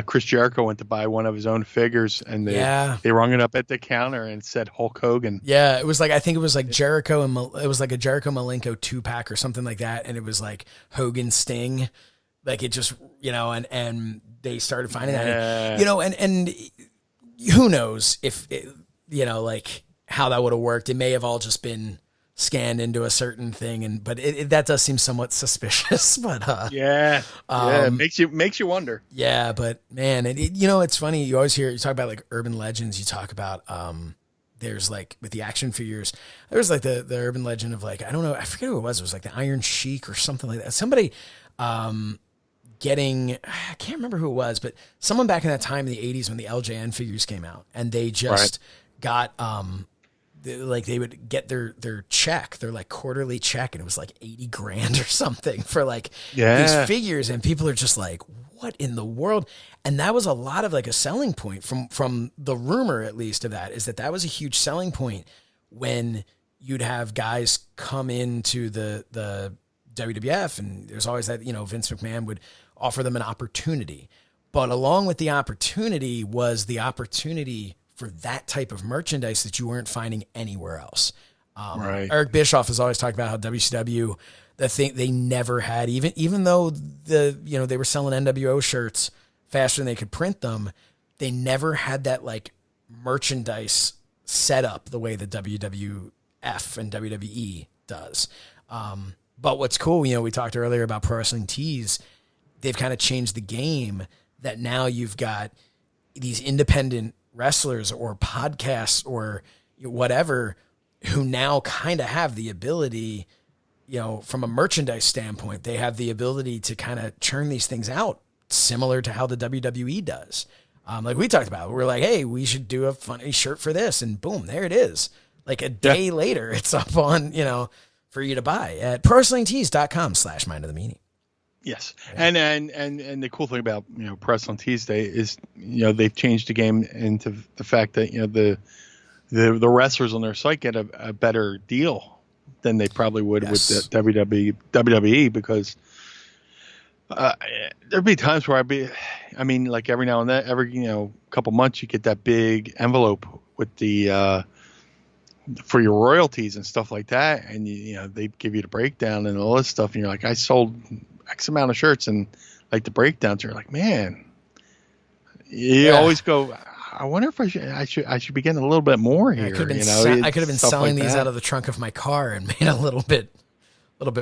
Chris Jericho went to buy one of his own figures, and they rung it up at the counter and said Hulk Hogan. Yeah, it was like, I think it was like Jericho, and it was like a Jericho Malenko 2-pack or something like that, and it was like Hogan Sting, like it just and they started finding that, and who knows if like how that would have worked. It may have all just been scanned into a certain thing, but that does seem somewhat suspicious. But makes you wonder. Yeah, but man, it's funny. You always you talk about like urban legends. You talk about there's like with the action figures, there's like the urban legend of like, I don't know, I forget who it was. It was like the Iron Sheik or something like that. Somebody I can't remember who it was, but someone back in that time in the 80s when the LJN figures came out, and they just got they would get their check, their like quarterly check, and it was like 80 grand or something for like these figures, and people are just like, what in the world? And that was a lot of like a selling point from the rumor, at least, of that, is that was a huge selling point when you'd have guys come into the WWF, and there's always that, Vince McMahon would offer them an opportunity, but along with the opportunity was the opportunity for that type of merchandise that you weren't finding anywhere else. Eric Bischoff has always talked about how WCW, the thing they never had, even though they were selling NWO shirts faster than they could print them, they never had that like merchandise set up the way the WWF and WWE does. But what's cool, we talked earlier about Pro Wrestling Tees. They've kind of changed the game, that now you've got these independent wrestlers or podcasts or whatever who now kind of have the ability, from a merchandise standpoint, they have the ability to kind of churn these things out similar to how the WWE does. Like we talked about, we're like, hey, we should do a funny shirt for this, and boom, there it is. Like a day later, it's up on, for you to buy at ProWrestlingTees.com/Mind of the Meanie. Yes. And the cool thing about, Pro Wrestling Tuesday is, they've changed the game into the fact that, the wrestlers on their site get a better deal than they probably would with the WWE, because there'd be times where like every now and then, every, couple months, you get that big envelope with the for your royalties and stuff like that, and they give you the breakdown and all this stuff, and you're like, I sold X amount of shirts, and like the breakdowns, you're like, man, you always go, I wonder if I should be getting a little bit more here. I could have been selling these out of the trunk of my car and made a little bit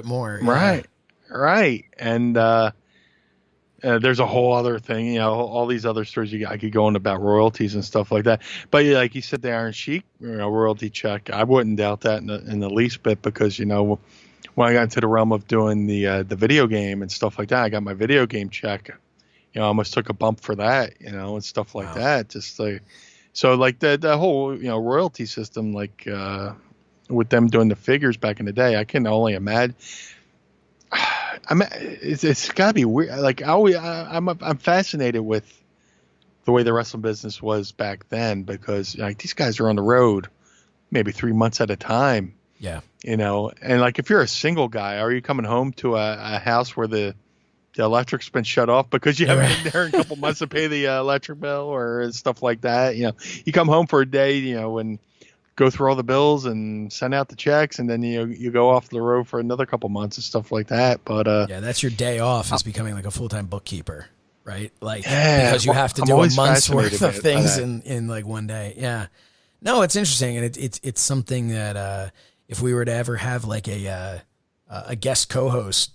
more. Right. And there's a whole other thing, all these other stories I could go on about royalties and stuff like that. But like you said, the Iron Sheik, royalty check, I wouldn't doubt that in the least bit, because when I got into the realm of doing the video game and stuff like that, I got my video game check. I almost took a bump for that, and stuff like that. Just like, so like the whole royalty system, like with them doing the figures back in the day, I can only imagine. it's got to be weird. Like I'm fascinated with the way the wrestling business was back then, because like these guys are on the road maybe 3 months at a time. Yeah. And like if you're a single guy, are you coming home to a house where the electric's been shut off because you haven't been there in a couple months to pay the electric bill or stuff like that? You come home for a day, and go through all the bills and send out the checks, and then you go off the road for another couple months and stuff like that. But yeah, that's your day off, is becoming like a full-time bookkeeper, right? Like, because you have to do a month's worth of things in like one day. Yeah. No, it's interesting, and it's something that if we were to ever have like a guest co-host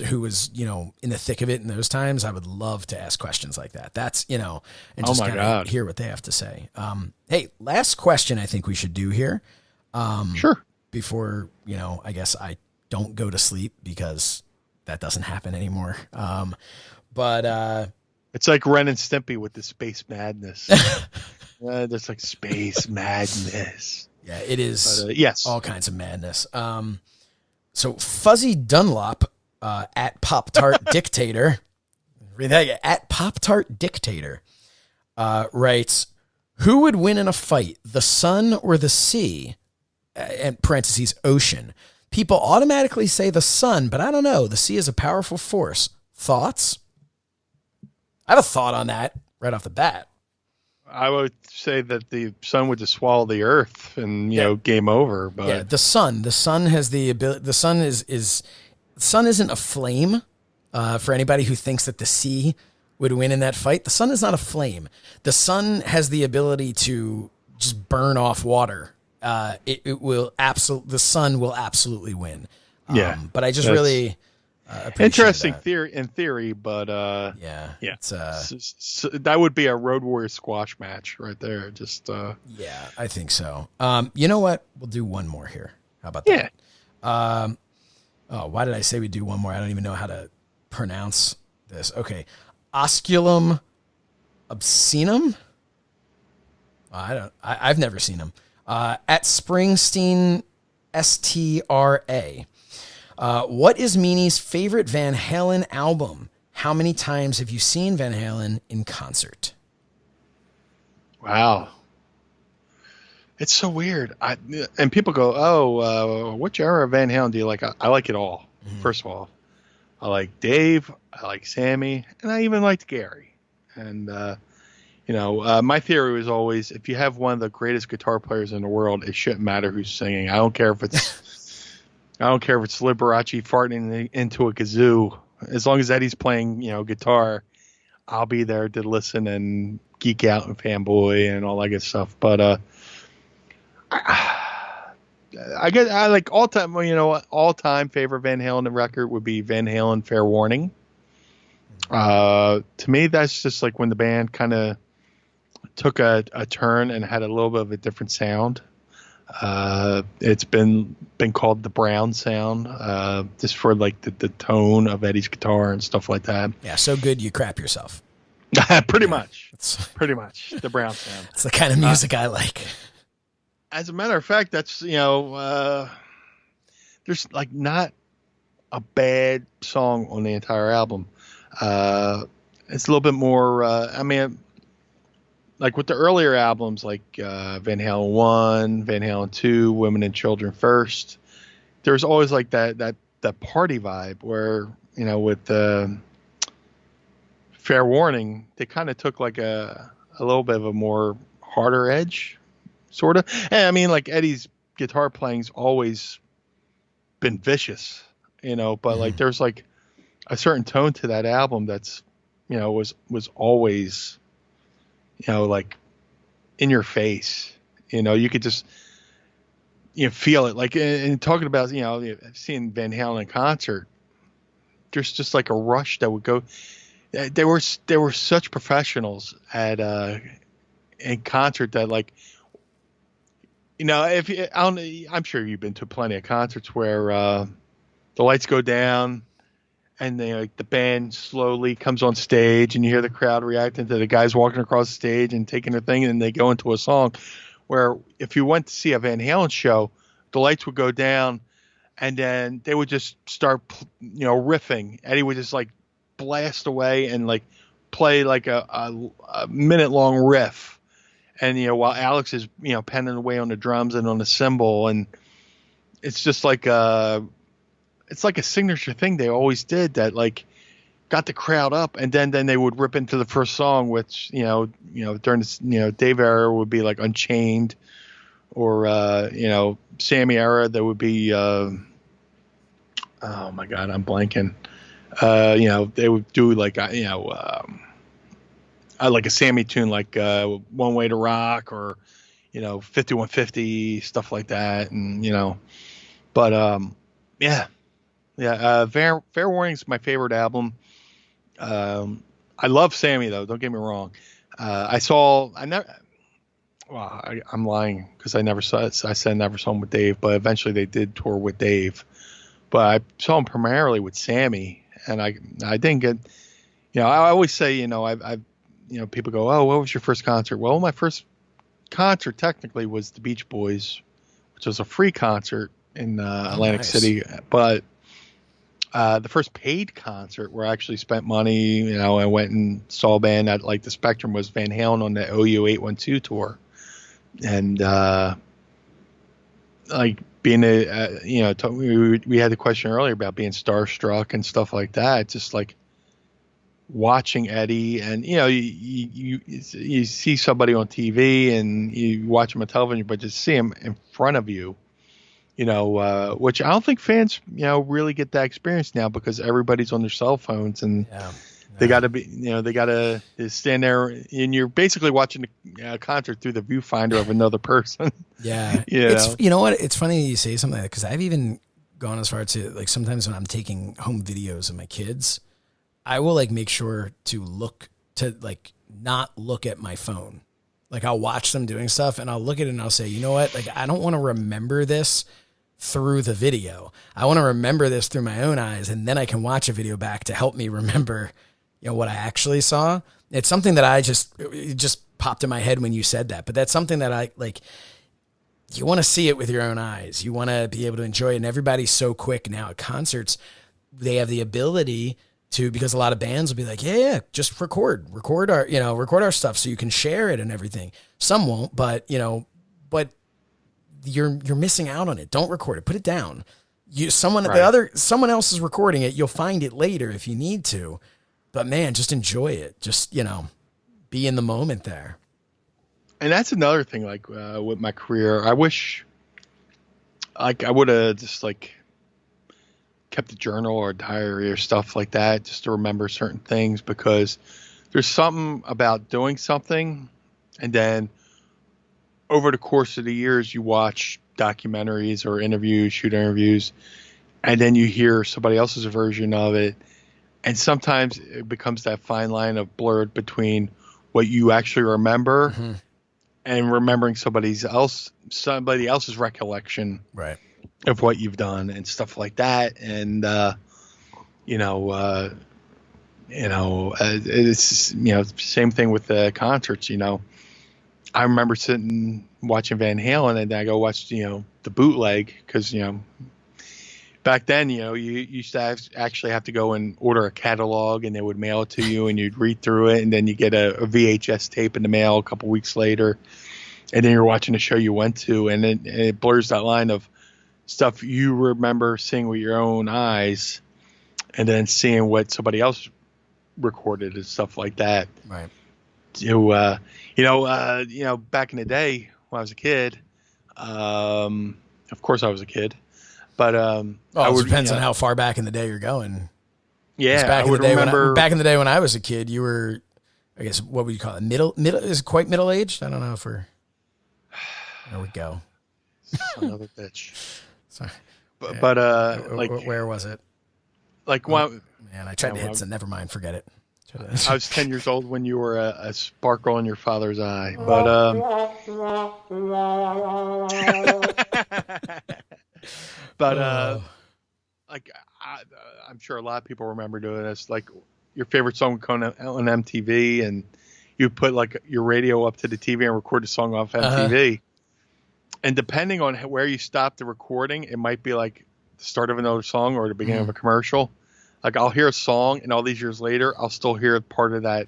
who was in the thick of it in those times, I would love to ask questions like that. That's and just kind of hear what they have to say. Hey, last question I think we should do here. Sure. Before I guess I don't go to sleep, because that doesn't happen anymore. But it's like Ren and Stimpy with the space madness. There's like space madness. Yeah, it is. But, yes, all kinds of madness. So Fuzzy Dunlop at Pop Tart Dictator, at Pop Tart Dictator, writes, "Who would win in a fight, the sun or the sea?" And parentheses, ocean. People automatically say the sun, but I don't know. The sea is a powerful force. Thoughts? I have a thought on that right off the bat. I would say that the sun would just swallow the earth and, game over. But yeah, the sun has the ability. The sun the sun isn't a flame. For anybody who thinks that the sea would win in that fight, the sun is not a flame. The sun has the ability to just burn off water. The sun will absolutely win. Yeah, but I just really interesting theory, but yeah, that would be a Road Warrior squash match right there. Just yeah, I think so. You know what? We'll do one more here. How about that? Yeah. Oh, why did I say we do one more? I don't even know how to pronounce this. Okay, Osculum obscenum. I've never seen him. At Springsteen STRA. What is Meanie's favorite Van Halen album? How many times have you seen Van Halen in concert? Wow. It's so weird. And people go, oh, which era of Van Halen do you like? I like it all. Mm-hmm. First of all, I like Dave. I like Sammy. And I even liked Gary. And, my theory was always, if you have one of the greatest guitar players in the world, it shouldn't matter who's singing. I don't care if it's Liberace farting into a kazoo. As long as Eddie's playing, guitar, I'll be there to listen and geek out and fanboy and all that good stuff. But I like all time. All time favorite Van Halen record would be Van Halen Fair Warning. To me, that's just like when the band kind of took a turn and had a little bit of a different sound. It's been called the Brown sound, just for like the tone of Eddie's guitar and stuff like that. Yeah, so good you crap yourself. Pretty much the Brown sound. It's the kind of music I like. As a matter of fact, that's there's like not a bad song on the entire album. It's a little bit more. Like with the earlier albums, like Van Halen 1, Van Halen 2, Women and Children First, there's always like that party vibe where, with Fair Warning, they kind of took like a little bit of a more harder edge, sort of. And like Eddie's guitar playing's always been vicious, but like there's like a certain tone to that album that's, was always, like in your face, you could just, feel it. Like, and talking about, seeing Van Halen in concert, there's just like a rush that would go. There were such professionals at in concert that, like, I'm sure you've been to plenty of concerts where the lights go down and the band slowly comes on stage and you hear the crowd reacting to the guys walking across the stage and taking their thing, and they go into a song. Where if you went to see a Van Halen show, the lights would go down and then they would just start, riffing. Eddie would just like blast away and like play like a minute long riff, and while Alex is penning away on the drums and on the cymbal, and it's just like it's like a signature thing they always did that like got the crowd up, and then they would rip into the first song, which during this Dave era would be like Unchained, or Sammy era that would be oh my god, I'm blanking. They would do like like a Sammy tune, like One Way to Rock, or 5150, stuff like that, and but Fair Warning's my favorite album. I love Sammy though, don't get me wrong. I'm lying because I said I never saw him with Dave, but eventually they did tour with Dave. But I saw him primarily with Sammy, and I didn't get, I always say, people go, oh, what was your first concert? Well, my first concert technically was the Beach Boys, which was a free concert in Atlantic City. But the first paid concert where I actually spent money, I went and saw a band at like the Spectrum, was Van Halen on the OU 812 tour. And like being we had the question earlier about being starstruck and stuff like that. Just like watching Eddie, and you see somebody on TV and you watch them on television, but just see him in front of you, which I don't think fans really get that experience now, because everybody's on their cell phones, and they got to be they got to stand there, and you're basically watching a concert through the viewfinder of another person. Yeah. It's, what? It's funny you say something like that, because I've even gone as far to, like, sometimes when I'm taking home videos of my kids, I will like make sure to not look at my phone. Like, I'll watch them doing stuff and I'll look at it and I'll say, you know what? Like, I don't want to remember this through the video. I want to remember this through my own eyes, and then I can watch a video back to help me remember, what I actually saw. It's something that it just popped in my head when you said that, but that's something that I like. You want to see it with your own eyes. You want to be able to enjoy it. And everybody's so quick now at concerts. They have the ability to, because a lot of bands will be like, yeah, just record our stuff so you can share it and everything. Some won't, but you're missing out on it. Don't record it. Put it down. Someone else is recording it. You'll find it later if you need to. But man, just enjoy it. Just, be in the moment there. And that's another thing, like with my career, I wish like I would have just like kept a journal or a diary or stuff like that, just to remember certain things, because there's something about doing something, and then over the course of the years, you watch documentaries or shoot interviews, and then you hear somebody else's version of it. And sometimes it becomes that fine line of blurred between what you actually remember and remembering somebody else's recollection of what you've done and stuff like that. And, it's same thing with the concerts. I remember sitting watching Van Halen, and then I go watch, the bootleg, because, back then, you used to actually have to go and order a catalog, and they would mail it to you, and you'd read through it, and then you get a VHS tape in the mail a couple weeks later, and then you're watching a show you went to, and it blurs that line of stuff you remember seeing with your own eyes, and then seeing what somebody else recorded and stuff like that. Right. Back in the day when I was a kid, of course I was a kid. But it depends on how far back in the day you're going. Yeah, back in the day when I was a kid, you were, I guess, what would you call it? Middle is it quite middle aged? I don't know if we're. There we go. Son of a bitch. Sorry. But where was it? Like man, I tried to hit some. Never mind, forget it. I was 10 years old when you were a sparkle in your father's eye. But I'm sure a lot of people remember doing this. Like your favorite song would come on MTV, and you put like your radio up to the TV and record the song off MTV. And depending on where you stop the recording, it might be like the start of another song or the beginning of a commercial. Like I'll hear a song, and all these years later, I'll still hear part of that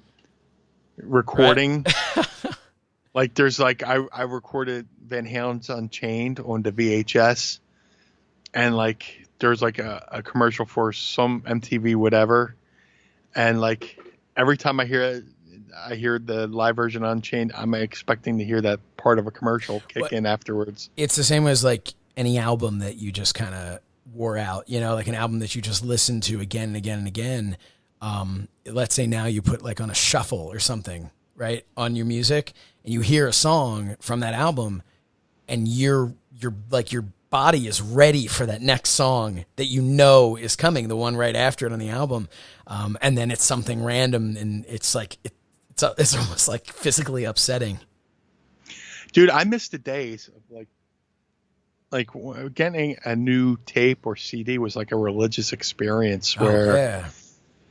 recording. Right. Like there's like I recorded Van Halen's Unchained on the VHS, and like there's like a commercial for some MTV whatever, and like every time I hear the live version Unchained, I'm expecting to hear that part of a commercial kick in afterwards. It's the same as like any album that you just kind of wore out, you know, like an album that you just listen to again and again and again. Let's say now you put like on a shuffle or something, right, on your music, and you hear a song from that album, and you're like your body is ready for that next song that you know is coming, the one right after it on the album, and then it's something random, and it's like it's almost like physically upsetting. Dude, I miss the days of like getting a new tape or CD was like a religious experience where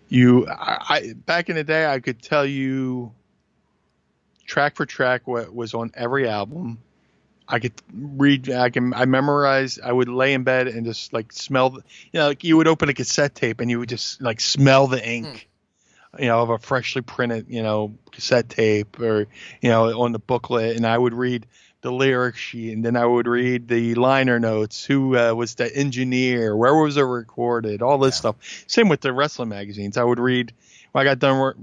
I back in the day I could tell you track for track what was on every album. I could read, I memorized, I would lay in bed and just like smell, like you would open a cassette tape and you would just like smell the ink, of a freshly printed, cassette tape or, on the booklet. And I would read the lyric sheet, and then I would read the liner notes, who was the engineer, where was it recorded, all this stuff. Same with the wrestling magazines. I would read, when I got done,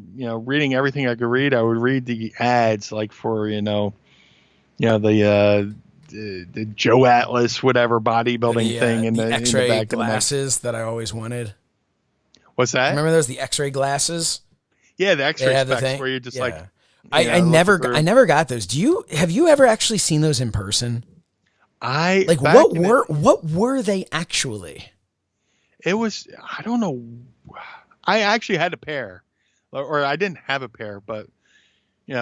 reading everything I could read, I would read the ads like for, the Joe Atlas, whatever bodybuilding thing in the X-ray in the back glasses that I always wanted. What's that? Remember those, the X-ray glasses? Yeah, the X-ray Yeah, the specs thing. where you're just like. I never got those. Have you ever actually seen those in person? What were they actually? It was, I don't know. I actually had a pair, or I didn't have a pair, but you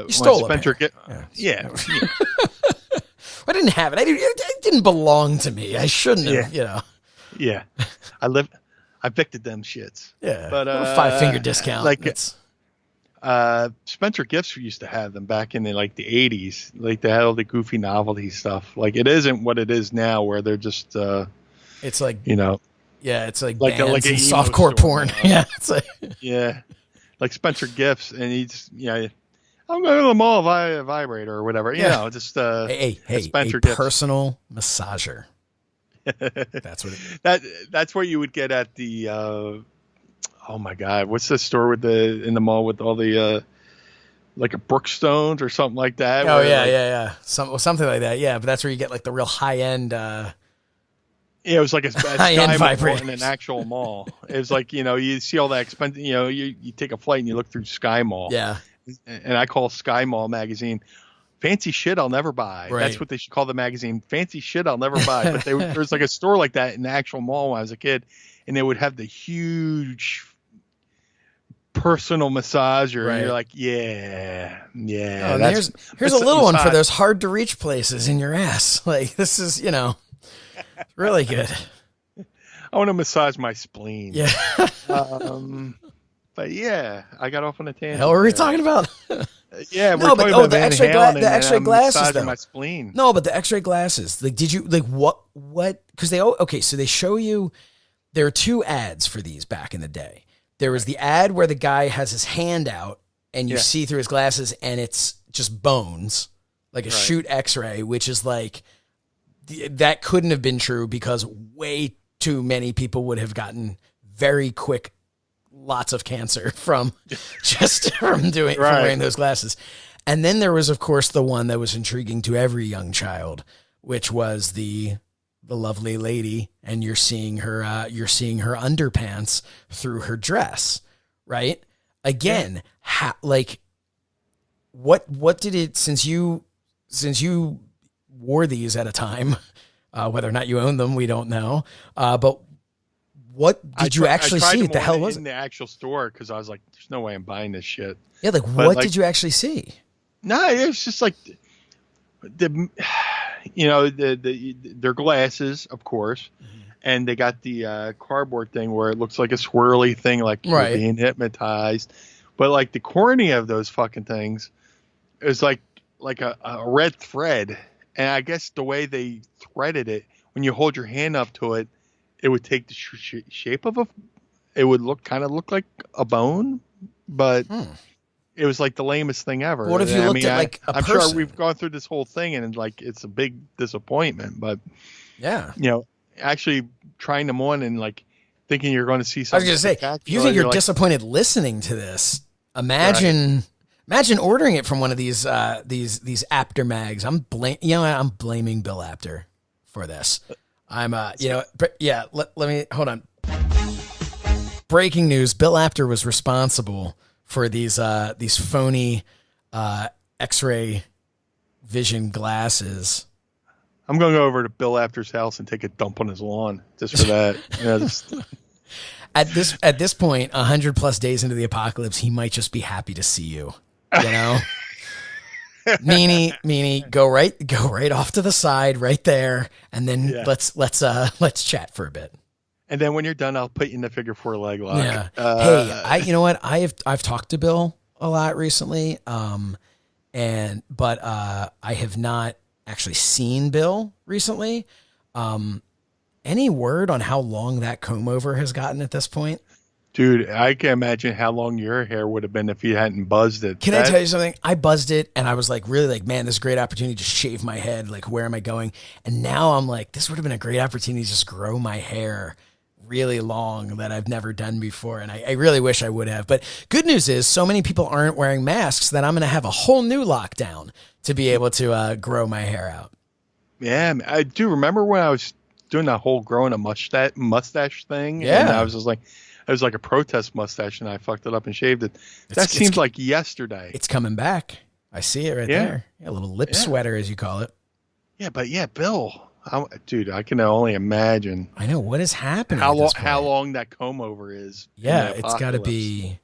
stole Spencer a pair. Yeah. I didn't have it. It didn't belong to me. I shouldn't have. Yeah. I victed them shits. Yeah. But 5-finger discount. Like Spencer Gifts used to have them back in the 80s. Like they had all the goofy novelty stuff. Like it isn't what it is now, where they're just it's like it's like a softcore porn. Yeah, it's like like Spencer Gifts, and he's I'm going to the mall vibrator or whatever. Just hey, Spencer a Gifts. Personal massager. That's what that's what you would get at the oh my God, what's the store in the mall with all the like a Brookstones or something like that? Something like that. Yeah, but that's where you get like the real high end. It was like a high-end vibrators in an actual mall. It was like you see all that expensive. You take a flight and you look through Sky Mall. Yeah, and I call Sky Mall magazine fancy shit I'll never buy. Right. That's what they should call the magazine. Fancy shit I'll never buy. But there was like a store like that in the actual mall when I was a kid, and they would have the huge personal massager, and you're like, here's a little one for those hard to reach places in your ass. Like this is really good. I want to massage my spleen. Yeah. But I got off on a tangent. Hell, were we talking about? Yeah, we're talking about the X-ray glasses though. My spleen. No, but the X-ray glasses. Like, did you what? Because so they show you. There are two ads for these back in the day. There was the ad where the guy has his hand out and you see through his glasses and it's just bones, like a shoot X-ray, which is like, that couldn't have been true because way too many people would have gotten very quick lots of cancer from wearing those glasses. And then there was, of course, the one that was intriguing to every young child, which was the lovely lady, and you're seeing her underpants through her dress, right? Again, what did it, since you wore these at a time, whether or not you own them, we don't know. But what did you actually see? What the hell was it? In the actual store, because I was like, there's no way I'm buying this shit. Yeah, what did you actually see? No, it's just like their glasses, of course, and they got the cardboard thing where it looks like a swirly thing, like you're being hypnotized. But like the cornea of those fucking things is like a red thread, and I guess the way they threaded it, when you hold your hand up to it, it would take the shape of it would look like a bone, but it was like the lamest thing ever. What if you looked at like a I'm person? sure we've gone through this whole thing and like it's a big disappointment, but yeah, actually trying them on and like thinking you're going to see I was something. going to say, if you think you're like, disappointed listening to this, imagine ordering it from one of these Apter mags. I'm blaming Bill Apter for this. I'm let me hold on. Breaking news: Bill Apter was responsible for these phony X-ray vision glasses. I'm going to go over to Bill Apter's house and take a dump on his lawn just for that. At this point, 100+ days into the apocalypse, he might just be happy to see you. Meanie, go right off to the side, right there, and then let's chat for a bit. And then when you're done, I'll put you in the figure 4 leg lock. Yeah. You know what? I've talked to Bill a lot recently, but I have not actually seen Bill recently. Any word on how long that comb over has gotten at this point? Dude, I can imagine how long your hair would have been if you hadn't buzzed it. Can I tell you something? I buzzed it and I was like, really like, man, this is a great opportunity to shave my head. Like, where am I going? And now I'm like, this would have been a great opportunity to just grow my hair really long that I've never done before. And I really wish I would have. But good news is so many people aren't wearing masks that I'm going to have a whole new lockdown to be able to grow my hair out. Yeah, I do remember when I was doing that whole growing a mustache thing. Yeah. And I was just like, it was like a protest mustache and I fucked it up and shaved it. That seems like yesterday. It's coming back. I see it right there. Yeah, a little lip sweater, as you call it. Yeah, but Bill, dude, I can only imagine. I know what is happening. How long that comb over is. Yeah, it's got to be.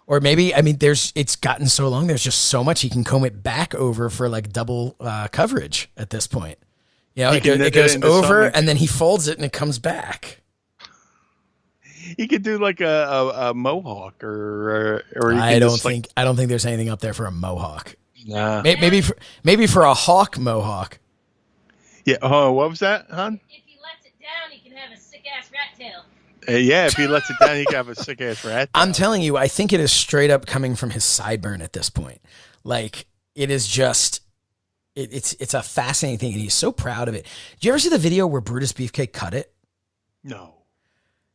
Or maybe, it's gotten so long, there's just so much he can comb it back over for like double coverage at this point. It goes over and then he folds it and it comes back. He could do like a mohawk or I don't think there's anything up there for a mohawk. Nah. Maybe for a hawk mohawk. Yeah. Oh, what was that, hon? If he lets it down, he can have a sick ass rat tail. Yeah, if he lets it down, he can have a sick ass rat tail. I'm telling you, I think it is straight up coming from his sideburn at this point. Like it is just. It's a fascinating thing, and he's so proud of it. Did you ever see the video where Brutus Beefcake cut it? No.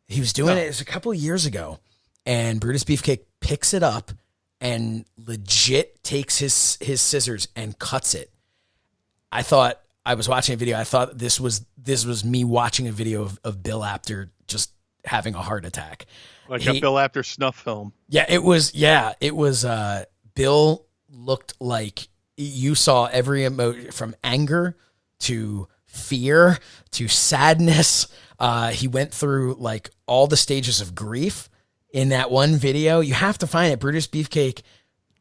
He was doing it. It was a couple of years ago, and Brutus Beefcake picks it up and legit takes his scissors and cuts it. I thought I was watching a video. I thought this was me watching a video of Bill Apter just having a heart attack, like a Bill Apter snuff film. Yeah, it was. Bill looked like. You saw every emotion from anger to fear to sadness. He went through like all the stages of grief in that one video. You have to find it. Brutus Beefcake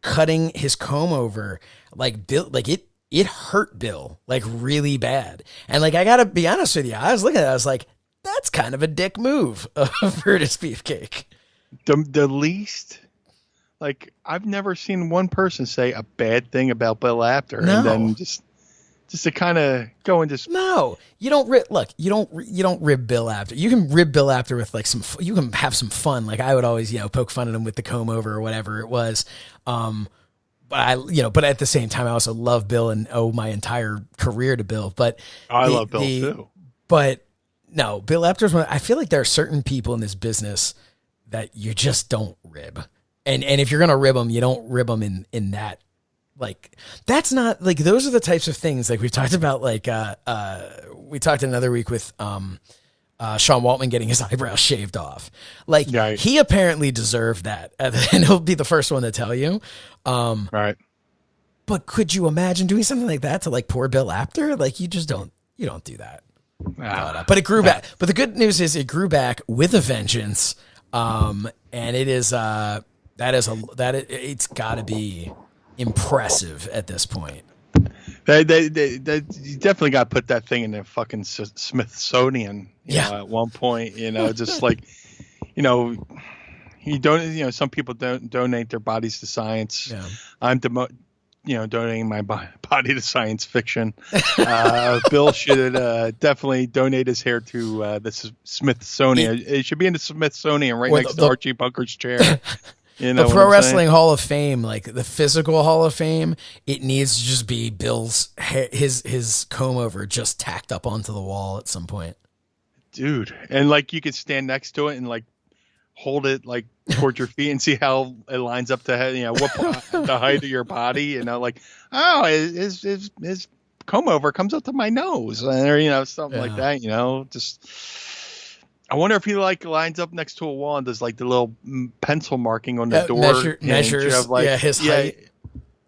cutting his comb over, like Bill, like it hurt Bill like really bad. And like, I gotta be honest with you. I was looking at it. I was like, that's kind of a dick move of Brutus Beefcake. The least. Like, I've never seen one person say a bad thing about Bill Apter, and then just to kind of go and just you don't rib Bill Apter. You can rib Bill Apter with like you can have some fun. Like I would always poke fun at him with the comb over or whatever it was. But at the same time I also love Bill and owe my entire career to Bill. But I love Bill too. But no, Bill Apter's one. I feel like there are certain people in this business that you just don't rib. And if you're going to rib them, you don't rib them in that, like, that's not, like, those are the types of things, like, we've talked about, like, we talked another week with Sean Waltman getting his eyebrows shaved off. Like, he apparently deserved that, and he'll be the first one to tell you. Right. But could you imagine doing something like that to, like, poor Bill Apter? Like, you don't do that. But it grew back. But the good news is it grew back with a vengeance. And it is, it's got to be impressive at this point. They you definitely got to put that thing in the fucking Smithsonian. At one point, just like, you don't, some people don't donate their bodies to science. Yeah. I'm donating my body to science fiction. Bill should definitely donate his hair to the Smithsonian. It should be in the Smithsonian right next to Archie Bunker's chair. The Pro Wrestling Hall of Fame, like the physical Hall of Fame, it needs to just be Bill's his comb over just tacked up onto the wall at some point. Dude, and like you could stand next to it and like hold it like towards your feet and see how it lines up to what the height of your body, like his comb over comes up to my nose, or something like that. Just I wonder if he like lines up next to a wall and does like the little pencil marking on the door measures of, like, his height.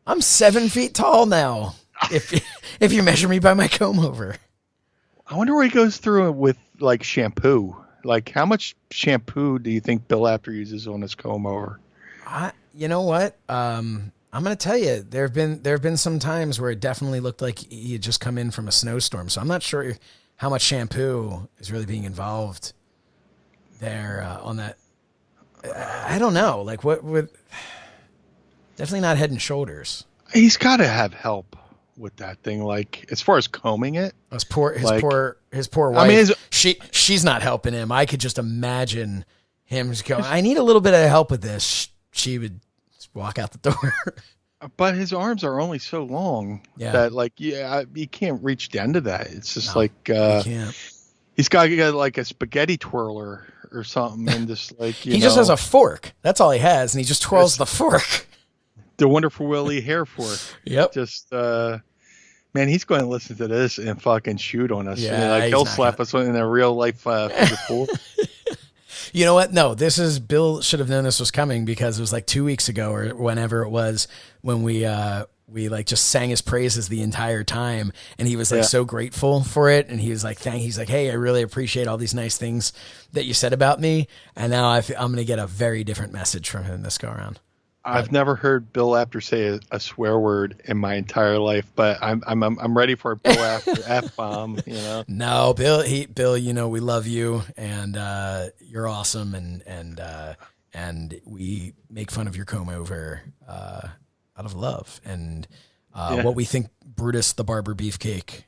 I'm 7 feet tall now. If you measure me by my comb over. I wonder where he goes through it with like shampoo. Like, how much shampoo do you think Bill Apter uses on his comb over? You know what? I'm going to tell you, there have been some times where it definitely looked like he had just come in from a snowstorm. So I'm not sure how much shampoo is really being involved there on that. I don't know. Like, what would definitely not Head and Shoulders. He's got to have help with that thing, like as far as combing it. His poor wife. I mean, she's not helping him. I could just imagine him just going, I need a little bit of help with this. She would just walk out the door. But his arms are only so long that like you can't reach the end of that. It's just he's got to get like a spaghetti twirler or something, and just like he just has a fork. That's all he has, and he just twirls the fork. The Wonderful Willie hair fork. Yep. Just man, he's going to listen to this and fucking shoot on us. Yeah, he'll slap us in a real life figure four. You know what? No, Bill should have known this was coming, because it was like 2 weeks ago or whenever it was when we like just sang his praises the entire time, and he was like so grateful for it, and he was like, he's like, hey, I really appreciate all these nice things that you said about me, and now I'm going to get a very different message from him this go around. I've never heard Bill Apter say a swear word in my entire life, but I'm ready for a Bill Apter F-bomb, No, Bill, we love you, and you're awesome, and we make fun of your comb over out of love, and what we think Brutus the Barber Beefcake,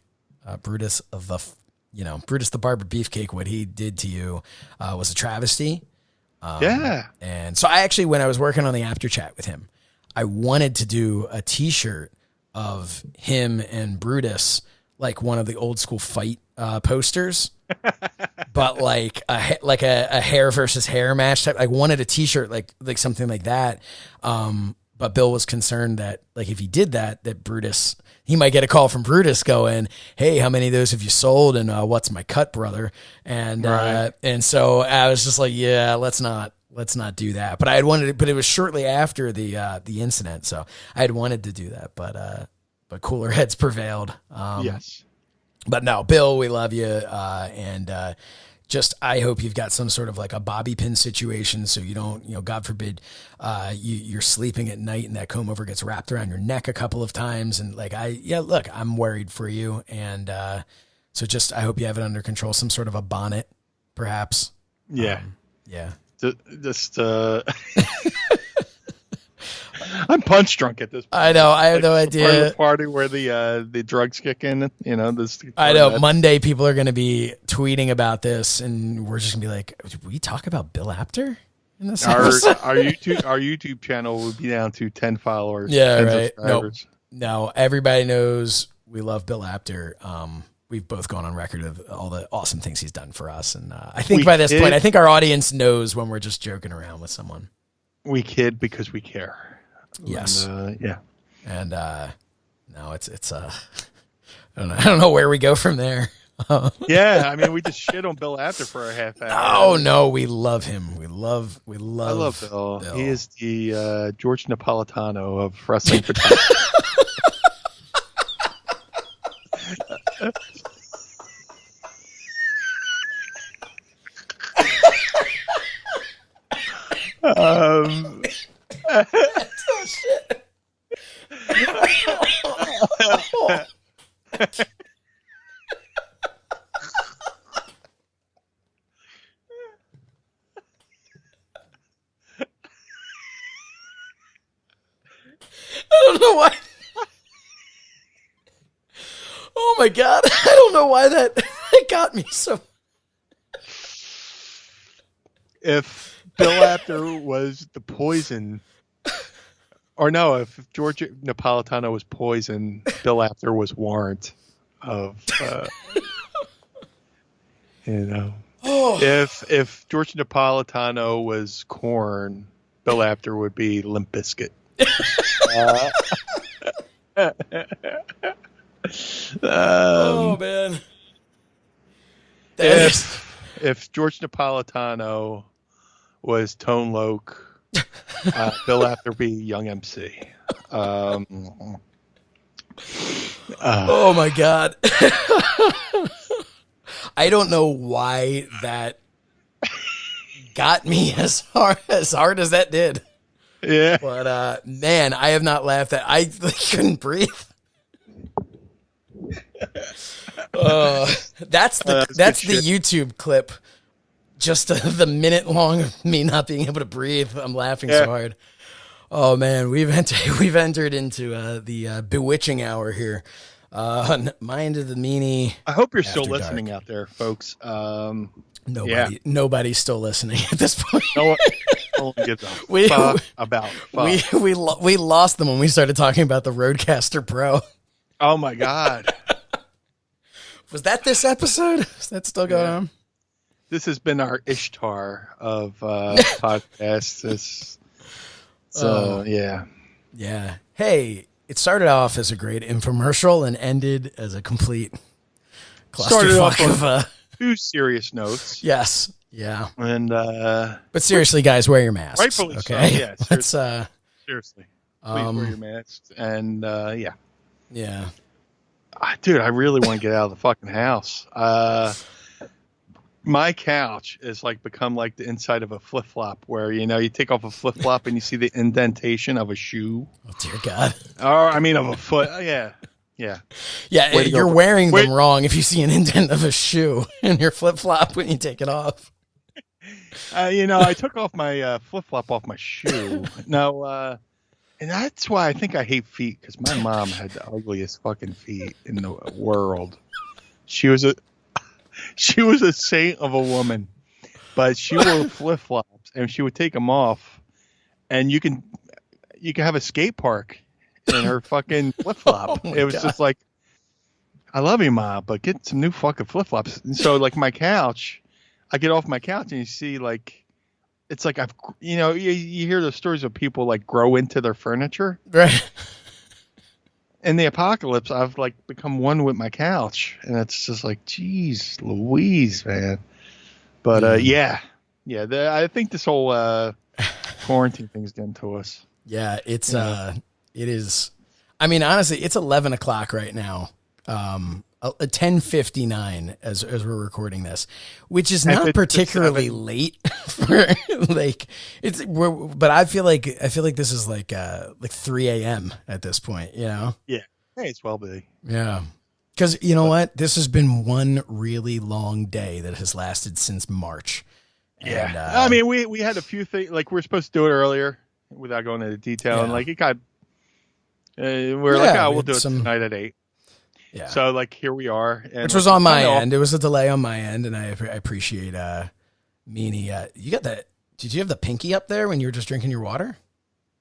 Brutus the Barber Beefcake, what he did to you was a travesty. And so when I was working on the after chat with him, I wanted to do a t-shirt of him and Brutus, like one of the old school fight posters, but like a hair versus hair match type. I wanted a t-shirt like something like that. But Bill was concerned that like if he did that Brutus, he might get a call from Brutus going, hey, how many of those have you sold? And what's my cut, brother? And and so I was just like, yeah, let's not do that. But I had wanted it, but it was shortly after the incident, so I had wanted to do that, but cooler heads prevailed. Yes. But no, Bill, we love you, and just I hope you've got some sort of like a bobby pin situation, so you don't, God forbid, you're sleeping at night and that comb over gets wrapped around your neck a couple of times, and like look, I'm worried for you, and so just I hope you have it under control. Some sort of a bonnet, perhaps. Yeah. Yeah. Just I'm punch drunk at this point. I know. I have no idea. Part of the party where the drugs kick in. I know. Monday, people are going to be tweeting about this, and we're just going to be like, "Did we talk about Bill Apter in this house?" Our YouTube channel will be down to 10 followers. Yeah, right. No. Everybody knows we love Bill Apter. We've both gone on record of all the awesome things he's done for us, and I think by this point, I think our audience knows when we're just joking around with someone. We kid because we care. Yes. And, yeah. And no, it's I don't know where we go from there. Yeah, I mean, we just shit on Bill Apter for a half hour. Oh no, we love him. We love. I love Bill. He is the George Napolitano of wrestling photography. Oh shit. I don't know why. my God. I don't know why that got me so. If Bill Apter was the poison, or no, if George Napolitano was poison, Bill Apter was warrant of, if George Napolitano was corn, Bill Apter would be Limp Bizkit. Oh man! If George Napolitano was Tone Loc, Bill Apter be Young MC. Oh my God! I don't know why that got me as hard as that did. Yeah, but man, I have not laughed at. I couldn't breathe. That's the YouTube clip. Just the minute long of me not being able to breathe. I'm laughing so hard. Oh man, we've entered into the bewitching hour here. Mind of the Meanie. I hope you're still listening out there, folks. Nobody's still listening at this point. No one gives a fuck about fuck. We lost them when we started talking about the Roadcaster Pro. Oh my God. Was that this episode? Is that still going on? This has been our Ishtar of podcasts. Yeah. Hey, it started off as a great infomercial and ended as a complete clusterfuck of two serious notes. Yes. Yeah. And but seriously, guys, wear your masks. Rightfully okay? So. Yeah. Seriously. Please wear your masks. And yeah. Dude, I really want to get out of the fucking house. My couch is become like the inside of a flip flop, where you take off a flip flop and you see the indentation of a shoe. Oh dear God! Or I mean, of a foot. Yeah. You're wearing them wrong if you see an indent of a shoe in your flip flop when you take it off. I took off my flip flop off my shoe. No. And that's why I think I hate feet, because my mom had the ugliest fucking feet in the world. She was a saint of a woman, but she wore flip flops and she would take them off, and you can have a skate park in her fucking flip flop. It was just like, I love you, Mom, but get some new fucking flip flops. And so my couch, I get off my couch and you see it's like you hear the stories of people grow into their furniture. Right. In the apocalypse, I've become one with my couch, and it's just geez Louise, man. But I think this whole quarantine thing's getting to us. Yeah, it is. I mean, honestly, it's 11 o'clock right now. 10:59 as we're recording this, which is not particularly late for but I feel like this is 3 a.m. at this point, Yeah. Hey, it's well be. Yeah. Because you know what? This has been one really long day that has lasted since March. Yeah. And, I mean, we had a few things, we were supposed to do it earlier without going into detail. And it got, we'll do it tonight at 8. Yeah. So here we are. And which was on my end. It was a delay on my end. And I appreciate, Meanie. You got that. Did you have the pinky up there when you were just drinking your water?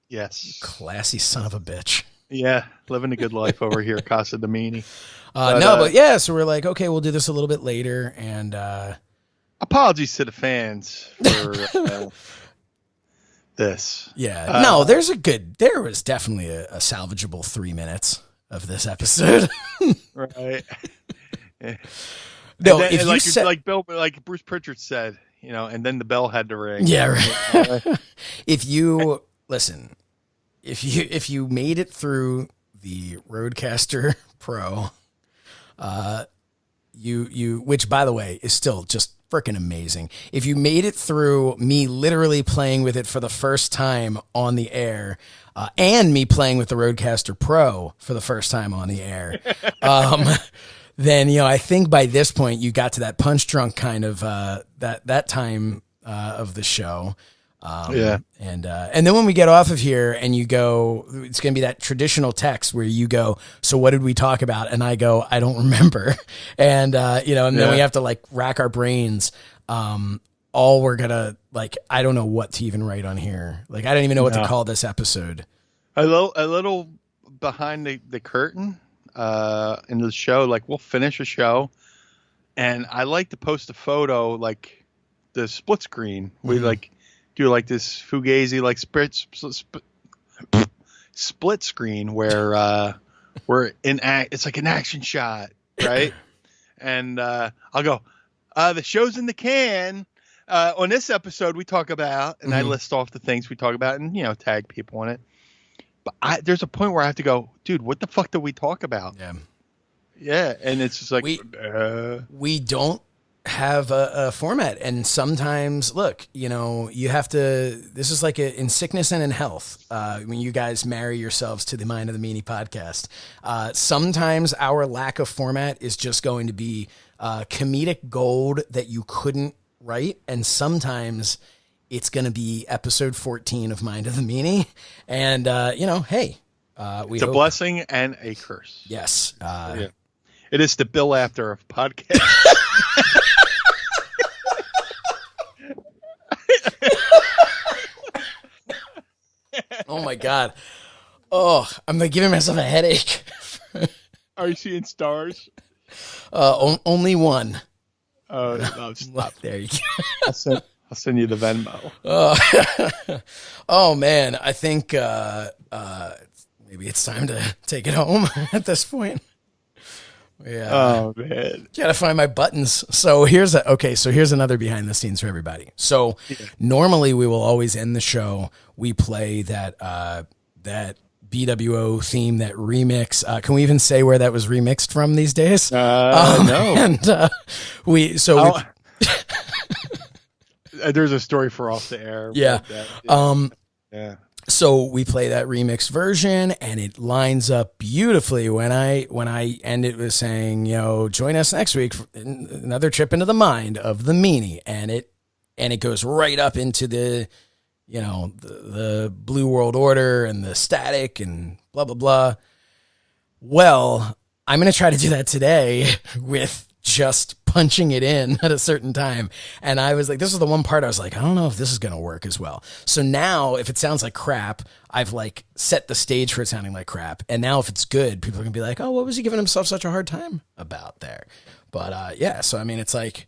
Yes. You classy son of a bitch. Yeah. Living a good life over here. Casa DeMeanie. So we're okay, we'll do this a little bit later. And, apologies to the fans for this. Yeah. There was definitely a salvageable 3 minutes of this episode. Right. Yeah. No, then, if you said, Bill, Bruce Pritchard said, and then the bell had to ring. Yeah. Right. If you listen, if you made it through the Roadcaster Pro, which by the way is still just freaking amazing. If you made it through me literally playing with it for the first time on the air, and me playing with the Roadcaster Pro for the first time on the air, then I think by this point you got to that punch drunk kind of that time of the show. And then when we get off of here and you go, it's going to be that traditional text where you go, so what did we talk about? And I go, I don't remember. And, and then we have to like rack our brains. All we're going to like, I don't know what to even write on here. Like, I don't even know what to call this episode. A little behind the curtain, in the show, like we'll finish a show and I like to post a photo, like the split screen. We like do like this fugazi, like split screen where we're it's like an action shot, right? And I'll go, the show's in the can. On this episode we talk about, and I list off the things we talk about and, tag people on it. But there's a point where I have to go, dude, what the fuck did we talk about? Yeah. And it's just like, we don't have a format. And sometimes, look, you have to, this is like in sickness and in health. When you guys marry yourselves to the Mind of the Meanie podcast, sometimes our lack of format is just going to be comedic gold that you couldn't write. And sometimes it's going to be episode 14 of Mind of the Meanie. And, hey, it's a blessing and a curse. Yes. It is the Bill After of podcast. Oh my God. Oh, I'm like giving myself a headache. Are you seeing stars? Only one. Oh, no, stop. There you go. I'll send you the Venmo. Oh man, I think maybe it's time to take it home at this point. Yeah. Oh man. Gotta find my buttons. So here's another behind the scenes for everybody. So normally we will always end the show. We play that BWO theme, that remix. Can we even say where that was remixed from these days? No. And there's a story for off the air. Yeah. Yeah. So we play that remix version and it lines up beautifully when I end it with saying, join us next week for another trip into the mind of the Meanie. And it goes right up into the Blue World Order and the static and blah, blah, blah. Well, I'm going to try to do that today with just punching it in at a certain time. And I was like, this is the one part I was like, I don't know if this is going to work as well. So now if it sounds like crap, I've like set the stage for it sounding like crap. And now if it's good, people are going to be like, oh, what was he giving himself such a hard time about there? But so I mean, it's like,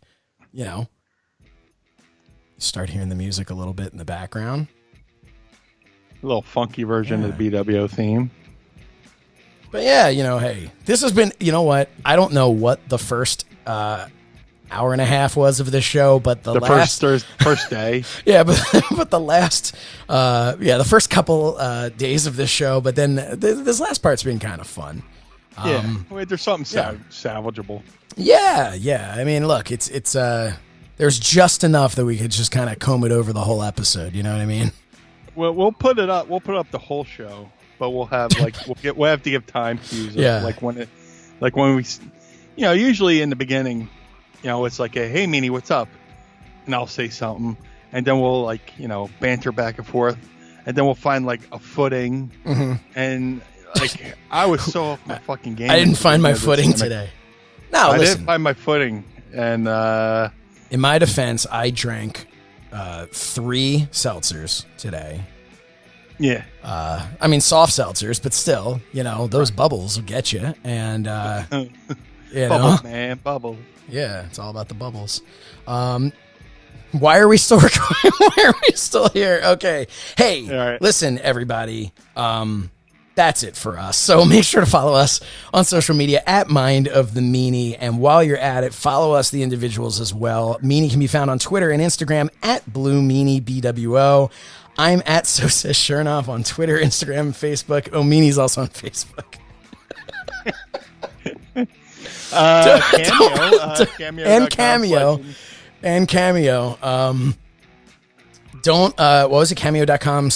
you start hearing the music a little bit in the background. A little funky version of the BWO theme. But yeah, hey, this has been, you know what? I don't know what the first hour and a half was of this show, but the last first day. Yeah, but the last, the first couple days of this show, but then this last part's been kind of fun. There's something salvageable. Yeah. I mean, look, it's there's just enough that we could just kind of comb it over the whole episode. You know what I mean? Well, we'll put it up. We'll put up the whole show. But we'll have we'll have to give time cues. Like when we, usually in the beginning, it's like, hey Meanie, what's up? And I'll say something, and then we'll banter back and forth, and then we'll find like a footing. And like I was so off my fucking game. I didn't find my footing today. No, I didn't find my footing, and in my defense, I drank 3 seltzers today. Yeah. I mean, soft seltzers, but still, those bubbles will get you. And, bubbles, man, bubbles. Yeah, it's all about the bubbles. Why are we still recording? Why are we still here? Okay. Hey, right. Listen, everybody. That's it for us. So make sure to follow us on social media at Mind of the Meanie. And while you're at it, follow us, the individuals, as well. Meanie can be found on Twitter and Instagram at Blue Meanie BWO. I'm at Says Shernoff on Twitter, Instagram, and Facebook. Oh, Meanie's also on Facebook. Cameo. What was it? Cameo.com/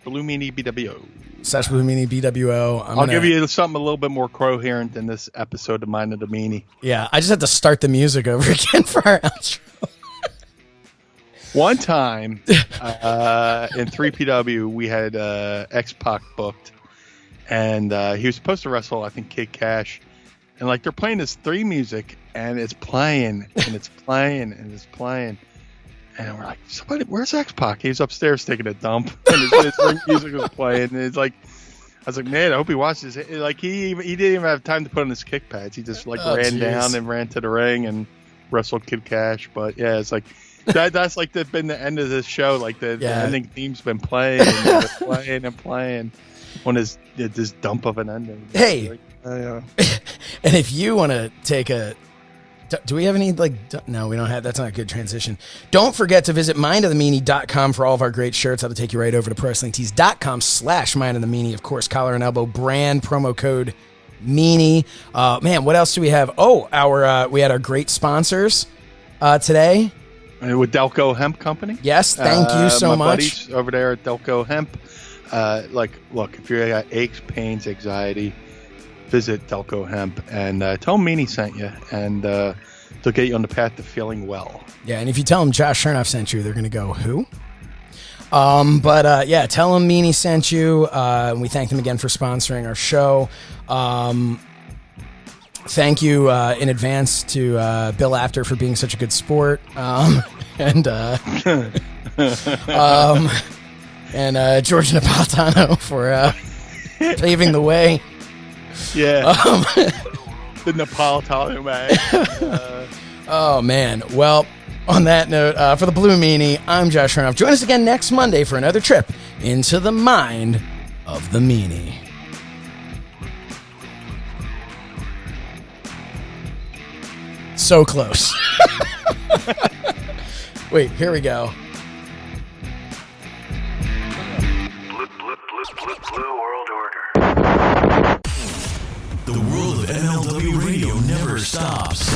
Blue Meanie BWO. / Blue Meanie BWO. I'll give you something a little bit more coherent than this episode of Mind of the Meanie. Yeah, I just had to start the music over again for our outro. One time in 3PW, we had X-Pac booked, and he was supposed to wrestle, I think, Kid Cash. And like they're playing this theme music, and it's playing, and it's playing, and it's playing. And we're like, somebody, where's X-Pac? He's upstairs taking a dump, and his ring music was playing. And it's like, I was like, man, I hope he watches it. Like he didn't even have time to put on his kick pads. He just ran down and ran to the ring and wrestled Kid Cash. But yeah, it's like that's like been the end of this show. Like the ending theme's been playing and playing and playing on this dump of an ending. Hey, like, and if you want to take a. Do we have any, no, we don't have, that's not a good transition. Don't forget to visit mindofthemeanie.com for all of our great shirts. That'll take you right over to ProWrestlingTees.com/mindofthemeanie. Of course, collar and elbow brand, promo code meanie. Man, what else do we have? Oh, we had our great sponsors today. With Delco Hemp Company. Yes, thank you so my much. Buddies over there at Delco Hemp. Look, if you got aches, pains, anxiety, visit Delco Hemp and tell them Meanie sent you, and they'll get you on the path to feeling well. Yeah, and if you tell them Josh Shernoff sent you, they're going to go, who? Tell them Meanie sent you. We thank them again for sponsoring our show. Thank you in advance to Bill Apter for being such a good sport. And George Napolitano for paving the way. Yeah. The Napolitano man. Oh, man. Well, on that note, for the Blue Meanie, I'm Josh Shernoff. Join us again next Monday for another trip into the mind of the Meanie. So close. Wait, here we go. Blue World Order. The world of MLW radio never stops.